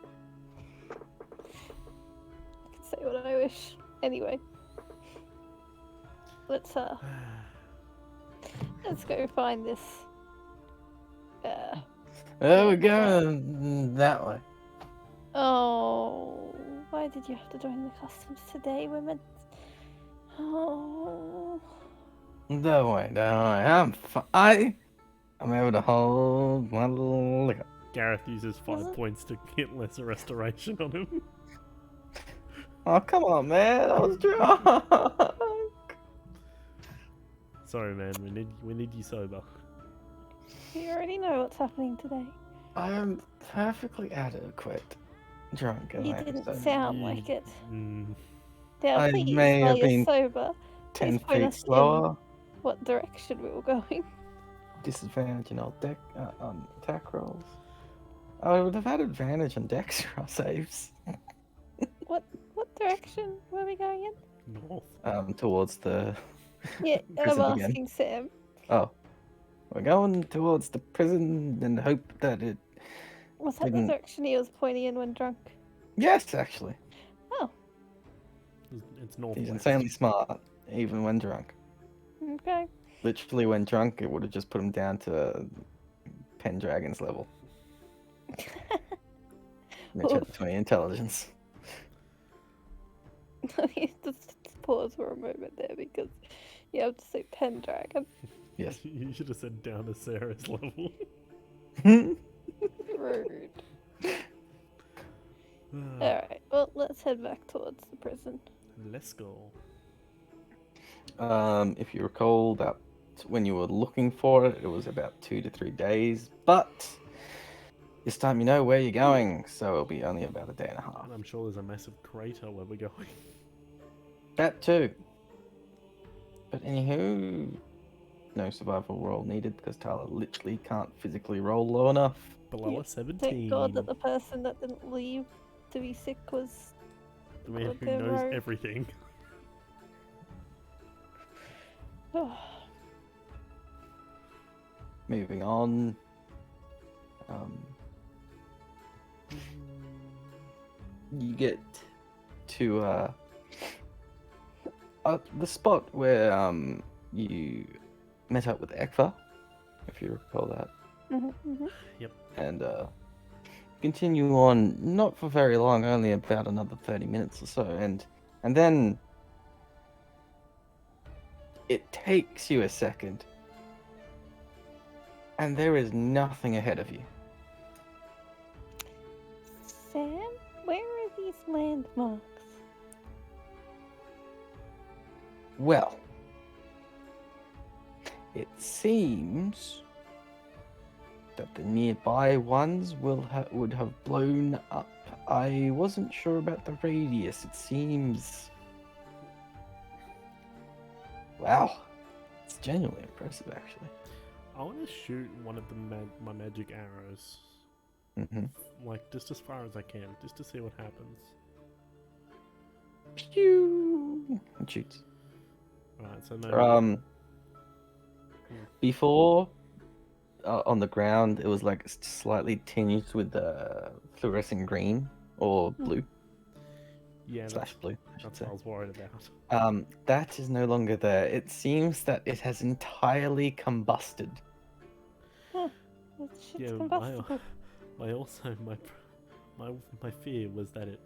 Speaker 3: I can say what I wish. Anyway. Let's go find this
Speaker 2: There we go. That way.
Speaker 3: oh, why did you have to join the customs today, women? Oh,
Speaker 2: Don't worry. I'm able to hold my little liquor.
Speaker 1: Gareth uses 5
Speaker 3: Was it-
Speaker 1: points to get lesser restoration on him.
Speaker 2: Oh, come on, man. I was drunk.
Speaker 1: Sorry, man. We need you sober.
Speaker 3: you already know what's happening today.
Speaker 2: I am perfectly adequate. Drunk.
Speaker 3: You didn't sound like it.
Speaker 1: Mm,
Speaker 3: Now,
Speaker 2: I
Speaker 3: please,
Speaker 2: may
Speaker 3: while
Speaker 2: have
Speaker 3: you're
Speaker 2: been
Speaker 3: sober,
Speaker 2: 10
Speaker 3: point
Speaker 2: feet
Speaker 3: us in-
Speaker 2: slower.
Speaker 3: what direction we were going.
Speaker 2: Disadvantage on on attack rolls. I would have had advantage on dex saves.
Speaker 3: What direction were we going in?
Speaker 1: north.
Speaker 2: Towards the.
Speaker 3: Yeah, I'm
Speaker 2: Prison again.
Speaker 3: asking Sam.
Speaker 2: Oh, we're going towards the prison and hope that it.
Speaker 3: Was that
Speaker 2: Didn't-
Speaker 3: the direction he was pointing in when drunk?
Speaker 2: Yes, actually.
Speaker 1: It's north.
Speaker 2: He's insanely smart, even when drunk.
Speaker 3: Okay.
Speaker 2: Literally, when drunk, it would have just put him down to Pendragon's level. Matchup between intelligence.
Speaker 3: Just pause for a moment there because you have to say Pendragon.
Speaker 2: Yes.
Speaker 1: You should have said down to Sarah's level.
Speaker 3: Rude. Alright, well, let's head back towards the prison.
Speaker 1: Let's go.
Speaker 2: If you recall that when you were looking for it, it was about 2 to 3 days. But this time you know where you're going, so it'll be only about a day and a half.
Speaker 1: And I'm sure there's a massive crater where we're going.
Speaker 2: That too. But anywho, no survival roll needed because Tyler literally can't physically roll low enough.
Speaker 1: Below
Speaker 3: Yeah,
Speaker 1: a 17.
Speaker 3: Thank God that the person that didn't leave to be sick was.
Speaker 1: The man who
Speaker 3: Okay,
Speaker 1: knows
Speaker 3: right.
Speaker 1: everything.
Speaker 2: Moving on. you get to the spot where you met up with Ekva, if you recall that, and continue on, not for very long, only about another 30 minutes or so, and then it takes you a second, and there is nothing ahead of you.
Speaker 3: Sam, where are these landmarks?
Speaker 2: Well, it seems that the nearby ones would have blown up. I wasn't sure about the radius. It seems... Wow. It's genuinely impressive, actually.
Speaker 1: I want to shoot one of the my magic arrows, like just as far as I can, just to see what happens.
Speaker 2: Pew! It shoots.
Speaker 1: Right, so no.
Speaker 2: Before, on the ground, it was like slightly tinged with fluorescent green or blue.
Speaker 1: Yeah,
Speaker 2: Slash blue.
Speaker 1: That's what I was worried about.
Speaker 2: That is no longer there. It seems that it has entirely combusted.
Speaker 3: That shit's
Speaker 1: Yeah,
Speaker 3: combustible.
Speaker 1: my fear was that it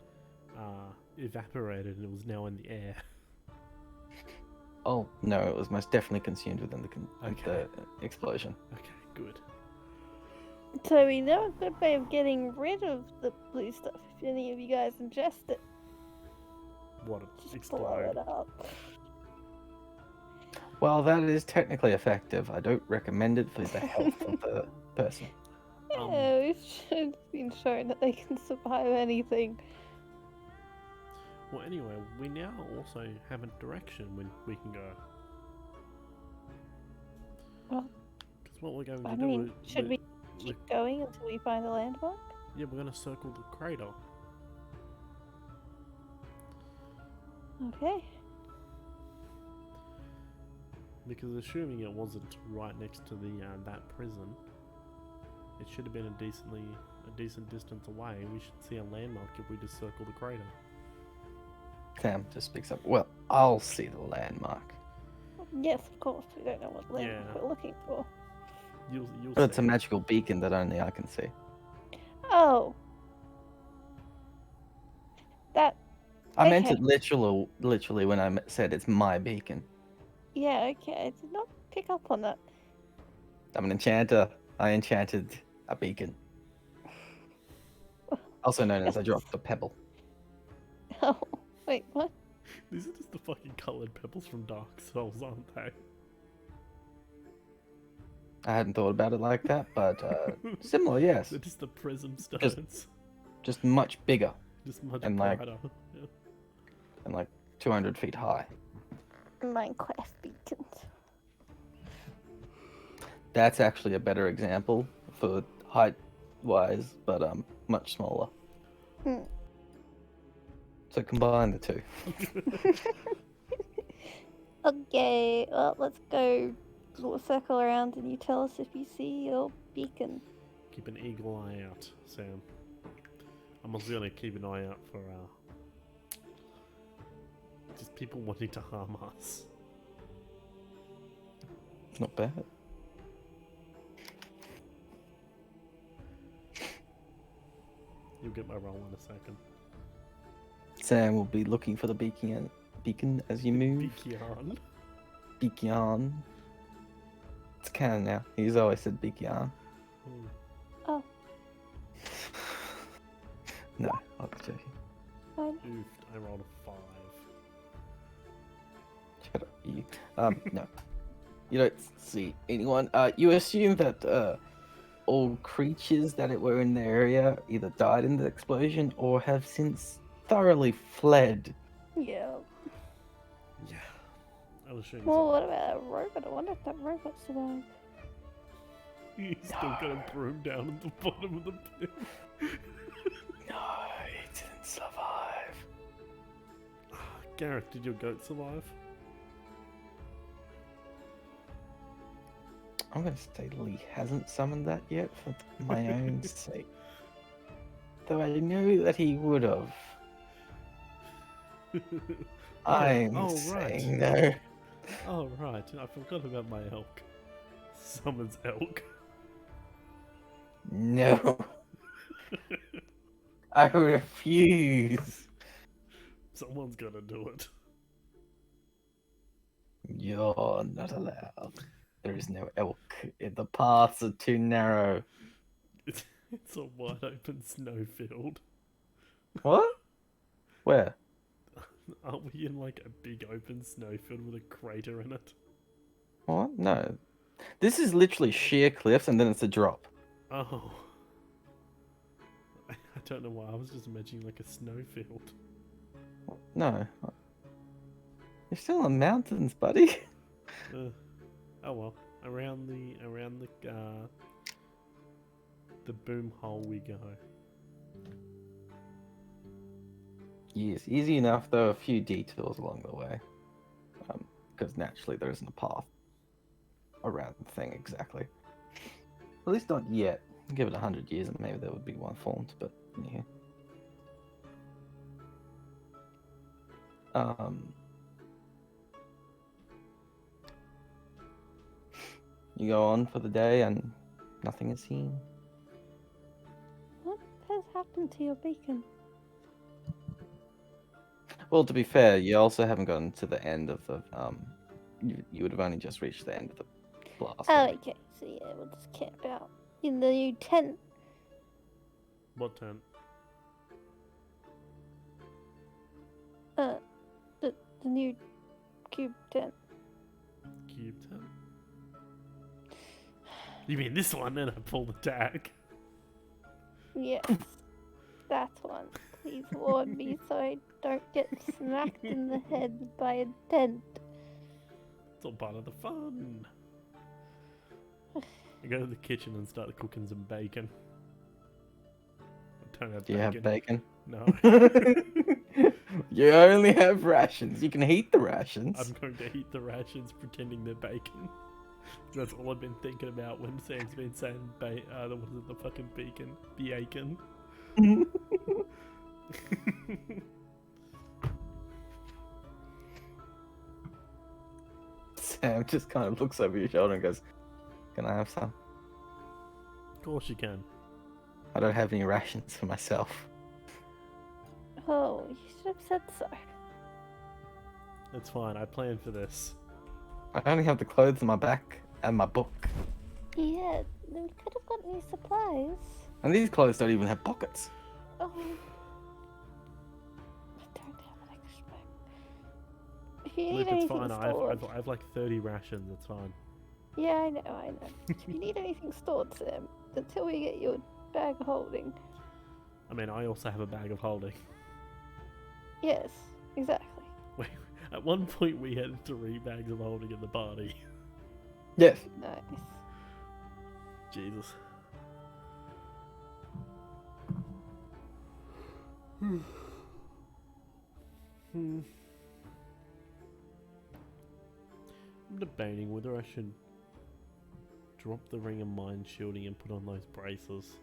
Speaker 1: evaporated and it was now in the air.
Speaker 2: Oh no, it was most definitely consumed within
Speaker 1: Okay.
Speaker 2: the explosion.
Speaker 1: Okay, good.
Speaker 3: So we know a good way of getting rid of the blue stuff if any of you guys ingest it.
Speaker 1: What
Speaker 3: Just blow it
Speaker 1: explode?
Speaker 3: up.
Speaker 2: Well, that is technically effective. I don't recommend it for the health of the person.
Speaker 3: Yeah, we should have been shown that they can survive anything.
Speaker 1: Well, anyway, we now also have a direction when we can go.
Speaker 3: Well,
Speaker 1: because what we're going
Speaker 3: I
Speaker 1: to do
Speaker 3: mean,
Speaker 1: is
Speaker 3: should we keep going until we find the landmark?
Speaker 1: yeah, we're going to circle the crater.
Speaker 3: Okay.
Speaker 1: Because assuming it wasn't right next to the that prison, it should have been a decent distance away. We should see a landmark if we just circle the crater.
Speaker 2: Sam just speaks up. Well, I'll see the landmark.
Speaker 3: Yes, of course. We don't know what landmark
Speaker 1: Yeah.
Speaker 3: we're looking for.
Speaker 1: You'll
Speaker 2: But it's
Speaker 1: see.
Speaker 2: a magical beacon that only I can see.
Speaker 3: Oh. That.
Speaker 2: I meant
Speaker 3: Okay.
Speaker 2: it literally when I said it's my beacon.
Speaker 3: Yeah, okay. I did not pick up on that.
Speaker 2: I'm an enchanter. I enchanted a beacon. Also known as I dropped a pebble.
Speaker 3: Oh, wait, what?
Speaker 1: These are just the fucking coloured pebbles from Dark Souls, aren't they?
Speaker 2: I hadn't thought about it like that, but similar, yes.
Speaker 1: They're just the prism stones.
Speaker 2: Just much bigger
Speaker 1: Just much
Speaker 2: and, like-
Speaker 1: brighter. Yeah.
Speaker 2: and like 200 feet high.
Speaker 3: Minecraft beacons.
Speaker 2: That's actually a better example for height-wise, but much smaller.
Speaker 3: Hmm.
Speaker 2: So combine the two.
Speaker 3: Okay, well, let's go circle around and you tell us if you see your beacon.
Speaker 1: Keep an eagle eye out, Sam. I'm also gonna keep an eye out for just people wanting to harm us.
Speaker 2: Not bad.
Speaker 1: You'll get my roll in a second.
Speaker 2: Sam will be looking for the beacon as you move.
Speaker 1: Beacon.
Speaker 2: Beacon. It's canon now. He's always said beacon.
Speaker 3: Oh,
Speaker 2: No, I'll be joking.
Speaker 3: fine.
Speaker 1: Oofed, I rolled a 5.
Speaker 2: Shut up, you. No. You don't see anyone. You assume that all creatures that were in the area either died in the explosion or have since thoroughly fled.
Speaker 3: Yeah.
Speaker 1: Yeah. I was shooting
Speaker 3: Well, what about that robot? I wonder if that robot survived.
Speaker 1: He's still got a broom down at the bottom of the pit.
Speaker 2: No, it didn't survive.
Speaker 1: Gareth, did your goat survive?
Speaker 2: I'm gonna say Lee hasn't summoned that yet for my own sake. Though I know that he would have. I'm
Speaker 1: oh,
Speaker 2: saying
Speaker 1: right.
Speaker 2: no.
Speaker 1: Oh, right. I forgot about my elk. Summons elk.
Speaker 2: No. I refuse.
Speaker 1: Someone's gotta do it.
Speaker 2: You're not allowed. There is no elk. The paths are too narrow.
Speaker 1: It's a wide open snowfield.
Speaker 2: What? Where?
Speaker 1: Aren't we in like a big open snowfield with a crater in it?
Speaker 2: What? No. This is literally sheer cliffs and then it's a drop.
Speaker 1: Oh. I don't know why, I was just imagining like a snowfield.
Speaker 2: No. You're still in mountains, buddy.
Speaker 1: Oh well. Around the boom hole we go.
Speaker 2: Yes, easy enough, though a few detours along the way. Because naturally there isn't a path around the thing exactly. At least not yet. Give it 100 years and maybe there would be one formed, but yeah. You go on for the day and nothing is seen.
Speaker 3: What has happened to your beacon?
Speaker 2: Well, to be fair, you also haven't gotten to the end of the you would have only just reached the end of the blast.
Speaker 3: Oh, okay. So yeah, we'll just camp out in the new tent.
Speaker 1: What tent?
Speaker 3: The new cube tent.
Speaker 1: Cube tent? You mean this one? Then I pull the tag.
Speaker 3: Yes, that one. Please warn me so I don't get smacked in the head by a tent.
Speaker 1: It's all part of the fun. I go to the kitchen and start cooking some bacon. I don't have
Speaker 2: Do you have bacon?
Speaker 1: No.
Speaker 2: You only have rations. You can heat the rations.
Speaker 1: I'm going to eat the rations pretending they're bacon. That's all I've been thinking about when Sam's been saying what is it, the fucking bacon? Bacon.
Speaker 2: Sam just kind of looks over your shoulder and goes, "Can I have some?"
Speaker 1: Of course you can.
Speaker 2: I don't have any rations for myself.
Speaker 3: Oh, you should have said so.
Speaker 1: It's fine, I planned for this.
Speaker 2: I only have the clothes on my back and my book.
Speaker 3: Yeah, then we could have got new supplies.
Speaker 2: And these clothes don't even have pockets.
Speaker 3: Oh. I don't have an extra bag. If you need
Speaker 1: Look, it's
Speaker 3: anything
Speaker 1: fine,
Speaker 3: stored...
Speaker 1: I have like 30 rations, it's fine.
Speaker 3: Yeah, I know. If you need anything stored, Sam, until we get your bag of holding.
Speaker 1: I mean, I also have a bag of holding.
Speaker 3: Yes, exactly.
Speaker 1: Wait, at one point we had 3 bags of holding in the party.
Speaker 2: Yes.
Speaker 3: Nice.
Speaker 1: Jesus. I'm debating whether I should drop the ring of mind shielding and put on those braces.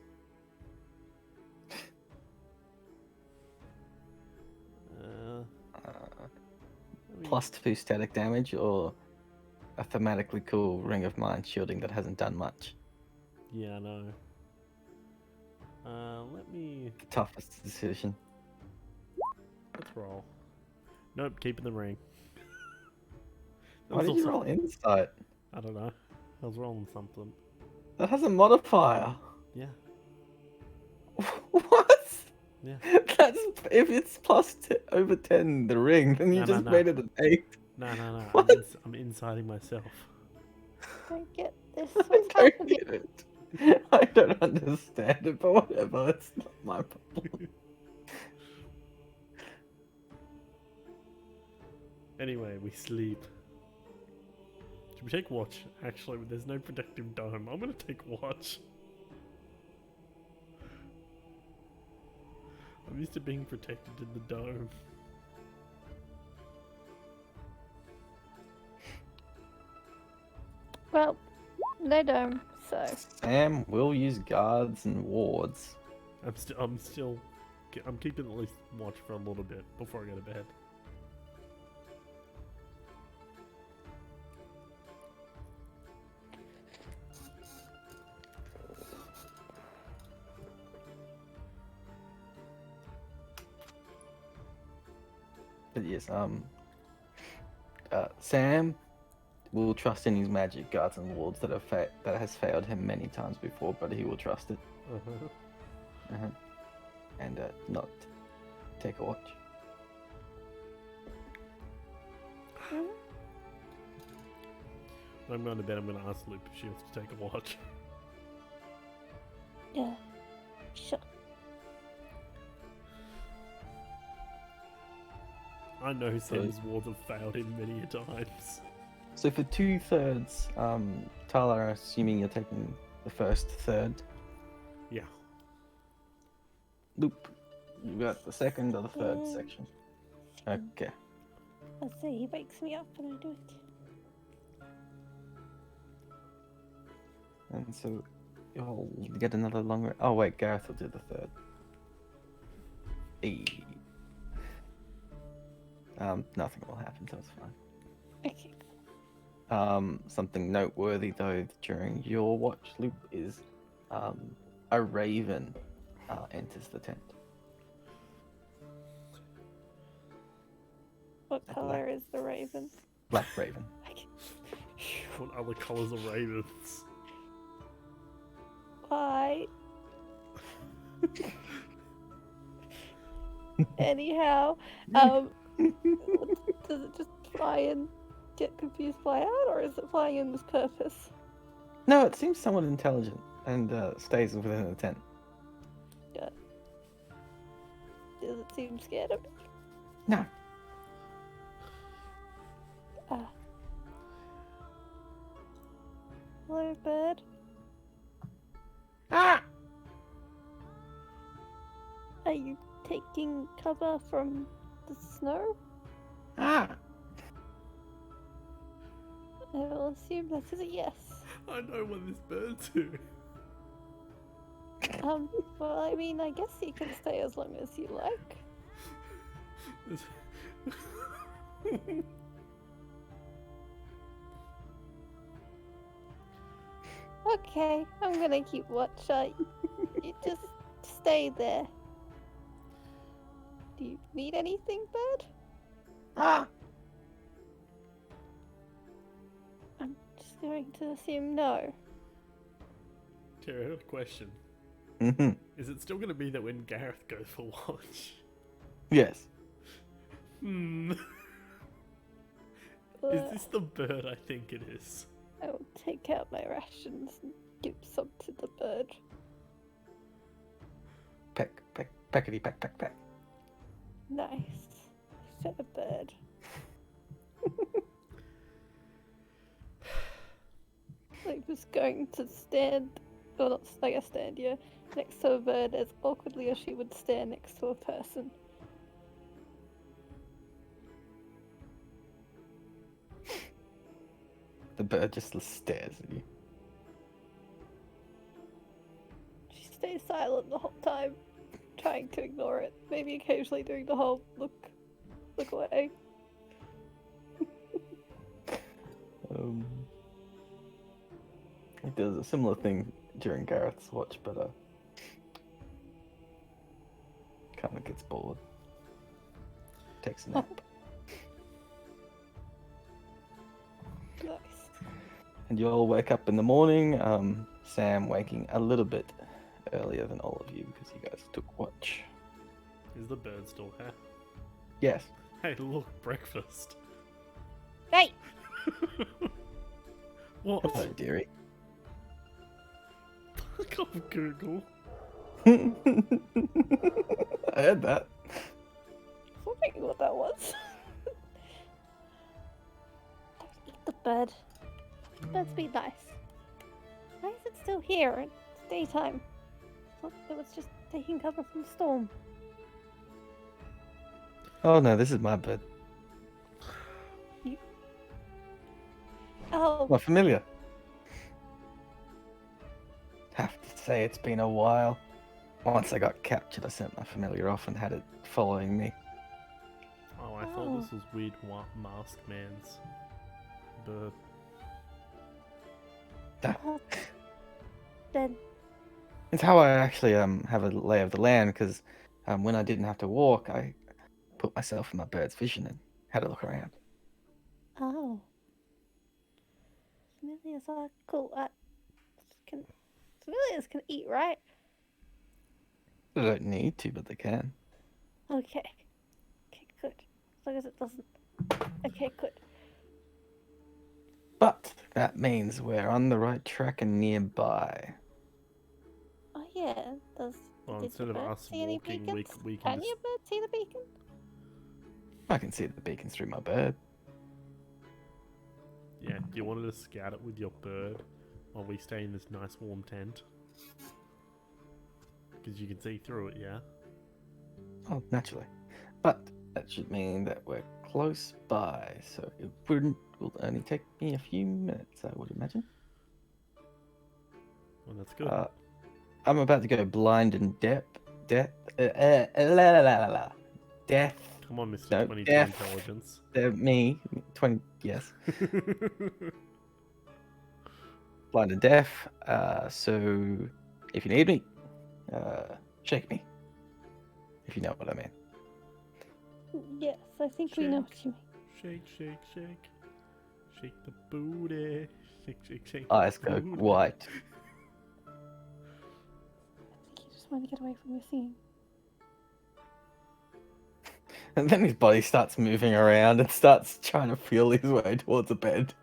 Speaker 2: Plus 2 static damage or a thematically cool Ring of Mind shielding that hasn't done much.
Speaker 1: Yeah, I know. Let me...
Speaker 2: The toughest decision.
Speaker 1: Let's roll. Nope, keeping the ring.
Speaker 2: Why did you roll insight?
Speaker 1: I don't know. I was rolling something.
Speaker 2: That has a modifier.
Speaker 1: Yeah.
Speaker 2: What?
Speaker 1: Yeah.
Speaker 2: That's if it's over 10 the ring, then you just made it an 8.
Speaker 1: No.
Speaker 2: What?
Speaker 1: I'm inciting myself.
Speaker 3: Don't get this.
Speaker 2: I
Speaker 3: What's
Speaker 2: don't
Speaker 3: happening?
Speaker 2: get it. I don't understand it, but whatever, it's not my problem.
Speaker 1: Anyway, we sleep. Should we take watch? Actually, there's no protective dome. I'm gonna take watch. I'm used to being protected in the dome.
Speaker 3: Well, no dome, so.
Speaker 2: Sam will use guards and wards.
Speaker 1: I'm keeping at least watch for a little bit before I go to bed.
Speaker 2: But yes, Sam will trust in his magic guards and wards that that has failed him many times before, but he will trust it. Uh-huh. And not take a watch.
Speaker 1: I'm going to bet I'm going to ask Loop if she wants to take a watch.
Speaker 3: Yeah. Sure.
Speaker 1: I know Sam's wards have failed him many a times.
Speaker 2: So for 2/3, Tyler, assuming you're taking the first third.
Speaker 1: Yeah.
Speaker 2: Loop, you got the second or the third section. Okay.
Speaker 3: Let's see, he wakes me up and I do it.
Speaker 2: And so you'll get another longer. Oh wait, Gareth will do the third. Hey. Nothing will happen, so it's fine.
Speaker 3: Okay.
Speaker 2: Something noteworthy though during your watch loop is a raven enters the tent.
Speaker 3: What
Speaker 2: A
Speaker 3: color
Speaker 2: black-
Speaker 3: is the raven?
Speaker 2: Black raven.
Speaker 1: What other colours are ravens?
Speaker 3: Why? Anyhow, does it just fly and get confused fly out, or is it flying in with purpose?
Speaker 2: No, it seems somewhat intelligent and stays within the tent.
Speaker 3: Does it seem scared of me?
Speaker 2: No.
Speaker 3: Hello, bird.
Speaker 2: Ah!
Speaker 3: Are you taking cover from the snow?
Speaker 2: Ah!
Speaker 3: I will assume that is a yes.
Speaker 1: I know what this bird's do.
Speaker 3: Well, I mean, I guess you can stay as long as you like. Okay, I'm gonna keep watch. You just stay there. Do you need anything, bird?
Speaker 2: Ah!
Speaker 3: I'm just going to assume no.
Speaker 1: Terry, I have a question.
Speaker 2: Mm-hmm.
Speaker 1: Is it still going to be that when Gareth goes for watch?
Speaker 2: Yes.
Speaker 1: Hmm. Is this the bird I think it is?
Speaker 3: I will take out my rations and give some to the bird.
Speaker 2: Peck, peck, peckety, peck, peck, peck.
Speaker 3: Nice. Fair bird. I was going to stand, or not, I guess stand, yeah, next to a bird as awkwardly as she would stand next to a person.
Speaker 2: The bird just stares at you.
Speaker 3: She stays silent the whole time, trying to ignore it. Maybe occasionally doing the whole look away.
Speaker 2: It does a similar thing during Gareth's watch, but kind of gets bored. Takes a nap.
Speaker 3: Nice.
Speaker 2: And you all wake up in the morning. Sam waking a little bit earlier than all of you because you guys took watch.
Speaker 1: Is the bird still here?
Speaker 2: Yes.
Speaker 1: Hey, look, breakfast.
Speaker 3: Hey!
Speaker 1: What?
Speaker 2: Hello, dearie.
Speaker 1: Fuck off, Google.
Speaker 2: I heard that.
Speaker 3: I was wondering what that was. Don't eat the bird. Birds be nice. Why is it still here? It's daytime. I thought it was just taking cover from the storm.
Speaker 2: Oh no, this is my bed.
Speaker 3: Oh,
Speaker 2: My familiar. Have to say it's been a while. Once I got captured, I sent my familiar off and had it following me.
Speaker 1: Oh, I thought this was weird masked man's bird.
Speaker 3: then
Speaker 2: It's how I actually have a lay of the land because when I didn't have to walk, I put myself in my bird's vision and had a look around.
Speaker 3: Oh. Familiars are cool. Can familiars can eat, right?
Speaker 2: They don't need to, but they can.
Speaker 3: Okay. Okay, good. As long as it doesn't. Okay, good.
Speaker 2: But that means we're on the right track and nearby.
Speaker 3: Oh yeah.
Speaker 1: Well,
Speaker 3: Did
Speaker 1: instead
Speaker 3: the
Speaker 1: of
Speaker 3: bird
Speaker 1: us
Speaker 3: see any
Speaker 1: walking,
Speaker 3: beacons?
Speaker 1: we can
Speaker 3: Can
Speaker 1: just...
Speaker 3: your bird see the beacon?
Speaker 2: I can see the beacons through my bird.
Speaker 1: Yeah, do you want to scout it with your bird while we stay in this nice warm tent? Because you can see through it, yeah?
Speaker 2: Oh, naturally. But that should mean that we're close by, so it will only take me a few minutes, I would imagine.
Speaker 1: Well, that's good.
Speaker 2: I'm about to go blind and deaf.
Speaker 1: Come on, Mr.
Speaker 2: No,
Speaker 1: 22
Speaker 2: deaf.
Speaker 1: intelligence.
Speaker 2: Me, 20, yes. Blind and deaf. So if you need me, shake me. If you know what I mean.
Speaker 3: Yes, I think we know what you mean.
Speaker 1: Shake, shake, shake. Shake the booty. Shake, shake, shake.
Speaker 2: Eyes
Speaker 1: the
Speaker 2: go
Speaker 1: booty.
Speaker 2: white.
Speaker 3: I think you just want to get away from your scene.
Speaker 2: And then his body starts moving around and starts trying to feel his way towards a bed.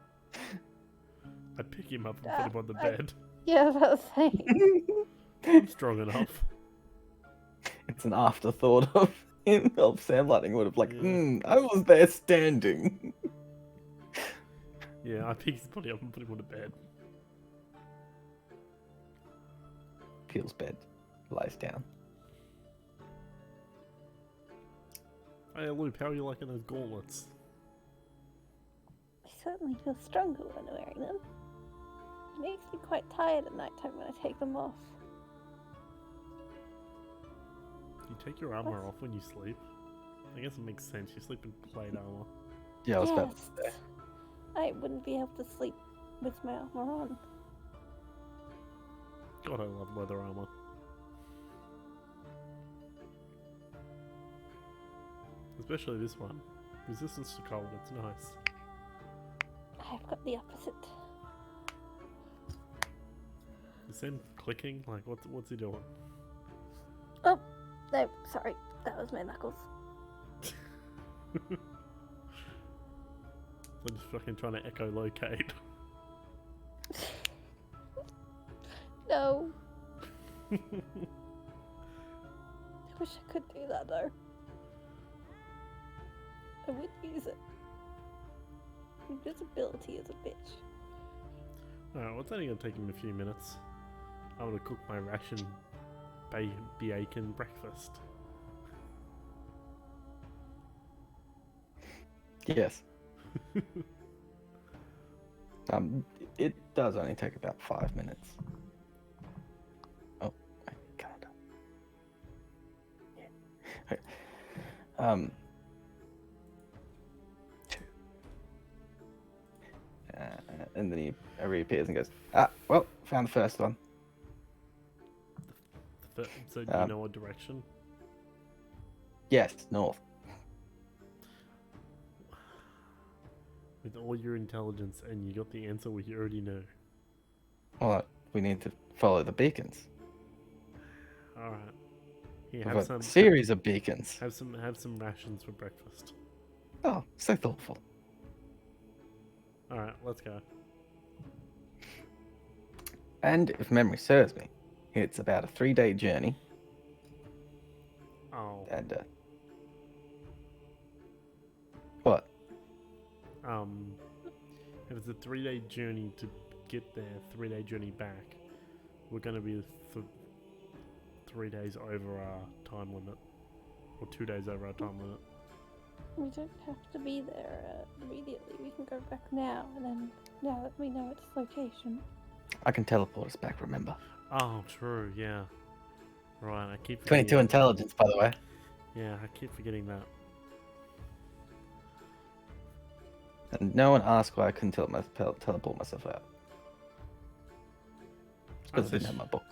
Speaker 1: I pick him up and put him on the bed.
Speaker 3: Yeah, I was saying.
Speaker 1: I'm strong enough.
Speaker 2: It's an afterthought of him. Of Sam Lightning would have like,
Speaker 1: Yeah.
Speaker 2: I was there standing.
Speaker 1: Yeah, I pick his body up and put him on the bed.
Speaker 2: Peels bed, lies down.
Speaker 1: Hey, Loop, how are you liking those gauntlets?
Speaker 3: I certainly feel stronger when wearing them. It makes me quite tired at night time when I take them off.
Speaker 1: Do you take your armor off when you sleep? I guess it makes sense. You sleep in plate armor.
Speaker 2: Yeah, I was about to say.
Speaker 3: I wouldn't be able to sleep with my armor on.
Speaker 1: God, I love leather armor. Especially this one. Resistance to cold, it's nice.
Speaker 3: I've got the opposite.
Speaker 1: Is Sam clicking? Like, what's he doing?
Speaker 3: Oh, no, sorry. That was my knuckles.
Speaker 1: I'm just fucking trying to echolocate.
Speaker 3: No. I wish I could do that though. I would use it. Invisibility is a bitch.
Speaker 1: Alright, well, it's only gonna take him a few minutes. I'm gonna cook my ration bacon breakfast.
Speaker 2: Yes. It does only take about 5 minutes. Oh, my calendar. Yeah. Okay. 2. And then he reappears and goes, well, found the first one.
Speaker 1: So do you know what direction?
Speaker 2: Yes, north.
Speaker 1: With all your intelligence and you got the answer we already know.
Speaker 2: Well, we need to follow the beacons.
Speaker 1: Alright. Here,
Speaker 2: We've
Speaker 1: have
Speaker 2: got
Speaker 1: some
Speaker 2: a series of beacons.
Speaker 1: have some rations for breakfast.
Speaker 2: Oh, so thoughtful.
Speaker 1: Alright, let's go.
Speaker 2: And if memory serves me, it's about a 3-day journey.
Speaker 1: Oh.
Speaker 2: And, what?
Speaker 1: If it's a 3-day journey to get there, 3-day journey back, we're gonna be 3 days over our time limit. Or 2 days over our time limit.
Speaker 3: We don't have to be there immediately. We can go back now, and then now that we know its location.
Speaker 2: I can teleport us back, remember?
Speaker 1: Oh, true, yeah. Right, I keep
Speaker 2: 22
Speaker 1: forgetting-
Speaker 2: intelligence, by the way.
Speaker 1: Yeah, I keep forgetting that.
Speaker 2: And no one asked why I couldn't teleport myself out. It's because I didn't have my book.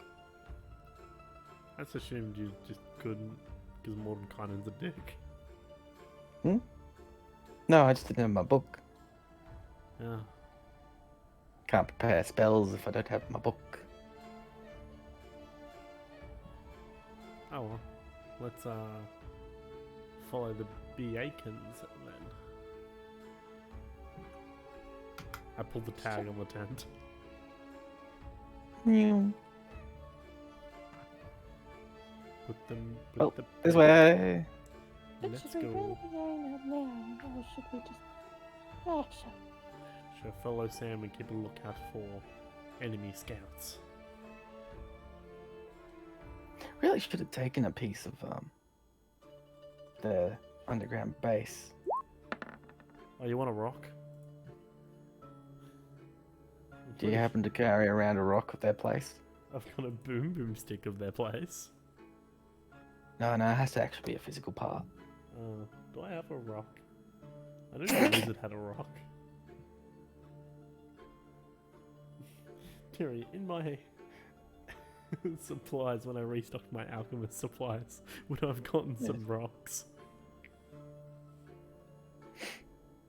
Speaker 1: I just assumed you just couldn't, because Mordenkainen's a dick.
Speaker 2: No, I just didn't have my book.
Speaker 1: Yeah.
Speaker 2: Can't prepare spells if I don't have my book.
Speaker 1: Oh well. Let's follow the Beacons then. I pulled the tag on the tent.
Speaker 2: Yeah.
Speaker 1: Put them.
Speaker 2: Oh,
Speaker 1: Put the.
Speaker 2: this way.
Speaker 3: But
Speaker 1: Let's
Speaker 3: should we
Speaker 1: go.
Speaker 3: really be going out now, or should we just action?
Speaker 1: Should follow Sam and keep a lookout for enemy scouts.
Speaker 2: Really should have taken a piece of the underground base.
Speaker 1: Oh, you want a rock?
Speaker 2: Do you happen to carry around a rock of their place?
Speaker 1: I've got a boom boom stick of their place.
Speaker 2: No, it has to actually be a physical part.
Speaker 1: Do I have a rock? I don't know if Wizard had a rock. Terry, in my supplies, when I restocked my alchemist supplies, would I have gotten some rocks?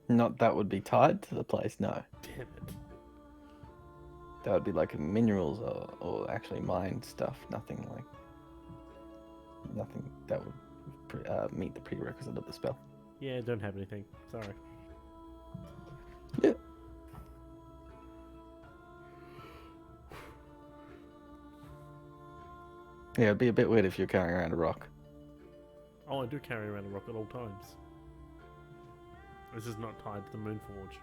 Speaker 2: Not that would be tied to the place, no.
Speaker 1: Damn it.
Speaker 2: That would be like minerals or actually mined stuff. Nothing that would meet the prerequisite of the spell.
Speaker 1: Yeah, don't have anything. Sorry.
Speaker 2: Yeah. Yeah, it'd be a bit weird if you're carrying around a rock.
Speaker 1: Oh, I do carry around a rock at all times. This is not tied to the Moonforge.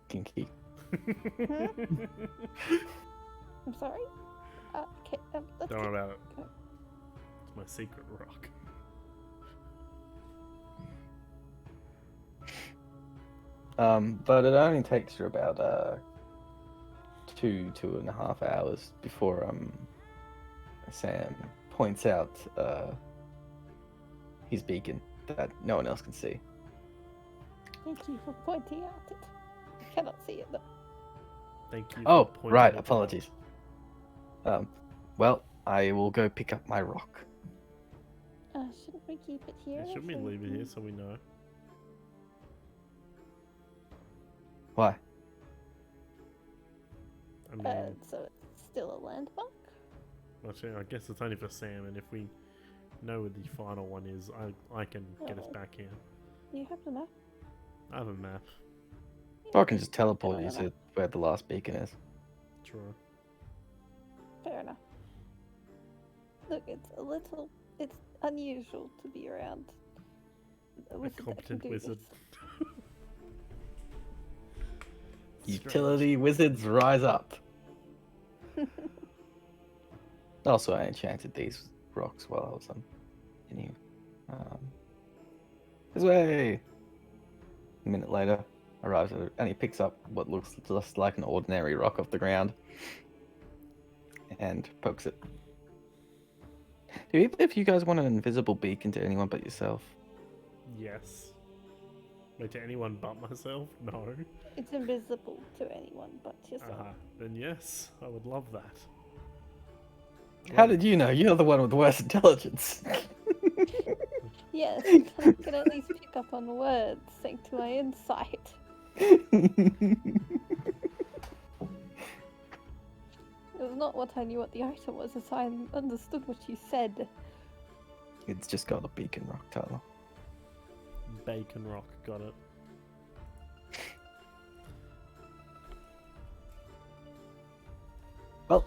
Speaker 2: Kinky.
Speaker 3: I'm sorry. Okay, let's
Speaker 1: Don't worry about it.
Speaker 3: Okay.
Speaker 1: It's my secret rock.
Speaker 2: But it only takes you about 2.5 hours before Sam points out his beacon that no one else can see.
Speaker 3: Thank you for pointing out it. I cannot see it though.
Speaker 1: Thank you.
Speaker 2: Oh,
Speaker 1: for pointing
Speaker 2: right,
Speaker 1: it out.
Speaker 2: apologies. Well, I will go pick up my rock.
Speaker 3: Shouldn't we keep it here?
Speaker 1: Yeah, should we leave it here so we know?
Speaker 2: Why?
Speaker 1: I mean,
Speaker 3: So it's still a landmark?
Speaker 1: actually, I guess it's only for Sam, and if we know where the final one is, I can get us
Speaker 3: Oh.
Speaker 1: back here.
Speaker 3: You have the map?
Speaker 1: I have a map.
Speaker 2: Or I can just teleport
Speaker 3: Yeah,
Speaker 2: you
Speaker 3: why
Speaker 2: to
Speaker 3: not?
Speaker 2: where the last beacon is.
Speaker 1: True.
Speaker 3: Fair enough. Look, it's unusual to be around a wizard that can
Speaker 1: competent
Speaker 3: do
Speaker 1: wizard.
Speaker 3: this.
Speaker 2: Utility wizards rise up. Also, I enchanted these rocks while I was in here. This way. A minute later, arrives at it, and he picks up what looks just like an ordinary rock off the ground and pokes it. Do either of you guys want an invisible beacon to anyone but yourself?
Speaker 1: Yes. Wait, to anyone but myself? No.
Speaker 3: It's invisible to anyone but yourself.
Speaker 1: Then yes, I would love that.
Speaker 2: How did you know? You're the one with the worst intelligence.
Speaker 3: Yes, I can at least pick up on words thanks to my insight. It was not what I knew what the item was, as I understood what you said.
Speaker 2: It's just got a beacon rock, Tyler.
Speaker 1: Bacon rock, got it.
Speaker 2: Well,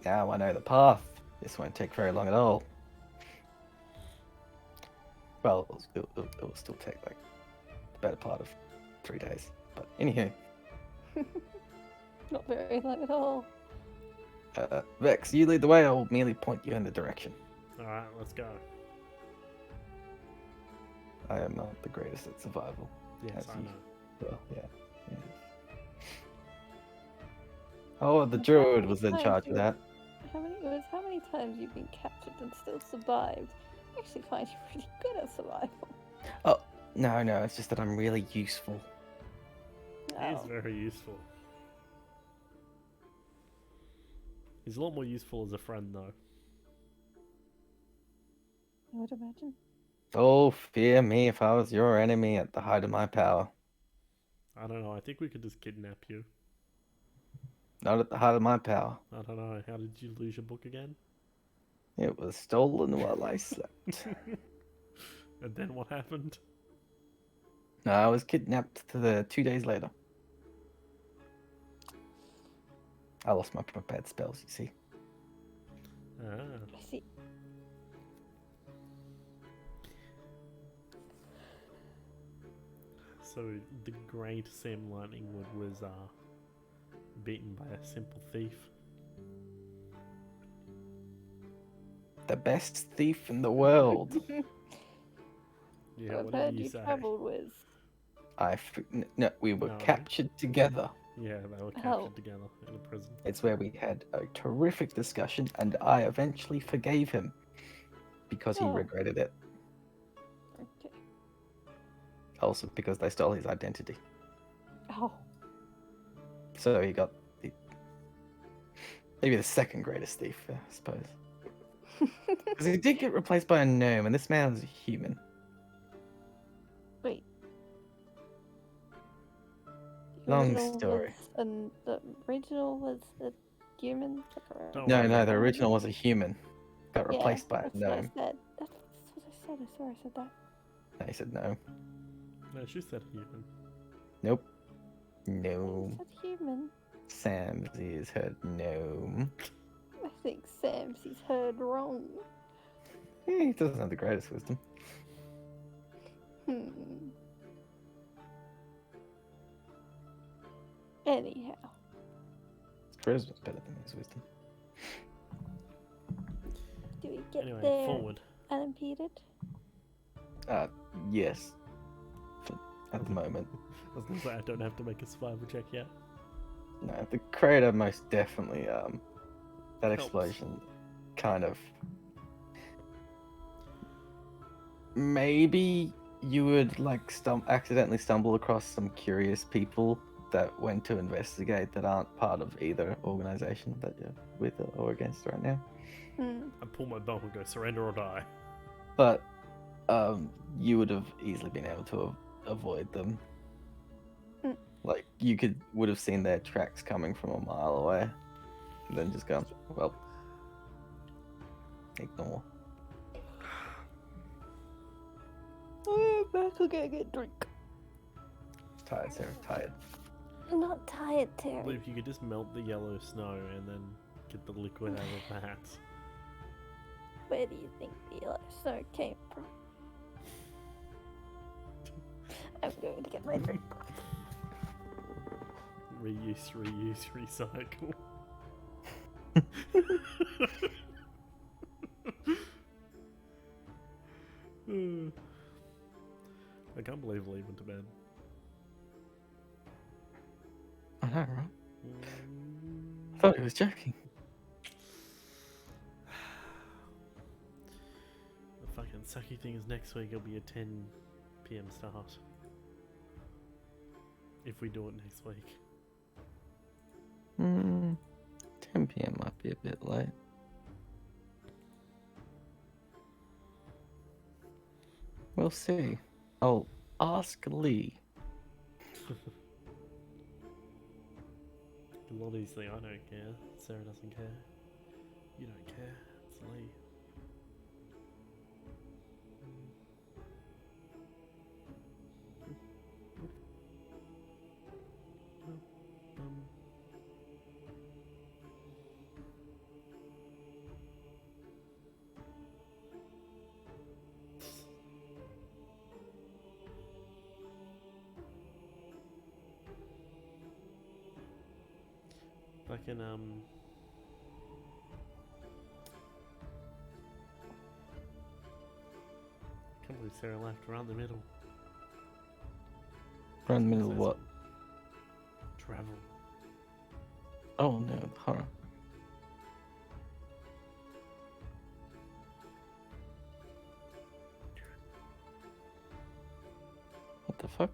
Speaker 2: now I know the path. This won't take very long at all. Well, it will still take like the better part of 3 days. But anywho,
Speaker 3: Not very long at all.
Speaker 2: Vex, you lead the way. I will merely point you in the direction.
Speaker 1: Alright, let's go.
Speaker 2: I am not the greatest at survival.
Speaker 1: Yes,
Speaker 2: As
Speaker 1: I
Speaker 2: you-
Speaker 1: know.
Speaker 2: Well, yeah. Oh, the druid was in charge of that.
Speaker 3: How many times you've been captured and still survived? I actually find you pretty good at survival.
Speaker 2: No, it's just that I'm really useful.
Speaker 1: It is
Speaker 3: Oh.
Speaker 1: very useful. He's a lot more useful as a friend, though.
Speaker 3: I would imagine.
Speaker 2: Oh, fear me if I was your enemy at the height of my power.
Speaker 1: I don't know. I think we could just kidnap you.
Speaker 2: Not at the height of my power.
Speaker 1: I don't know. How did you lose your book again?
Speaker 2: It was stolen while I slept.
Speaker 1: And then what happened?
Speaker 2: No, I was kidnapped 2 days later. I lost my prepared spells, you see.
Speaker 1: Ah.
Speaker 3: I see.
Speaker 1: So the great Sam Lightningwood was beaten by a simple thief.
Speaker 2: The best thief in the world.
Speaker 1: Yeah,
Speaker 3: I've
Speaker 1: whatever
Speaker 3: heard
Speaker 1: you
Speaker 3: you
Speaker 1: say.
Speaker 3: travelled with.
Speaker 2: No, we were
Speaker 1: No.
Speaker 2: captured together.
Speaker 1: Yeah, they were
Speaker 3: Oh.
Speaker 1: captured together in a prison.
Speaker 2: It's where we had a terrific discussion, and I eventually forgave him because he
Speaker 3: Oh.
Speaker 2: regretted it.
Speaker 3: Okay.
Speaker 2: Also because they stole his identity.
Speaker 3: Oh.
Speaker 2: So he got maybe the second greatest thief, I suppose. Because he did get replaced by a gnome, and this man was a human.
Speaker 3: Wait.
Speaker 2: Long
Speaker 3: Original
Speaker 2: story.
Speaker 3: The original was a human? Is that correct?
Speaker 1: Don't
Speaker 2: No,
Speaker 1: worry.
Speaker 2: no, the original was a human. Got
Speaker 3: Yeah,
Speaker 2: replaced by a
Speaker 3: that's what I
Speaker 2: gnome.
Speaker 3: said. That's what I said. I swear I said that.
Speaker 2: No, he said no.
Speaker 1: No, she said human.
Speaker 2: Nope.
Speaker 3: I
Speaker 2: No.
Speaker 3: said human.
Speaker 2: Samsies heard gnome.
Speaker 3: I think Samsy's heard wrong.
Speaker 2: He doesn't have the greatest wisdom.
Speaker 3: Hmm. Anyhow.
Speaker 2: His charisma's better than his wisdom.
Speaker 3: Do we get
Speaker 1: Anyway,
Speaker 3: there
Speaker 1: forward.
Speaker 3: unimpeded?
Speaker 2: Yes. At the moment.
Speaker 1: I was gonna say I don't have to make a survival check yet.
Speaker 2: No, the crater most definitely, that
Speaker 1: Helps.
Speaker 2: explosion kind of... Maybe you would, like, accidentally stumble across some curious people that went to investigate that aren't part of either organization that you're with or against right now.
Speaker 3: Hmm.
Speaker 1: I pull my bow and go surrender or die.
Speaker 2: But, you would have easily been able to avoid them.
Speaker 3: Mm.
Speaker 2: Like, you would have seen their tracks coming from a mile away, and then just gone, well, ignore.
Speaker 3: Back, I'll go get a drink.
Speaker 2: Tired, Sarah, tired.
Speaker 3: I'm not tired, Terry.
Speaker 1: But if you could just melt the yellow snow and then get the liquid out of that.
Speaker 3: Where do you think the yellow snow came from? I'm going to get my drink.
Speaker 1: Reuse, reuse, recycle. I can't believe we're leaving to bed.
Speaker 2: I know, right? I thought he was joking.
Speaker 1: The fucking sucky thing is next week it'll be a 10 p.m. start. If we do it next week.
Speaker 2: 10 p.m. might be a bit late. We'll see. I'll ask Lee.
Speaker 1: A lot easily, I don't care. Sarah doesn't care. You don't care. It's Lee. Fucking can't believe Sarah left around the middle.
Speaker 2: Around the middle of what?
Speaker 1: Travel.
Speaker 2: Oh no, horror. What the fuck?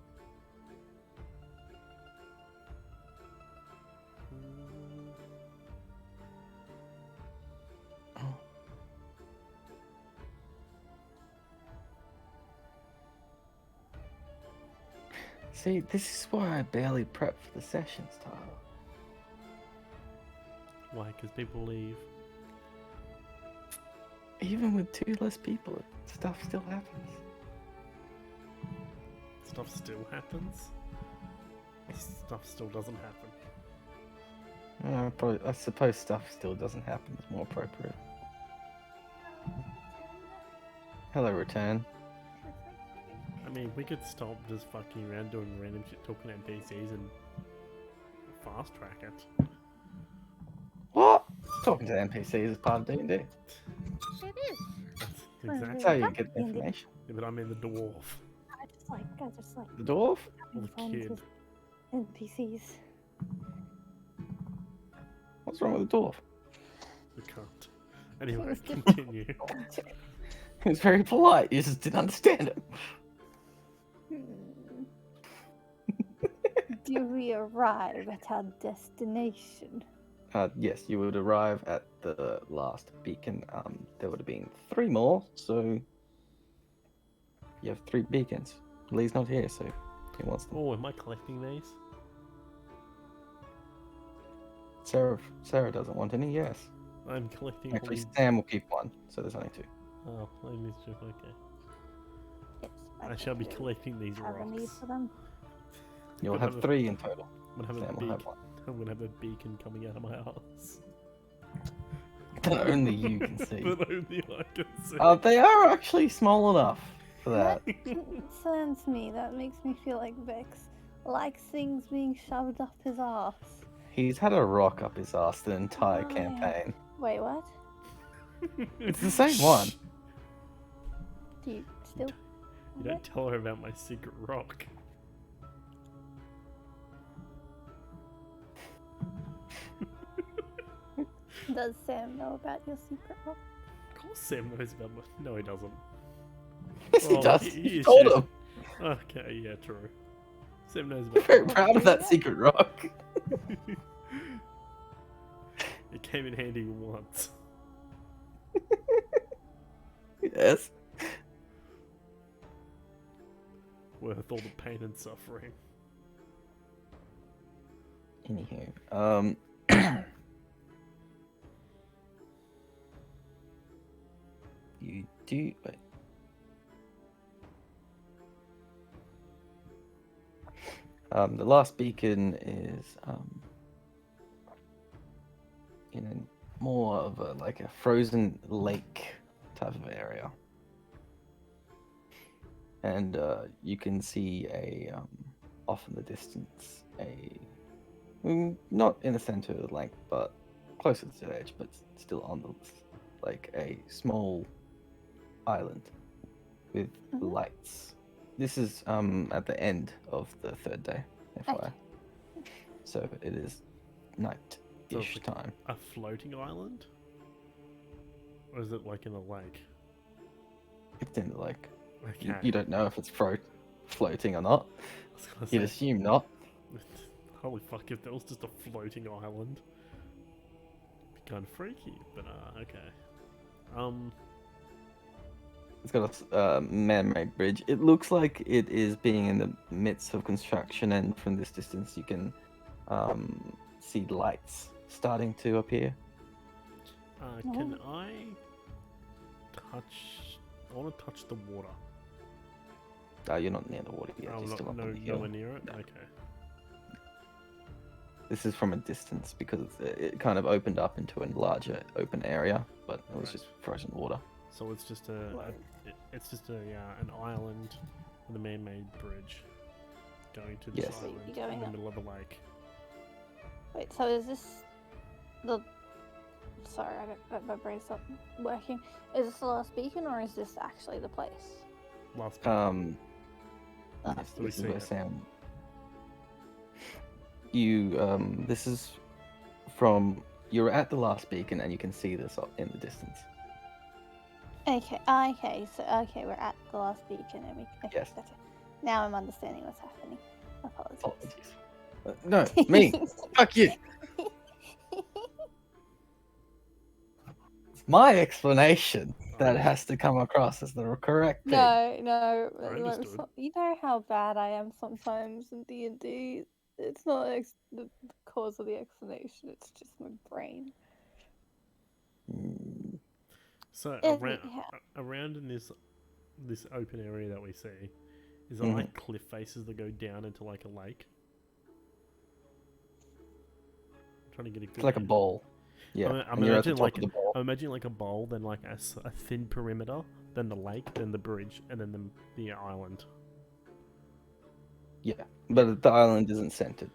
Speaker 2: See, this is why I barely prep for the sessions, Tyler.
Speaker 1: Why? Because people leave.
Speaker 2: Even with 2 less people, stuff still happens.
Speaker 1: Stuff still happens. Stuff still doesn't happen.
Speaker 2: I suppose stuff still doesn't happen is more appropriate. Hello, Return.
Speaker 1: I mean, we could stop just fucking around doing random shit, talking to NPCs, and fast track it.
Speaker 2: What? Talking to NPCs is part of D&D.
Speaker 3: It is.
Speaker 1: That's
Speaker 2: That's
Speaker 1: exactly.
Speaker 2: how you get the information.
Speaker 1: Yeah, but I mean the dwarf.
Speaker 3: I just like
Speaker 2: The dwarf?
Speaker 3: having
Speaker 1: the kid.
Speaker 3: friends with NPCs.
Speaker 2: What's wrong with the dwarf?
Speaker 1: The cunt. Anyway,
Speaker 3: was different.
Speaker 1: continue.
Speaker 2: He was very polite, you just didn't understand him.
Speaker 3: Hmm. Do we arrive at our destination?
Speaker 2: Yes, you would arrive at the last beacon. There would have been 3 more, so you have 3 beacons. Lee's not here, so he wants them.
Speaker 1: Oh, am I collecting these?
Speaker 2: Sarah doesn't want any, yes.
Speaker 1: I'm collecting
Speaker 2: Actually,
Speaker 1: all-
Speaker 2: Sam will keep 1, so there's only 2.
Speaker 1: Oh, I need to. Okay.
Speaker 3: Yes,
Speaker 1: I shall be
Speaker 3: think
Speaker 1: collecting these
Speaker 3: I have a need
Speaker 1: rocks.
Speaker 3: for them.
Speaker 2: You'll
Speaker 1: Could
Speaker 2: have
Speaker 1: have a-
Speaker 2: 3 in total.
Speaker 1: I'm gonna have
Speaker 2: Sam
Speaker 1: a
Speaker 2: will have
Speaker 1: beak.
Speaker 2: 1.
Speaker 1: I'm gonna have a beacon coming out of my ass.
Speaker 2: That only you can see.
Speaker 1: But only I can see.
Speaker 2: They are actually small enough for that.
Speaker 3: Concerns me. That makes me feel like Vex likes things being shoved up his ass.
Speaker 2: He's had a rock up his ass the entire
Speaker 3: Oh, yeah.
Speaker 2: campaign.
Speaker 3: Wait, what?
Speaker 2: It's the same one.
Speaker 3: Do you still?
Speaker 1: You don't tell her about my secret rock.
Speaker 3: Does Sam know about your secret rock?
Speaker 1: Of course Sam knows about my... No, he doesn't.
Speaker 2: Yes, he
Speaker 1: Well,
Speaker 2: does.
Speaker 1: he
Speaker 2: He
Speaker 1: is,
Speaker 2: told
Speaker 1: yeah.
Speaker 2: him.
Speaker 1: Okay, yeah, true. Sam knows
Speaker 2: I'm
Speaker 1: about
Speaker 2: very proud of that secret rock.
Speaker 1: It came in handy once.
Speaker 2: Yes.
Speaker 1: Worth all the pain and suffering.
Speaker 2: Anywho, you do. Wait. The last beacon is in a more of a like a frozen lake type of area, and you can see a off in the distance not in the center of the lake, but closer to the edge, but still on the like a small island with
Speaker 3: Mhm.
Speaker 2: lights. This is at the end of the 3rd day, FYI. So it is
Speaker 1: So
Speaker 2: night-ish
Speaker 1: it's like
Speaker 2: time.
Speaker 1: a floating island? Or is it like in a lake?
Speaker 2: It's in the lake.
Speaker 1: Okay.
Speaker 2: You don't know if it's floating or not.
Speaker 1: I was gonna
Speaker 2: You'd
Speaker 1: say,
Speaker 2: assume not.
Speaker 1: holy fuck, if there was just a floating island. It'd be kind of freaky, but okay.
Speaker 2: It's got a man-made bridge. It looks like it is being in the midst of construction, and from this distance you can see lights starting to appear.
Speaker 1: Can I touch... I want to touch the water.
Speaker 2: You're not near the water yet.
Speaker 1: Oh,
Speaker 2: You're still up
Speaker 1: no,
Speaker 2: on the hill.
Speaker 1: nowhere near it?
Speaker 2: No.
Speaker 1: Okay.
Speaker 2: This is from a distance because it kind of opened up into a larger open area, but it was
Speaker 1: Right.
Speaker 2: just frozen water.
Speaker 1: So it's just it's just an island with a man-made bridge going to this
Speaker 2: Yes.
Speaker 1: island
Speaker 3: You're going
Speaker 1: in the
Speaker 3: up.
Speaker 1: middle of a lake.
Speaker 3: Wait, so is this the? Sorry, my brain's not working. Is this the last beacon, or is this actually the place?
Speaker 1: Last
Speaker 2: Yes,
Speaker 1: we
Speaker 2: this is
Speaker 1: see
Speaker 2: where
Speaker 1: it.
Speaker 2: Sam. This is from. You're at the last beacon, and you can see this up in the distance.
Speaker 3: Okay, so we're at the last beacon, and we. Okay,
Speaker 2: Yes.
Speaker 3: gotcha. Now I'm understanding what's happening. Apologies.
Speaker 2: Apologies. No, me. Fuck you. My explanation. That
Speaker 1: Irish.
Speaker 2: has to come across as the correct thing.
Speaker 3: No,
Speaker 1: I
Speaker 3: like,
Speaker 1: understood.
Speaker 3: you know how bad I am sometimes in D&D. It's not the cause of the explanation. It's just my brain.
Speaker 2: Mm,
Speaker 1: So
Speaker 3: Anyhow,
Speaker 1: around in this open area that we see, is there
Speaker 2: Mhm.
Speaker 1: like cliff faces that go down into like a lake? I'm trying to get a
Speaker 2: It's
Speaker 1: good.
Speaker 2: like a bowl. Yeah,
Speaker 1: I'm
Speaker 2: and you're at the
Speaker 1: imagining
Speaker 2: top of the bowl.
Speaker 1: I'm imagining like a bowl, then like a thin perimeter, then the lake, then the bridge, and then the island.
Speaker 2: Yeah, but the island isn't centered.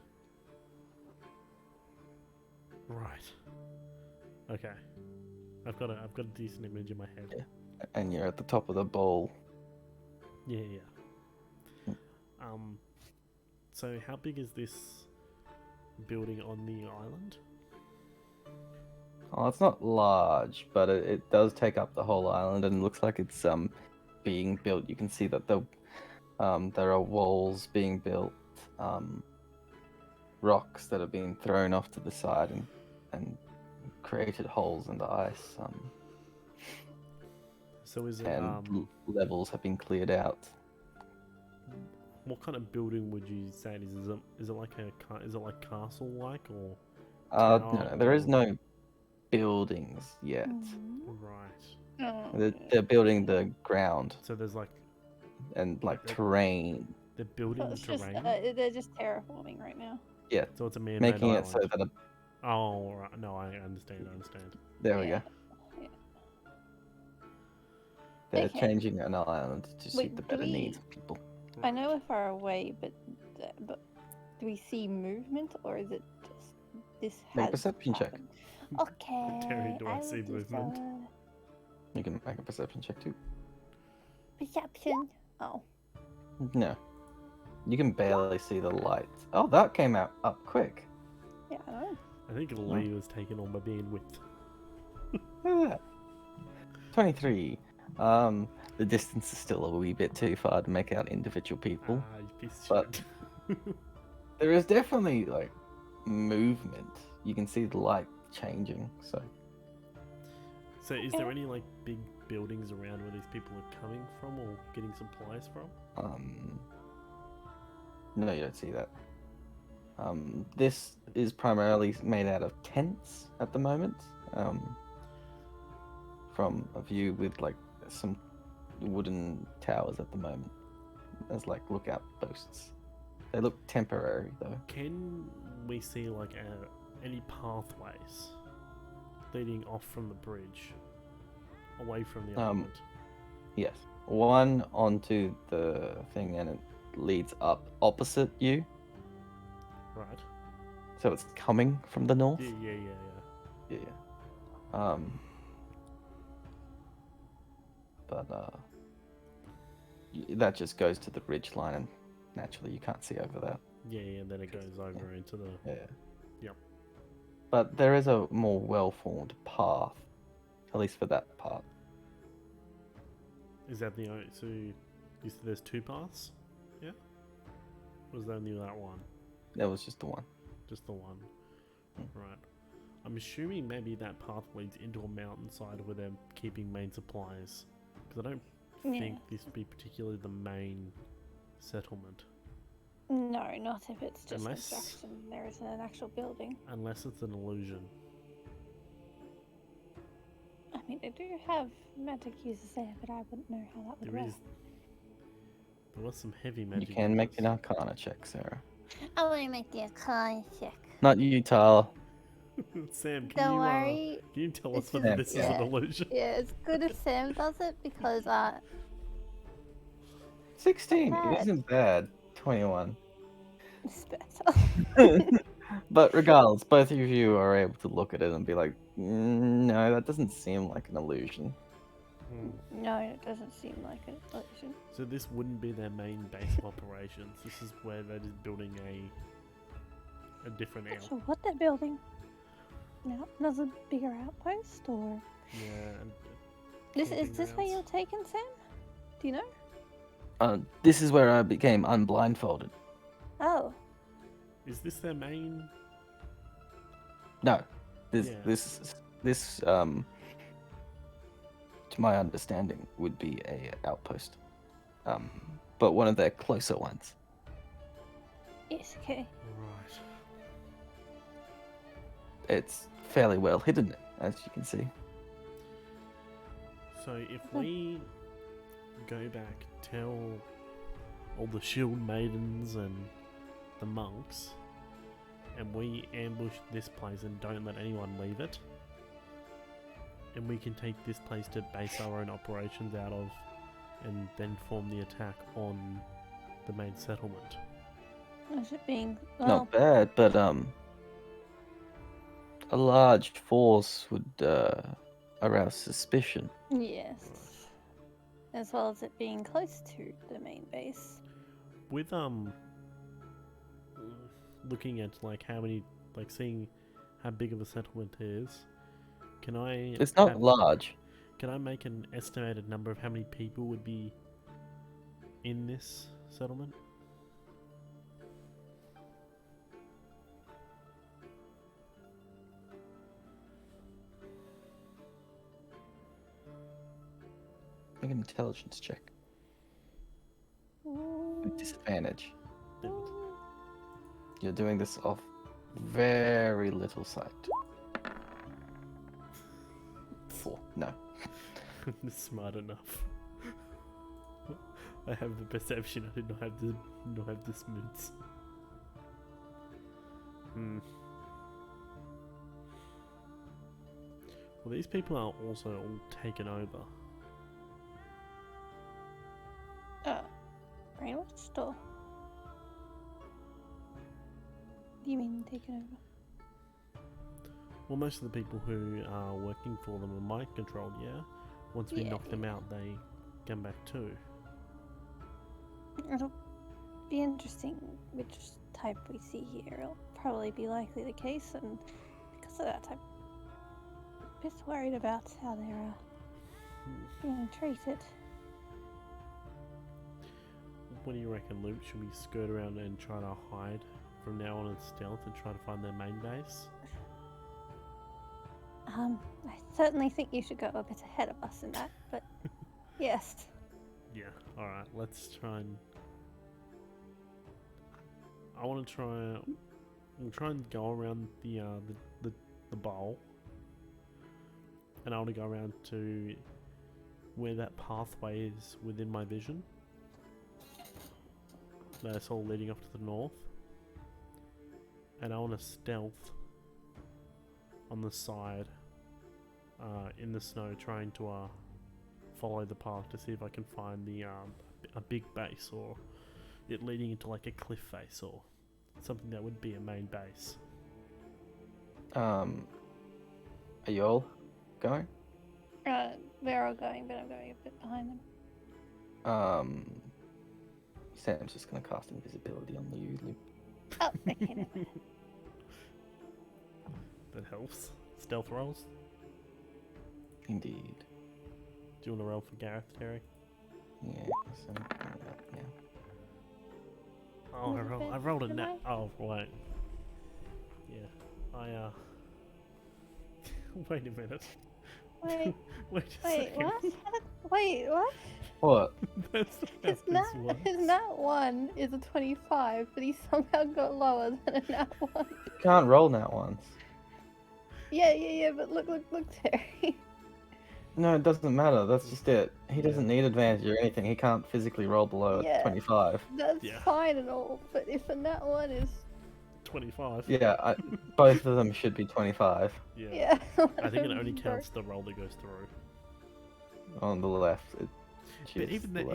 Speaker 1: Right. Okay. I've got a decent image in my head.
Speaker 2: Yeah. And you're at the top of the bowl.
Speaker 1: Yeah.
Speaker 2: Mm.
Speaker 1: So how big is this building on the island?
Speaker 2: Oh, it's not large, but it does take up the whole island, and it looks like it's being built. You can see that there are walls being built, rocks that are being thrown off to the side, and created holes in the ice.
Speaker 1: So is it
Speaker 2: And levels have been cleared out.
Speaker 1: what kind of building would you say it is? Is it like is it like castle like or
Speaker 2: No, there is
Speaker 1: or-
Speaker 2: no buildings yet.
Speaker 1: right?
Speaker 2: They're building the ground
Speaker 1: So there's like
Speaker 2: and like
Speaker 1: They're-
Speaker 2: terrain.
Speaker 1: they're building the
Speaker 3: it's just
Speaker 1: terrain.
Speaker 3: they're just terraforming right now.
Speaker 2: Yeah,
Speaker 1: So it's a man-made
Speaker 2: making
Speaker 1: island.
Speaker 2: it so that
Speaker 1: Oh, right. No, I understand.
Speaker 2: there we
Speaker 3: Yeah.
Speaker 2: go.
Speaker 3: Yeah.
Speaker 2: They're
Speaker 3: Okay.
Speaker 2: changing an island to suit
Speaker 3: Wait,
Speaker 2: the
Speaker 3: do
Speaker 2: better
Speaker 3: we-
Speaker 2: needs of people.
Speaker 3: I know we're far away, but do we see movement or is it just this
Speaker 2: Make a
Speaker 3: has
Speaker 2: perception check.
Speaker 3: happened? Okay.
Speaker 1: Terry, do I
Speaker 3: will
Speaker 1: see
Speaker 3: do
Speaker 1: movement?
Speaker 3: so.
Speaker 2: You can make a perception check too.
Speaker 3: Perception. Oh.
Speaker 2: No, you can barely see the lights. Oh, that came out up quick.
Speaker 3: Yeah, I know.
Speaker 1: I think Lee was taken on by being whipped.
Speaker 2: Look at that. 23. The distance is still a wee bit too far to make out individual people.
Speaker 1: Ah, you piece of
Speaker 2: But-
Speaker 1: shit.
Speaker 2: There is definitely like movement. You can see the light changing. So
Speaker 1: So is there any like big buildings around where these people are coming from or getting supplies from?
Speaker 2: no, you don't see that. This is primarily made out of tents at the moment. From a view with like some wooden towers at the moment as like lookout posts. They look temporary though.
Speaker 1: Can we see like any pathways leading off from the bridge, away from the island?
Speaker 2: Yes. One onto the thing and it leads up opposite you.
Speaker 1: Right.
Speaker 2: So it's coming from the north.
Speaker 1: Yeah.
Speaker 2: Yeah. But that just goes to the ridge line, and naturally you can't see over that.
Speaker 1: Yeah, and then it goes over into the.
Speaker 2: Yeah.
Speaker 1: Yep.
Speaker 2: But there is a more well-formed path, at least for that part.
Speaker 1: Is that the only? So, you said there's two paths? Yeah. Or was there only that one?
Speaker 2: That was just the one.
Speaker 1: Just the one.
Speaker 2: Hmm.
Speaker 1: Right. I'm assuming maybe that path leads into a mountainside where they're keeping main supplies. Because I don't think this would be particularly the main settlement.
Speaker 3: No, not if it's just
Speaker 1: Unless-
Speaker 3: construction. There isn't an actual building.
Speaker 1: Unless it's an illusion.
Speaker 3: I mean, they do have magic users there, but I wouldn't know how that would
Speaker 1: There
Speaker 3: work.
Speaker 1: is. There was some heavy
Speaker 2: You
Speaker 1: magic.
Speaker 2: can make
Speaker 1: users.
Speaker 2: an Arcana check, Sarah.
Speaker 3: I want to make the Arcana check.
Speaker 2: Not you, Tyler.
Speaker 1: Sam, can
Speaker 3: Don't
Speaker 1: you,
Speaker 3: worry.
Speaker 1: can you tell us
Speaker 3: It's
Speaker 1: whether
Speaker 2: Sam,
Speaker 1: this is
Speaker 3: yeah.
Speaker 1: an illusion?
Speaker 3: Yeah, it's good if Sam does it because
Speaker 2: 16
Speaker 3: Bad.
Speaker 2: isn't bad. 21.
Speaker 3: it's better.
Speaker 2: But regardless, both of you are able to look at it and be like, no, that doesn't seem like an illusion.
Speaker 1: Hmm.
Speaker 3: No, it doesn't seem like an illusion.
Speaker 1: So this wouldn't be their main base of operations. This is where they're just building a different
Speaker 3: Not
Speaker 1: out.
Speaker 3: sure what they're building. No, another bigger outpost, or
Speaker 1: Yeah. And,
Speaker 3: is
Speaker 1: camping
Speaker 3: this where
Speaker 1: grounds.
Speaker 3: you're taken, Sam? Do you know?
Speaker 2: This is where I became unblindfolded.
Speaker 3: Oh,
Speaker 1: Is this their main?
Speaker 2: No,
Speaker 1: Yeah.
Speaker 2: this to my understanding, would be a outpost. But one of their closer ones.
Speaker 3: Yes, okay.
Speaker 1: Right.
Speaker 2: It's fairly well hidden, as you can see.
Speaker 1: So if we go back, tell all the shield maidens and the monks, and we ambush this place and don't let anyone leave it, and we can take this place to base our own operations out of, and then form the attack on the main settlement.
Speaker 3: Is it being well?
Speaker 2: Not bad, but a large force would arouse suspicion.
Speaker 3: Yes. As well as it being close to the main base.
Speaker 1: With looking at like how many, like seeing how big of a settlement it is, can I?
Speaker 2: It's not large.
Speaker 1: Can I make an estimated number of how many people would be in this settlement?
Speaker 2: Make an intelligence check. With disadvantage.
Speaker 1: Damn it.
Speaker 2: You're doing this off very little sight. 4. No.
Speaker 1: Smart enough. I have the perception. I did not have the smoothes. Well, these people are also all taken over.
Speaker 3: Brainwashed or? Do you mean taken over?
Speaker 1: Well, most of the people who are working for them are mind controlled. Yeah. Once we knock them out, they come back too.
Speaker 3: It'll be interesting which type we see here. It'll probably be likely the case, and because of that, I'm a bit worried about how they're being treated.
Speaker 1: What do you reckon, Luke? Should we skirt around and try to hide from now on in stealth and try to find their main base?
Speaker 3: I certainly think you should go a bit ahead of us in that, but yes.
Speaker 1: Yeah. All right. Let's try and. I want to try. We'll try and go around the bowl, and I want to go around to where that pathway is within my vision. That's all leading off to the north, and I want to stealth on the side, in the snow, trying to follow the path to see if I can find the a big base, or it leading into like a cliff face, or something that would be a main base.
Speaker 2: Are you all going?
Speaker 3: They're all going, but I'm going a bit behind them.
Speaker 2: Sam's just gonna cast invisibility on you, Luke.
Speaker 3: Oh, okay, never mind.
Speaker 1: That helps. Stealth rolls.
Speaker 2: Indeed.
Speaker 1: Do you want to roll for Gareth, Terry?
Speaker 2: Yeah. Yeah.
Speaker 1: Oh, I rolled a
Speaker 3: Am
Speaker 1: nat.
Speaker 3: I?
Speaker 1: Oh, wait. Yeah, I wait a minute.
Speaker 3: Wait,
Speaker 1: Wait a
Speaker 3: wait,
Speaker 1: second.
Speaker 3: what? Wait, what?
Speaker 2: What?
Speaker 1: That's not how
Speaker 3: His
Speaker 1: this
Speaker 3: nat,
Speaker 1: works.
Speaker 3: his nat 1 is a 25, but he somehow got lower than a nat 1.
Speaker 2: You can't roll that once.
Speaker 3: Yeah, but look, Terry.
Speaker 2: No, it doesn't matter. That's just it. He doesn't need advantage or anything. He can't physically roll below a
Speaker 3: Yeah.
Speaker 2: 25.
Speaker 3: That's
Speaker 1: Yeah.
Speaker 3: fine and all, but if a nat 1 is...
Speaker 1: 25.
Speaker 2: Yeah, both of them should be 25
Speaker 1: Yeah.
Speaker 3: Yeah.
Speaker 1: I think it only counts the roll that goes through.
Speaker 2: on the left.
Speaker 1: But even then,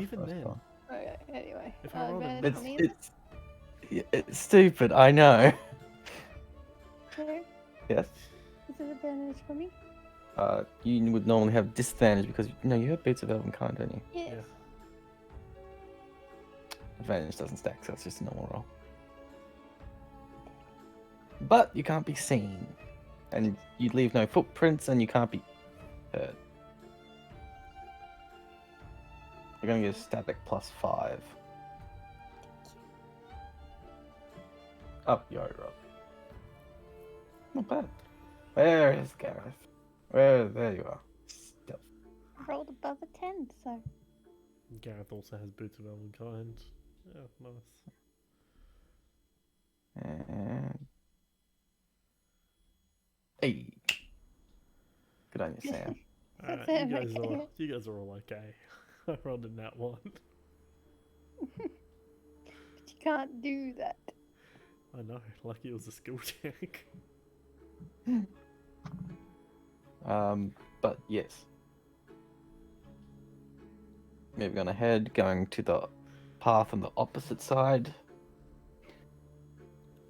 Speaker 3: Okay, anyway.
Speaker 1: If I roll a
Speaker 3: advantage
Speaker 2: It's
Speaker 3: for me,
Speaker 2: it's stupid. I know.
Speaker 3: Terry?
Speaker 2: Yes.
Speaker 3: Is it advantage for me?
Speaker 2: You would normally have disadvantage because you have Boots of Elvenkind, don't you?
Speaker 3: Yes.
Speaker 1: Yeah.
Speaker 2: Advantage doesn't stack, so it's just a normal roll. But you can't be seen, and you leave no footprints, and you can't be heard. You're gonna get a static +5. Up, yo, Rob. Not bad. Where is Gareth? There you are. Stealth.
Speaker 3: rolled above a 10, so
Speaker 1: Gareth also has boots of elvenkind. Yeah, nice.
Speaker 2: And... Hey. Good on you, Sam.
Speaker 1: Alright,
Speaker 3: Sam,
Speaker 1: you guys are all okay. I rolled in that one.
Speaker 3: but you can't do that.
Speaker 1: I know, lucky it was a skill check.
Speaker 2: But yes. Moving on ahead, going to the path on the opposite side.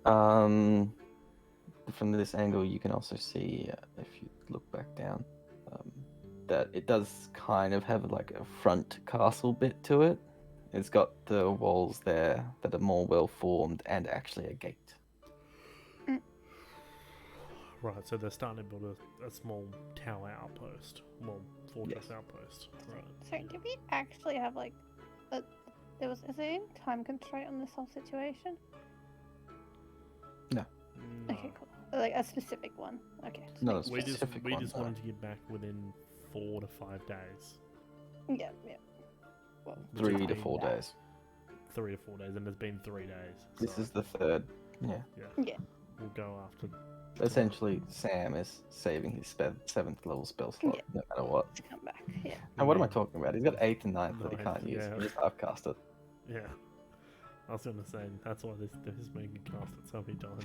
Speaker 2: From this angle, you can also see, if you look back down, that it does kind of have like a front castle bit to it. It's got the walls there that are more well formed and actually a gate.
Speaker 1: Right, so they're starting to build a small tower outpost. Well, fortress
Speaker 2: Yes.
Speaker 1: outpost. Right.
Speaker 3: Sorry, did we actually have like a... is there any time constraint on this whole situation?
Speaker 1: No.
Speaker 3: Okay, cool. Like a specific one. Okay. just
Speaker 2: No,
Speaker 3: making
Speaker 1: We
Speaker 3: sure.
Speaker 1: just
Speaker 2: Specific
Speaker 1: we
Speaker 2: one,
Speaker 1: just
Speaker 2: though.
Speaker 1: wanted to get back within 4 to 5 days.
Speaker 3: Yeah, yeah. Well,
Speaker 1: Which has
Speaker 2: 3 to
Speaker 1: been
Speaker 2: 4 days.
Speaker 1: 3 to 4 days, and there's been 3 days.
Speaker 2: This
Speaker 1: so,
Speaker 2: is the third. Yeah.
Speaker 3: yeah.
Speaker 1: We'll go after.
Speaker 2: Essentially, Sam is saving his 7th level spell slot,
Speaker 3: Yeah.
Speaker 2: no matter what.
Speaker 3: To come back. Yeah.
Speaker 2: And what am I
Speaker 1: Yeah.
Speaker 2: talking about? He's got 8th and 9th that he
Speaker 1: Ninth,
Speaker 2: can't use.
Speaker 1: yeah.
Speaker 2: He just half-cast it.
Speaker 1: Yeah. I was gonna say that's why this man can cast it so many times.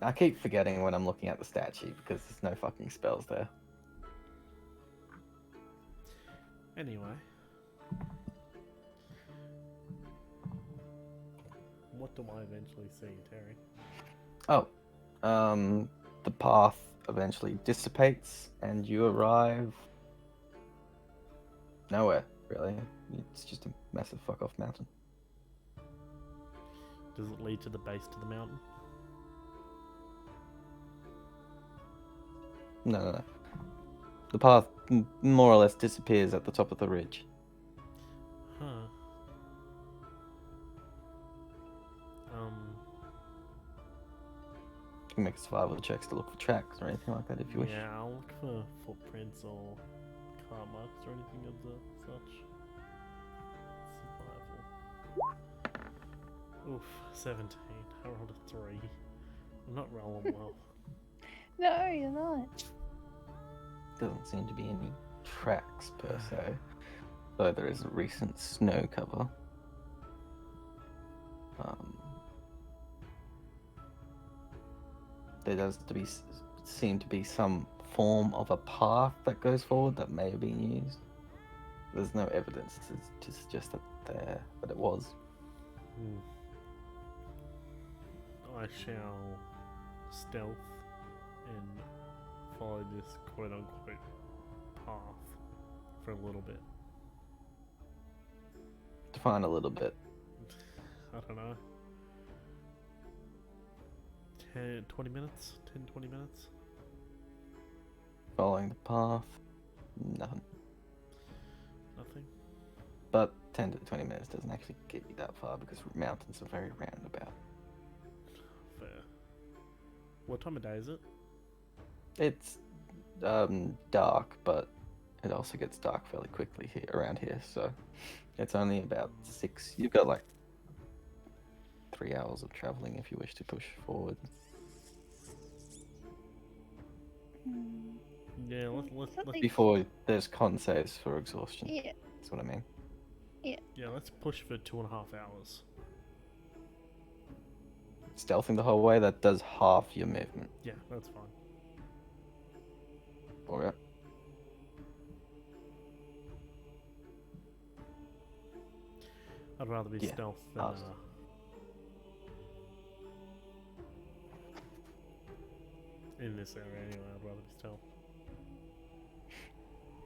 Speaker 2: I keep forgetting when I'm looking at the stat sheet because there's no fucking spells there.
Speaker 1: Anyway. What do I eventually see, Terry?
Speaker 2: Oh, the path eventually dissipates and you arrive nowhere, really. It's just a massive fuck off mountain.
Speaker 1: Does it lead to the base to the mountain?
Speaker 2: No. The path more or less disappears at the top of the ridge.
Speaker 1: Huh.
Speaker 2: You can make survival checks to look for tracks or anything like that if you wish.
Speaker 1: Yeah, I'll look for footprints or car marks or anything of the such. Survival. Oof, 17. I rolled a 3. I'm not rolling well.
Speaker 3: No, you're not.
Speaker 2: Doesn't seem to be any tracks per se, though there is a recent snow cover. There does seem to be some form of a path that goes forward that may have been used. There's no evidence to suggest that it was.
Speaker 1: I shall stealth and follow this quote-unquote path for a little bit.
Speaker 2: Define a little bit.
Speaker 1: I don't know. 20 minutes? 10, 20 minutes?
Speaker 2: Following the path, nothing.
Speaker 1: Nothing?
Speaker 2: But 10 to 20 minutes doesn't actually get you that far because mountains are very roundabout.
Speaker 1: Fair. What time of day is it?
Speaker 2: It's dark, but it also gets dark fairly quickly around here, so it's only about 6. You've got like 3 hours of traveling if you wish to push forward.
Speaker 1: Yeah, let's
Speaker 3: Something-
Speaker 2: Before there's con saves for exhaustion.
Speaker 3: Yeah.
Speaker 2: That's what I mean.
Speaker 1: yeah, let's push for 2.5 hours.
Speaker 2: Stealthing the whole way, that does half your movement.
Speaker 1: Yeah, that's fine.
Speaker 2: Alright.
Speaker 1: I'd rather be
Speaker 2: Yeah,
Speaker 1: stealth than
Speaker 2: us.
Speaker 1: in this area anyway. I'd rather be stealth.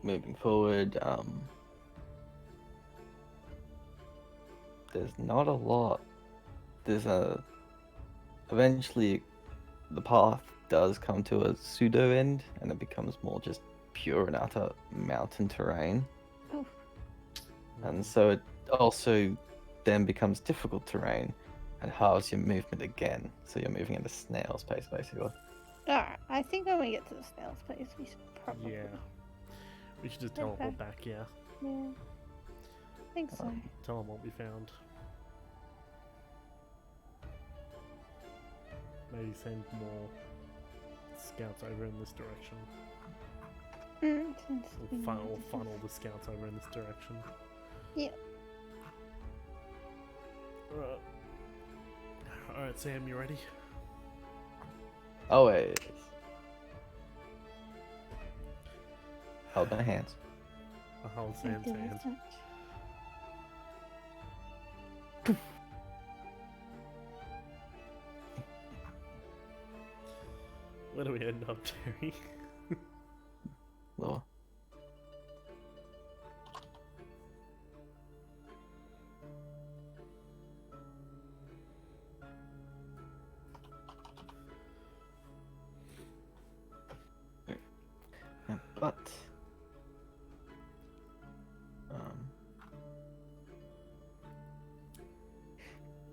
Speaker 2: Moving forward, there's not a lot. Eventually the path does come to a pseudo end and it becomes more just pure and utter mountain terrain.
Speaker 3: Oof.
Speaker 2: And so it also then becomes difficult terrain and halves your movement again. So you're moving at a snail's pace basically.
Speaker 3: Alright, I think when we get to the snail's place, we should probably...
Speaker 1: Yeah. We should just
Speaker 3: Okay.
Speaker 1: teleport back, yeah.
Speaker 3: Yeah. I think so.
Speaker 1: Tell them what we found. Maybe send more scouts over in this direction.
Speaker 3: Since we
Speaker 1: Or
Speaker 3: know this is-
Speaker 1: funnel the scouts over in this direction.
Speaker 3: Yeah.
Speaker 1: Alright, Sam, you ready?
Speaker 2: Always. Hold my hands.
Speaker 1: I'll hold
Speaker 3: Thank
Speaker 1: Sam's
Speaker 3: you very
Speaker 1: hand.
Speaker 3: much.
Speaker 1: Where do we end up, Terry?
Speaker 2: Lord. But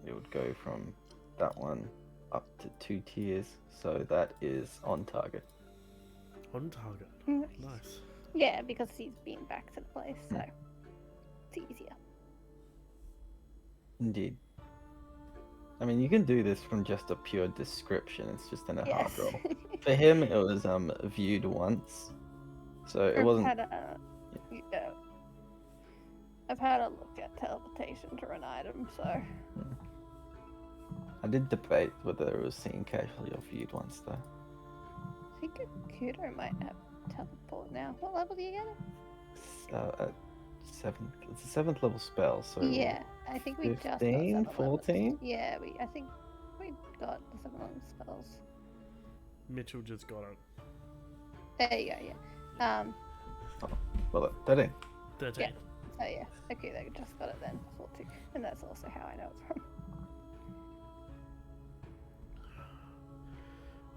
Speaker 2: it would go from that one up to 2 tiers, so that is on target.
Speaker 1: On target.
Speaker 3: Nice.
Speaker 1: Nice.
Speaker 3: Yeah, because he's been back to the place, so it's easier.
Speaker 2: Indeed. I mean, you can do this from just a pure description. It's just in a hard
Speaker 3: Yes.
Speaker 2: roll. For him, it was viewed once, so it wasn't.
Speaker 3: I've had a look at teleportation to an item, so
Speaker 2: I did debate whether it was seen casually or viewed once, though.
Speaker 3: I think Kudo might have teleport now. What level do you get it?
Speaker 2: At 7th, it's a 7th level spell, so
Speaker 3: Yeah, I think we just got
Speaker 2: 15,
Speaker 3: 7 levels.
Speaker 2: 14?
Speaker 3: Yeah, I think we got the 7 level spells.
Speaker 1: Mitchell just got it.
Speaker 3: There you go, yeah.
Speaker 2: Well, 13.
Speaker 1: 13.
Speaker 3: Yeah. So yeah, okay, they just got it then, 14. And that's also how I know it's from.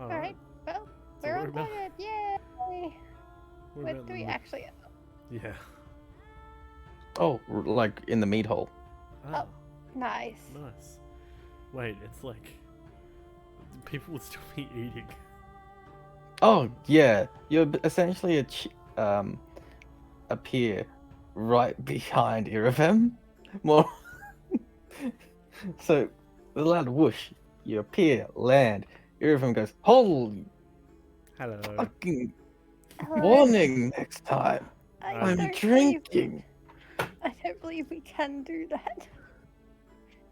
Speaker 3: Alright, well,
Speaker 1: So
Speaker 3: we're
Speaker 1: we're
Speaker 3: on
Speaker 1: about-
Speaker 3: target, yay!
Speaker 1: We're
Speaker 3: Where
Speaker 1: about
Speaker 3: do we
Speaker 1: the-
Speaker 3: actually end up?
Speaker 1: Yeah.
Speaker 2: Oh, like in the meat hole.
Speaker 1: Ah,
Speaker 3: Nice.
Speaker 1: nice. Wait, it's like people would still be eating.
Speaker 2: Oh, yeah. You're essentially appear right behind Irivem. More. So, with a loud whoosh, you appear, land. Irivem goes, holy
Speaker 1: Hello.
Speaker 2: fucking
Speaker 3: Hello.
Speaker 2: warning next time. I'm
Speaker 3: don't
Speaker 2: drinking.
Speaker 3: I don't believe we can do that.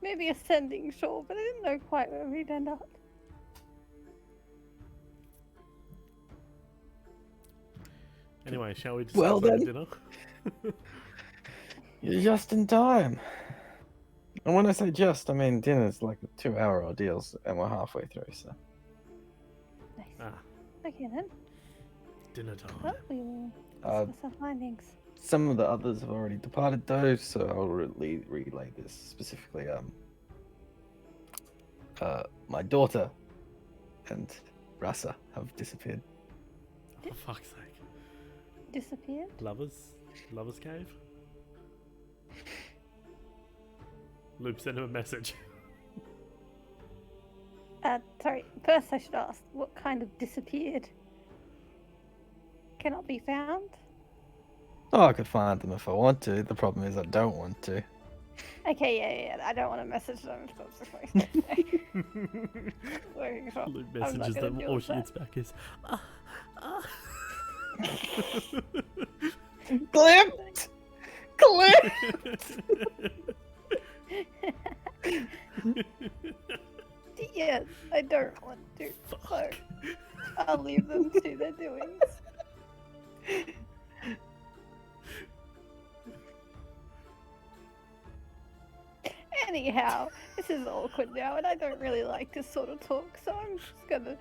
Speaker 3: Maybe ascending, sure, but I didn't know quite where we'd end up.
Speaker 1: Anyway, shall we discuss
Speaker 2: Well,
Speaker 1: over
Speaker 2: then.
Speaker 1: dinner?
Speaker 2: You're just in time. And when I say just, I mean dinner's like a 2-hour ordeal, and we're halfway through, so.
Speaker 3: Nice.
Speaker 1: Ah,
Speaker 3: Okay then.
Speaker 1: dinner time.
Speaker 3: Well, we will
Speaker 2: Uh,
Speaker 3: discuss our findings.
Speaker 2: Some of the others have already departed though, so I'll relay this specifically. My daughter and Rasa have disappeared.
Speaker 1: For fuck's sake.
Speaker 3: Disappeared?
Speaker 1: Lovers cave? Loop, send him a message.
Speaker 3: Sorry, first I should ask, what kind of disappeared? Cannot be found?
Speaker 2: Oh, I could find them if I want to. The problem is I don't want to.
Speaker 3: Okay, yeah, I don't want to message them specifically. Working
Speaker 1: Loop
Speaker 3: I'm not
Speaker 1: messages
Speaker 3: gonna
Speaker 1: them,
Speaker 3: deal
Speaker 1: all
Speaker 3: with
Speaker 1: she
Speaker 3: that.
Speaker 1: gets back is,
Speaker 2: Clipped! Clipped!
Speaker 3: Yes, I don't want to, so
Speaker 1: Fuck.
Speaker 3: I'll leave them to their doings. Anyhow, this is awkward now, and I don't really like this sort of talk, so I'm just gonna,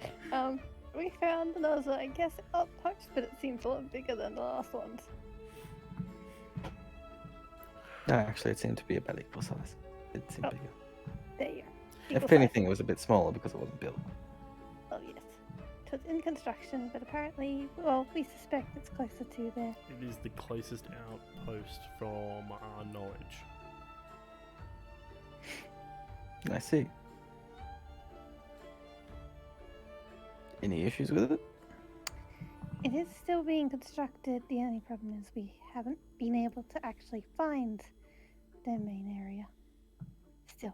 Speaker 3: we found another, I guess, outpost, but it seems a lot bigger than the last ones.
Speaker 2: No, actually, it seemed to be about equal size. It seemed
Speaker 3: Oh.
Speaker 2: bigger.
Speaker 3: There you go.
Speaker 2: If
Speaker 3: Equal size.
Speaker 2: anything, it was a bit smaller because it wasn't built.
Speaker 3: Well, yes. It was in construction, but apparently, well, we suspect it's closer to there.
Speaker 1: It is the closest outpost from our knowledge.
Speaker 2: I see. Any issues with it?
Speaker 3: It is still being constructed. The only problem is we haven't been able to actually find their main area. Still.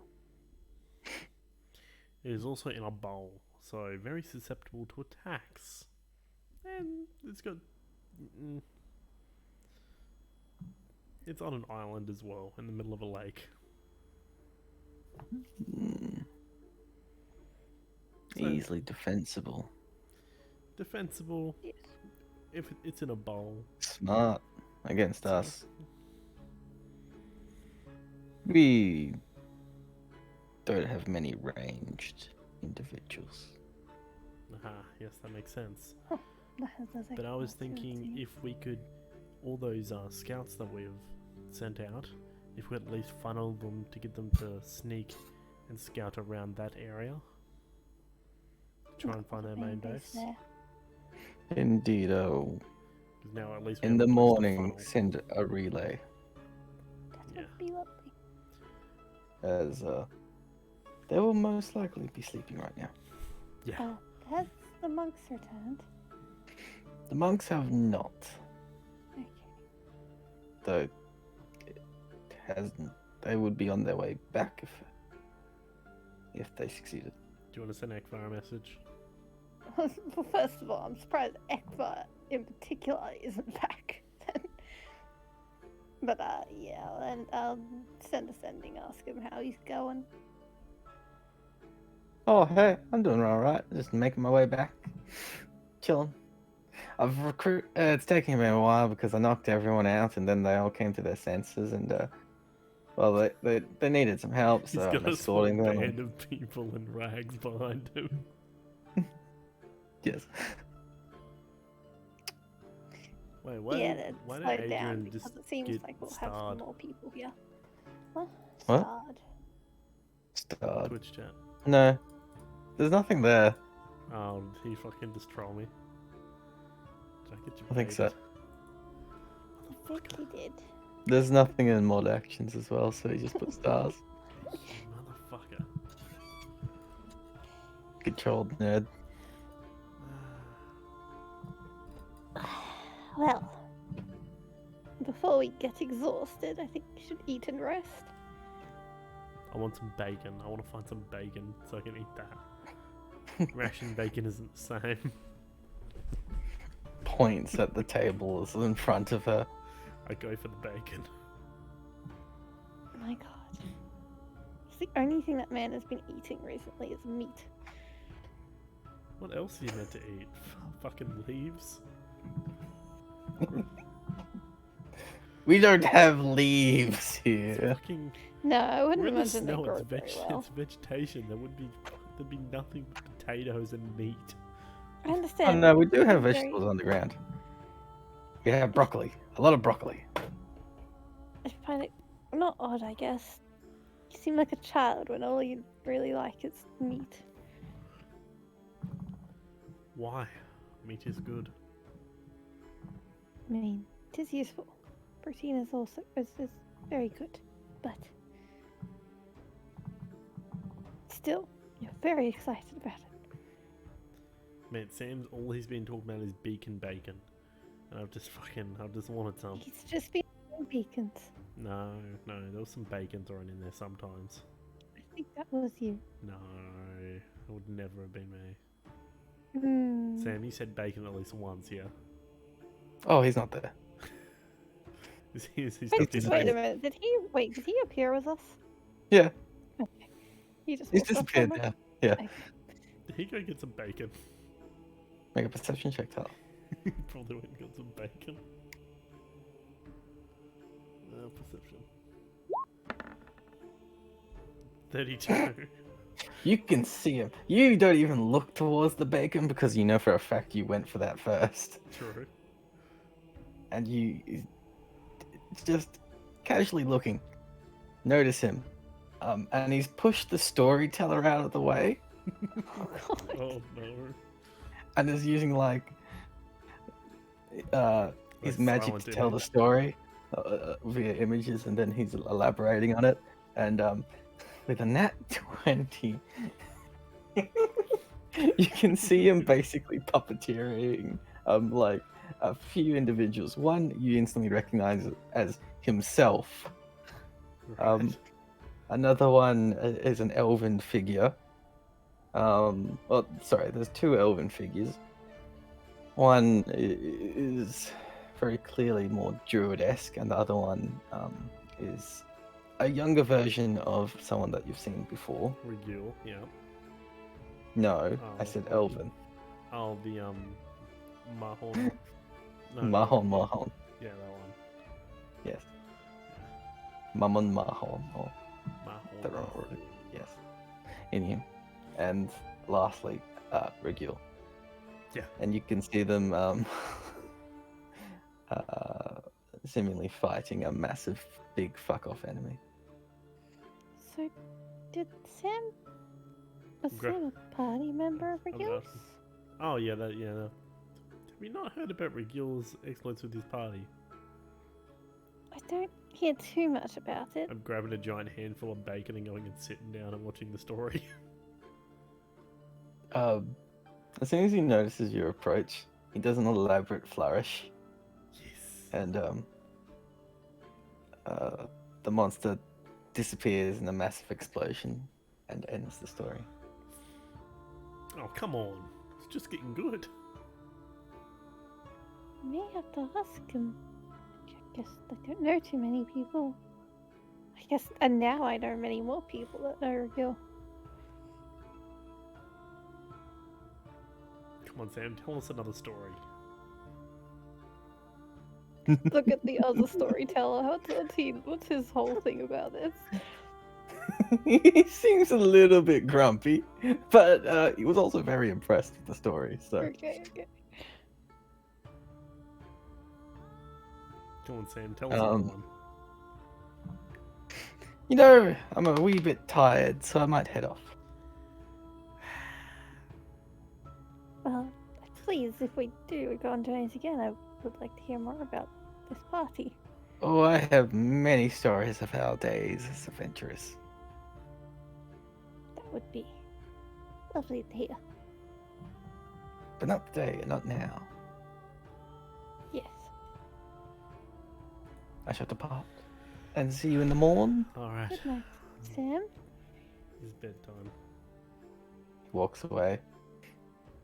Speaker 1: It is also in a bowl, so very susceptible to attacks. And it's got. mm, It's on an island as well, in the middle of a lake.
Speaker 2: Hmm.
Speaker 1: So-
Speaker 2: Easily defensible.
Speaker 1: Defensible
Speaker 3: Yes.
Speaker 1: if it's in a bowl.
Speaker 2: Smart against
Speaker 1: So-
Speaker 2: us. We don't have many ranged individuals.
Speaker 1: Aha, yes, that makes sense.
Speaker 3: That
Speaker 1: But I was
Speaker 3: actually makes
Speaker 1: thinking
Speaker 3: sense.
Speaker 1: if we could, all those scouts that we've sent out, if we could at least funnel them to get them to sneak and scout around that area, try and find their main base.
Speaker 3: there.
Speaker 2: Indeed, oh.
Speaker 1: 'Cause now at least we
Speaker 2: In
Speaker 1: have
Speaker 2: the
Speaker 1: a place to
Speaker 2: morning,
Speaker 1: funnel.
Speaker 2: send a relay
Speaker 3: That
Speaker 1: Yeah.
Speaker 3: would be lovely.
Speaker 2: as they will most likely be sleeping right now.
Speaker 1: Yeah,
Speaker 3: Has the monks returned?
Speaker 2: The monks have not,
Speaker 3: Okay.
Speaker 2: though it hasn't. They would be on their way back if they succeeded.
Speaker 1: do you want to send Ekvar a message?
Speaker 3: Well, first of all, I'm surprised Ekvar in particular isn't back. But yeah, and I'll send a sending, ask him how he's going.
Speaker 2: Oh, hey, I'm doing all right. Just making my way back, chilling. It's taking me a while because I knocked everyone out, and then they all came to their senses, and well, they needed some help,
Speaker 1: He's
Speaker 2: so
Speaker 1: got
Speaker 2: I'm
Speaker 1: a small
Speaker 2: escorting them.
Speaker 1: band of people in rags behind him.
Speaker 2: Yes.
Speaker 1: Wait, why
Speaker 3: Yeah,
Speaker 1: did,
Speaker 3: then
Speaker 1: why
Speaker 3: slow
Speaker 1: did
Speaker 3: down
Speaker 1: Adrian
Speaker 3: because
Speaker 1: just
Speaker 3: it seems
Speaker 1: get
Speaker 3: like we'll have
Speaker 1: starred?
Speaker 3: some more people here. What?
Speaker 2: What?
Speaker 3: Starred.
Speaker 2: Start.
Speaker 1: Twitch chat?
Speaker 2: No, there's nothing there.
Speaker 1: Oh, did he fucking just troll me? Did I get you
Speaker 2: I think so.
Speaker 1: baited?
Speaker 3: I think he did.
Speaker 2: There's nothing in mod actions as well, so he just put stars.
Speaker 1: Motherfucker.
Speaker 2: Controlled nerd.
Speaker 3: Well, before we get exhausted, I think we should eat and rest.
Speaker 1: I want some bacon. I want to find some bacon so I can eat that. Ration bacon isn't the same.
Speaker 2: Points at the tables in front of her.
Speaker 1: I go for the bacon.
Speaker 3: My god. It's the only thing that man has been eating recently is meat.
Speaker 1: What else are you meant to eat? Fucking leaves?
Speaker 2: We don't have leaves here.
Speaker 1: Fucking.
Speaker 3: No, I
Speaker 1: We're
Speaker 3: wouldn't
Speaker 1: in the
Speaker 3: imagine they
Speaker 1: snow.
Speaker 3: grow
Speaker 1: It's,
Speaker 3: very well.
Speaker 1: it's vegetation. There'd be nothing but potatoes and meat.
Speaker 3: I
Speaker 2: Oh
Speaker 3: understand.
Speaker 2: no, we do have
Speaker 3: Very-
Speaker 2: vegetables on the ground. We have broccoli. A lot of broccoli.
Speaker 3: I find it not odd, I guess. You seem like a child when all you really like is meat.
Speaker 1: Why? Meat is good.
Speaker 3: I mean, it is useful. Protein is also is very good, but still, you're very excited about it.
Speaker 1: Man, Sam's all he's been talking about is beacon bacon. And I've just wanted some.
Speaker 3: He's just been eating beacons.
Speaker 1: No, there was some bacon thrown in there sometimes.
Speaker 3: I think that was you.
Speaker 1: No, it would never have been me.
Speaker 3: Hmm.
Speaker 1: Sam, you said bacon at least once, yeah?
Speaker 2: Oh, he's not there.
Speaker 1: He's
Speaker 3: Wait,
Speaker 1: stuffed his
Speaker 3: wait a
Speaker 1: face.
Speaker 3: minute. Did he appear with us?
Speaker 2: Yeah,
Speaker 3: Okay. He just
Speaker 2: he's
Speaker 3: walked up
Speaker 2: disappeared
Speaker 3: on us?
Speaker 2: now.
Speaker 3: Okay.
Speaker 1: Did he go get some bacon?
Speaker 2: Make a perception check, Tyler.
Speaker 1: Probably went and got some bacon. Perception. 32.
Speaker 2: You can see him. You don't even look towards the bacon because you know for a fact you went for that first.
Speaker 1: True.
Speaker 2: And you just casually looking, notice him. And he's pushed the storyteller out of the way
Speaker 3: Oh god.
Speaker 1: Oh no.
Speaker 2: and is using like his
Speaker 1: Like
Speaker 2: magic
Speaker 1: silent
Speaker 2: to tell the
Speaker 1: image.
Speaker 2: story via images, and then he's elaborating on it. And with a nat 20, You can see him basically puppeteering like a few individuals. One you instantly recognize as himself.
Speaker 1: Right.
Speaker 2: Another one is an elven figure. Well, sorry, there's two elven figures. One is very clearly more druid-esque, and the other one is a younger version of someone that you've seen before.
Speaker 1: Regule, yeah.
Speaker 2: No, I
Speaker 1: Oh,
Speaker 2: said
Speaker 1: okay.
Speaker 2: elven.
Speaker 1: Oh, the Mahon. No,
Speaker 2: Mahon.
Speaker 1: Yeah, that one.
Speaker 2: Yes. Mammon Mahon. Or
Speaker 1: Mahon.
Speaker 2: the wrong word. Yes. In him. And lastly, Regule.
Speaker 1: Yeah.
Speaker 2: And you can see them seemingly fighting a massive, big fuck off enemy.
Speaker 3: So, did Sam... Was
Speaker 1: Gra-
Speaker 3: Sam a party member of
Speaker 1: I'm
Speaker 3: Regulus?
Speaker 1: asking. Oh yeah, that yeah. Have we not heard about Regule's exploits with his party?
Speaker 3: I don't hear too much about it.
Speaker 1: I'm grabbing a giant handful of bacon and going and sitting down and watching the story.
Speaker 2: As soon as he notices your approach, he does an elaborate flourish,
Speaker 1: Yes.
Speaker 2: and the monster disappears in a massive explosion and ends the story.
Speaker 1: Oh come on! It's just getting good.
Speaker 3: May have to ask him. I guess I don't know too many people. I guess, and now I know many more people that know Regil.
Speaker 1: Come on, Sam. Tell us another story.
Speaker 3: Look at the other storyteller. What's his whole thing about this?
Speaker 2: He seems a little bit grumpy, but he was also very impressed with the story. So
Speaker 3: Okay.
Speaker 1: Come on, Sam. Tell us another one.
Speaker 2: you know, I'm a wee bit tired, so I might head off.
Speaker 3: Well, please, if we do go on journeys again, I would like to hear more about this party.
Speaker 2: Oh, I have many stories of our days as adventurers.
Speaker 3: That would be lovely to hear.
Speaker 2: But not today, not now.
Speaker 3: Yes.
Speaker 2: I shall depart. And see you in the morn.
Speaker 1: All right.
Speaker 3: Good night, Sam.
Speaker 1: It's bedtime.
Speaker 2: He walks away.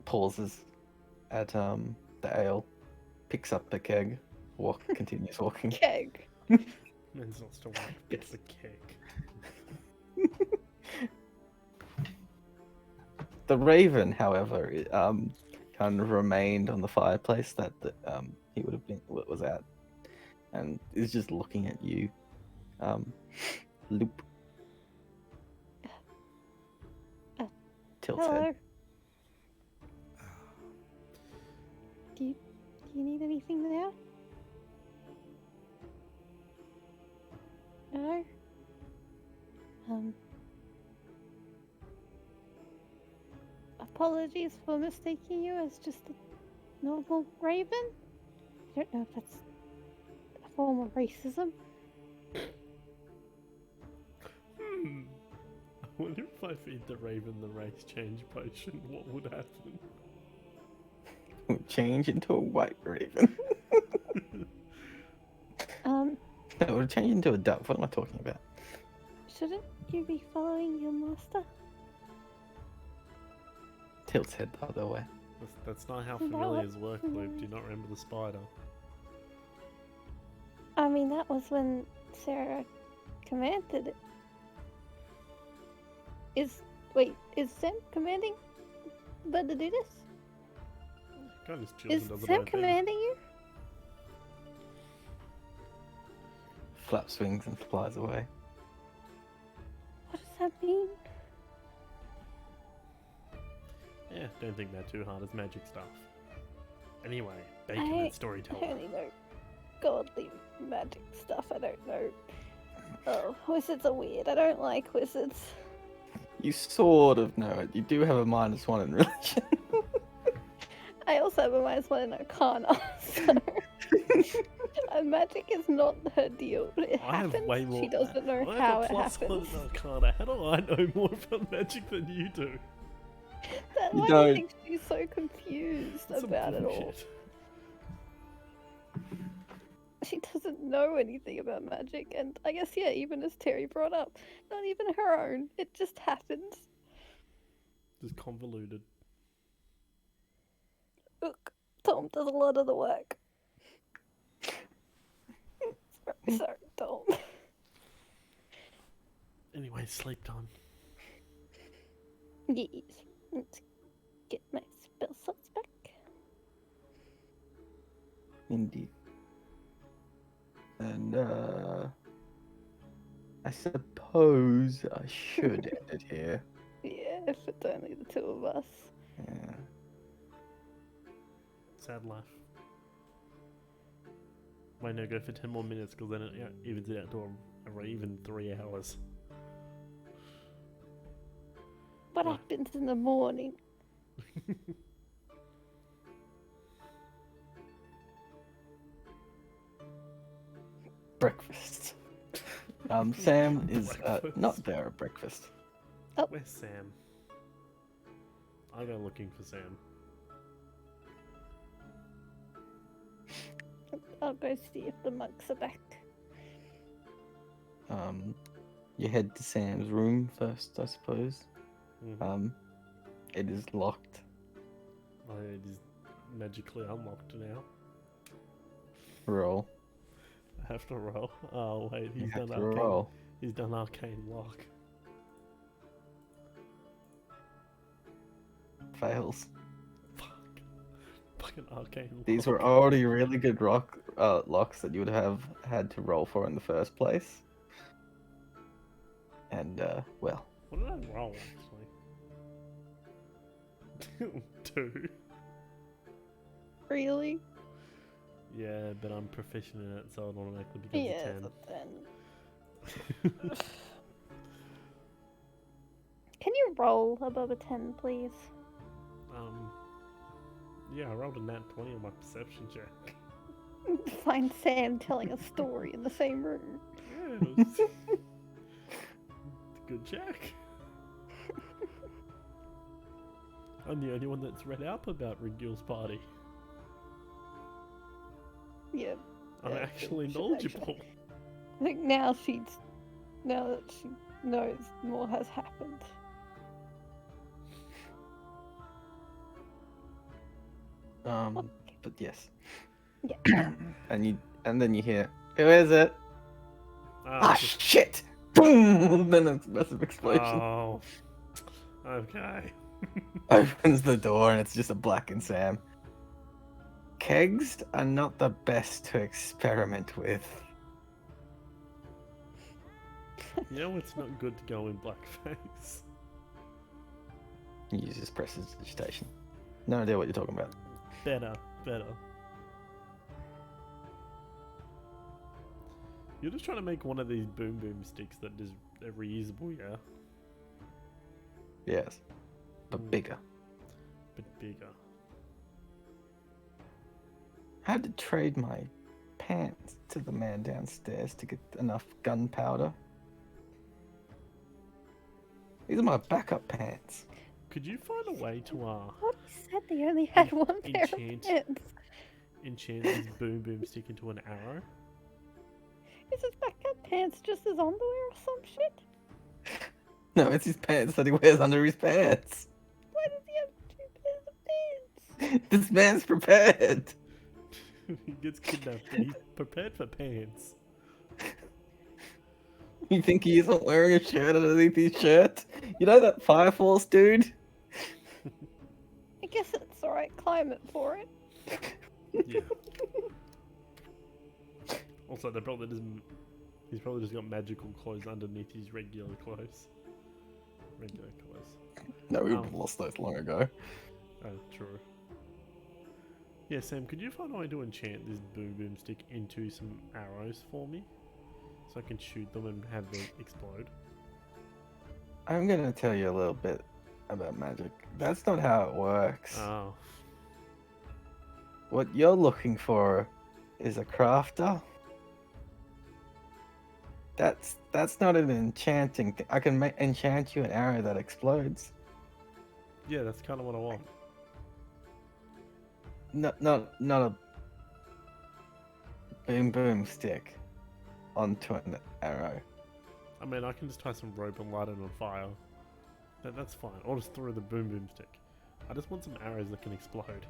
Speaker 2: Pauses at the ale. Picks up the keg. Continues walking.
Speaker 3: Keg.
Speaker 1: Men's not still like it's a cake.
Speaker 2: The raven, however, kind of remained on the fireplace that he would have been was at, and is just looking at you. Loop. Tilts
Speaker 3: Hello.
Speaker 2: head.
Speaker 3: Do you need anything now? No? Apologies for mistaking you as just a normal raven. I don't know if that's a form of racism.
Speaker 1: I wonder if I feed the raven the race change potion, what would happen?
Speaker 2: Change into a white raven. No, it would change into a dove. What am I talking about?
Speaker 3: Shouldn't you be following your master?
Speaker 2: Tilts head the other way.
Speaker 1: That's not how
Speaker 3: No,
Speaker 1: familiars work, Luke. Do you not remember the spider?
Speaker 3: I mean, that was when Sarah commanded it. Is Sam commanding Bud to do this?
Speaker 1: Kind of chills
Speaker 3: Is
Speaker 1: and does
Speaker 3: Sam
Speaker 1: a bad thing.
Speaker 3: commanding you?
Speaker 2: Flaps wings and flies away.
Speaker 3: What does that mean?
Speaker 1: Yeah, don't think that too hard. It's magic stuff. Anyway, bacon
Speaker 3: I
Speaker 1: and storyteller.
Speaker 3: only know godly magic stuff. I don't know. Oh, wizards are weird. I don't like wizards.
Speaker 2: You sort of know it. You do have a -1 in religion.
Speaker 3: I also have a -1 in Arcana, so magic is not her deal. It
Speaker 1: I have
Speaker 3: happens.
Speaker 1: way more.
Speaker 3: She doesn't know
Speaker 1: I
Speaker 3: how
Speaker 1: have
Speaker 3: it
Speaker 1: a +1
Speaker 3: happens.
Speaker 1: in Arcana. How do I know more about magic than you do?
Speaker 2: You
Speaker 3: Why do you
Speaker 2: don't.
Speaker 3: think she's so confused
Speaker 1: That's some
Speaker 3: about it all?
Speaker 1: bullshit.
Speaker 3: She doesn't know anything about magic, and I guess, yeah, even as Terry brought up, not even her own. It just happens.
Speaker 1: Just convoluted.
Speaker 3: Look, Tom does a lot of the work. Sorry, Tom.
Speaker 1: Anyway, sleep time.
Speaker 3: Yes. Let's get my spell slots back.
Speaker 2: Indeed. And I suppose I should end it here.
Speaker 3: Yeah, if it's only the two of us.
Speaker 2: Yeah.
Speaker 1: Sad life. Wait, no, go for 10 more minutes because then it evens it out to a even 3 hours.
Speaker 3: What
Speaker 1: Right.
Speaker 3: happens in the morning?
Speaker 2: Breakfast. Sam is
Speaker 1: Breakfast.
Speaker 2: not there at breakfast.
Speaker 1: Where's Sam? I go looking for Sam.
Speaker 3: I'll go see if the monks are back.
Speaker 2: You head to Sam's room first, I suppose.
Speaker 1: Mhm.
Speaker 2: It is locked.
Speaker 1: Oh, it is magically unlocked now.
Speaker 2: Roll.
Speaker 1: I have to roll. Oh wait,
Speaker 2: You
Speaker 1: he's
Speaker 2: have
Speaker 1: done
Speaker 2: to
Speaker 1: arcane.
Speaker 2: roll.
Speaker 1: He's done arcane lock.
Speaker 2: Fails.
Speaker 1: Fuck. Fucking arcane lock.
Speaker 2: These were already really good locks that you would have had to roll for in the first place. And, well,
Speaker 1: What did I roll actually? 2.
Speaker 3: Really?
Speaker 1: Yeah, but I'm proficient in it, so it automatically becomes
Speaker 3: Yeah,
Speaker 1: a 10.
Speaker 3: then. Can you roll above a 10, please?
Speaker 1: Yeah, I rolled a nat 20 on my perception check.
Speaker 3: Find Sam telling a story in the same room.
Speaker 1: Yeah, it was a good check. I'm the only one that's read up about Rigul's party.
Speaker 3: Yeah.
Speaker 1: I'm
Speaker 3: Yeah,
Speaker 1: actually
Speaker 3: should
Speaker 1: knowledgeable.
Speaker 3: I think now that she knows more has happened.
Speaker 2: but yes.
Speaker 3: Yeah.
Speaker 2: And then you hear, who is it? Ah,
Speaker 1: it's just-
Speaker 2: shit! Boom! Then it's a massive explosion.
Speaker 1: Oh. Okay.
Speaker 2: Opens the door and it's just a blackened Sam. Kegs are not the best to experiment with.
Speaker 1: You know it's not good to go in blackface.
Speaker 2: He uses presses digitation. No idea what you're talking about.
Speaker 1: Better. You're just trying to make one of these boom boom sticks that is reusable, yeah?
Speaker 2: Yes. But bigger.
Speaker 1: But bigger.
Speaker 2: I had to trade my pants to the man downstairs to get enough gunpowder. These are my backup pants.
Speaker 1: Could you find a way to
Speaker 3: What he said they only had one pair of
Speaker 1: enchant.
Speaker 3: pants.
Speaker 1: enchant this boom boom stick into an arrow?
Speaker 3: Is his backup pants just his underwear or some shit?
Speaker 2: No, it's his pants that he wears under his pants.
Speaker 3: Why does he have 2 pairs of pants?
Speaker 2: This man's prepared.
Speaker 1: He gets kidnapped, but he's prepared for pants.
Speaker 2: You think he isn't wearing a shirt underneath his shirt? You know that Fire Force dude?
Speaker 3: I guess it's the right climate for it.
Speaker 1: Yeah. Also, they probably doesn't. He's probably just got magical clothes underneath his regular clothes. Regular clothes.
Speaker 2: No, we would have lost those long ago.
Speaker 1: Oh, true. Yeah, Sam, could you find a way to enchant this boom boom stick into some arrows for me? So I can shoot them and have them explode?
Speaker 2: I'm gonna tell you a little bit about magic. That's not how it works.
Speaker 1: Oh.
Speaker 2: What you're looking for is a crafter. That's not an enchanting thing. I can enchant you an arrow that explodes.
Speaker 1: Yeah, that's kind of what I want.
Speaker 2: Not a boom boom stick onto an arrow.
Speaker 1: I mean, I can just tie some rope and light it on fire. That's fine. Or just throw the boom boom stick. I just want some arrows that can explode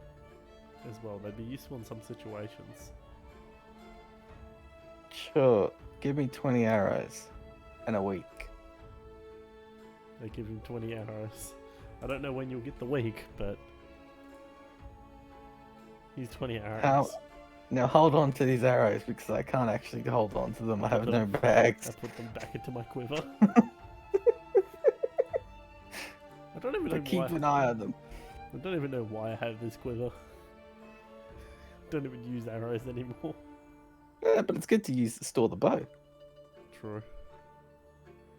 Speaker 1: as well. They'd be useful in some situations.
Speaker 2: Sure, give me 20 arrows in a week.
Speaker 1: They give him 20 arrows. I don't know when you'll get the week, but he's 20 arrows.
Speaker 2: How? Now hold on to these arrows because I can't actually hold on to them. I have no bags.
Speaker 1: I put them back into my quiver. I don't even know
Speaker 2: But keep
Speaker 1: why.
Speaker 2: an eye on them.
Speaker 1: I don't even know why I have this quiver. Don't even use arrows anymore.
Speaker 2: Yeah, but it's good to use to store the bow.
Speaker 1: True.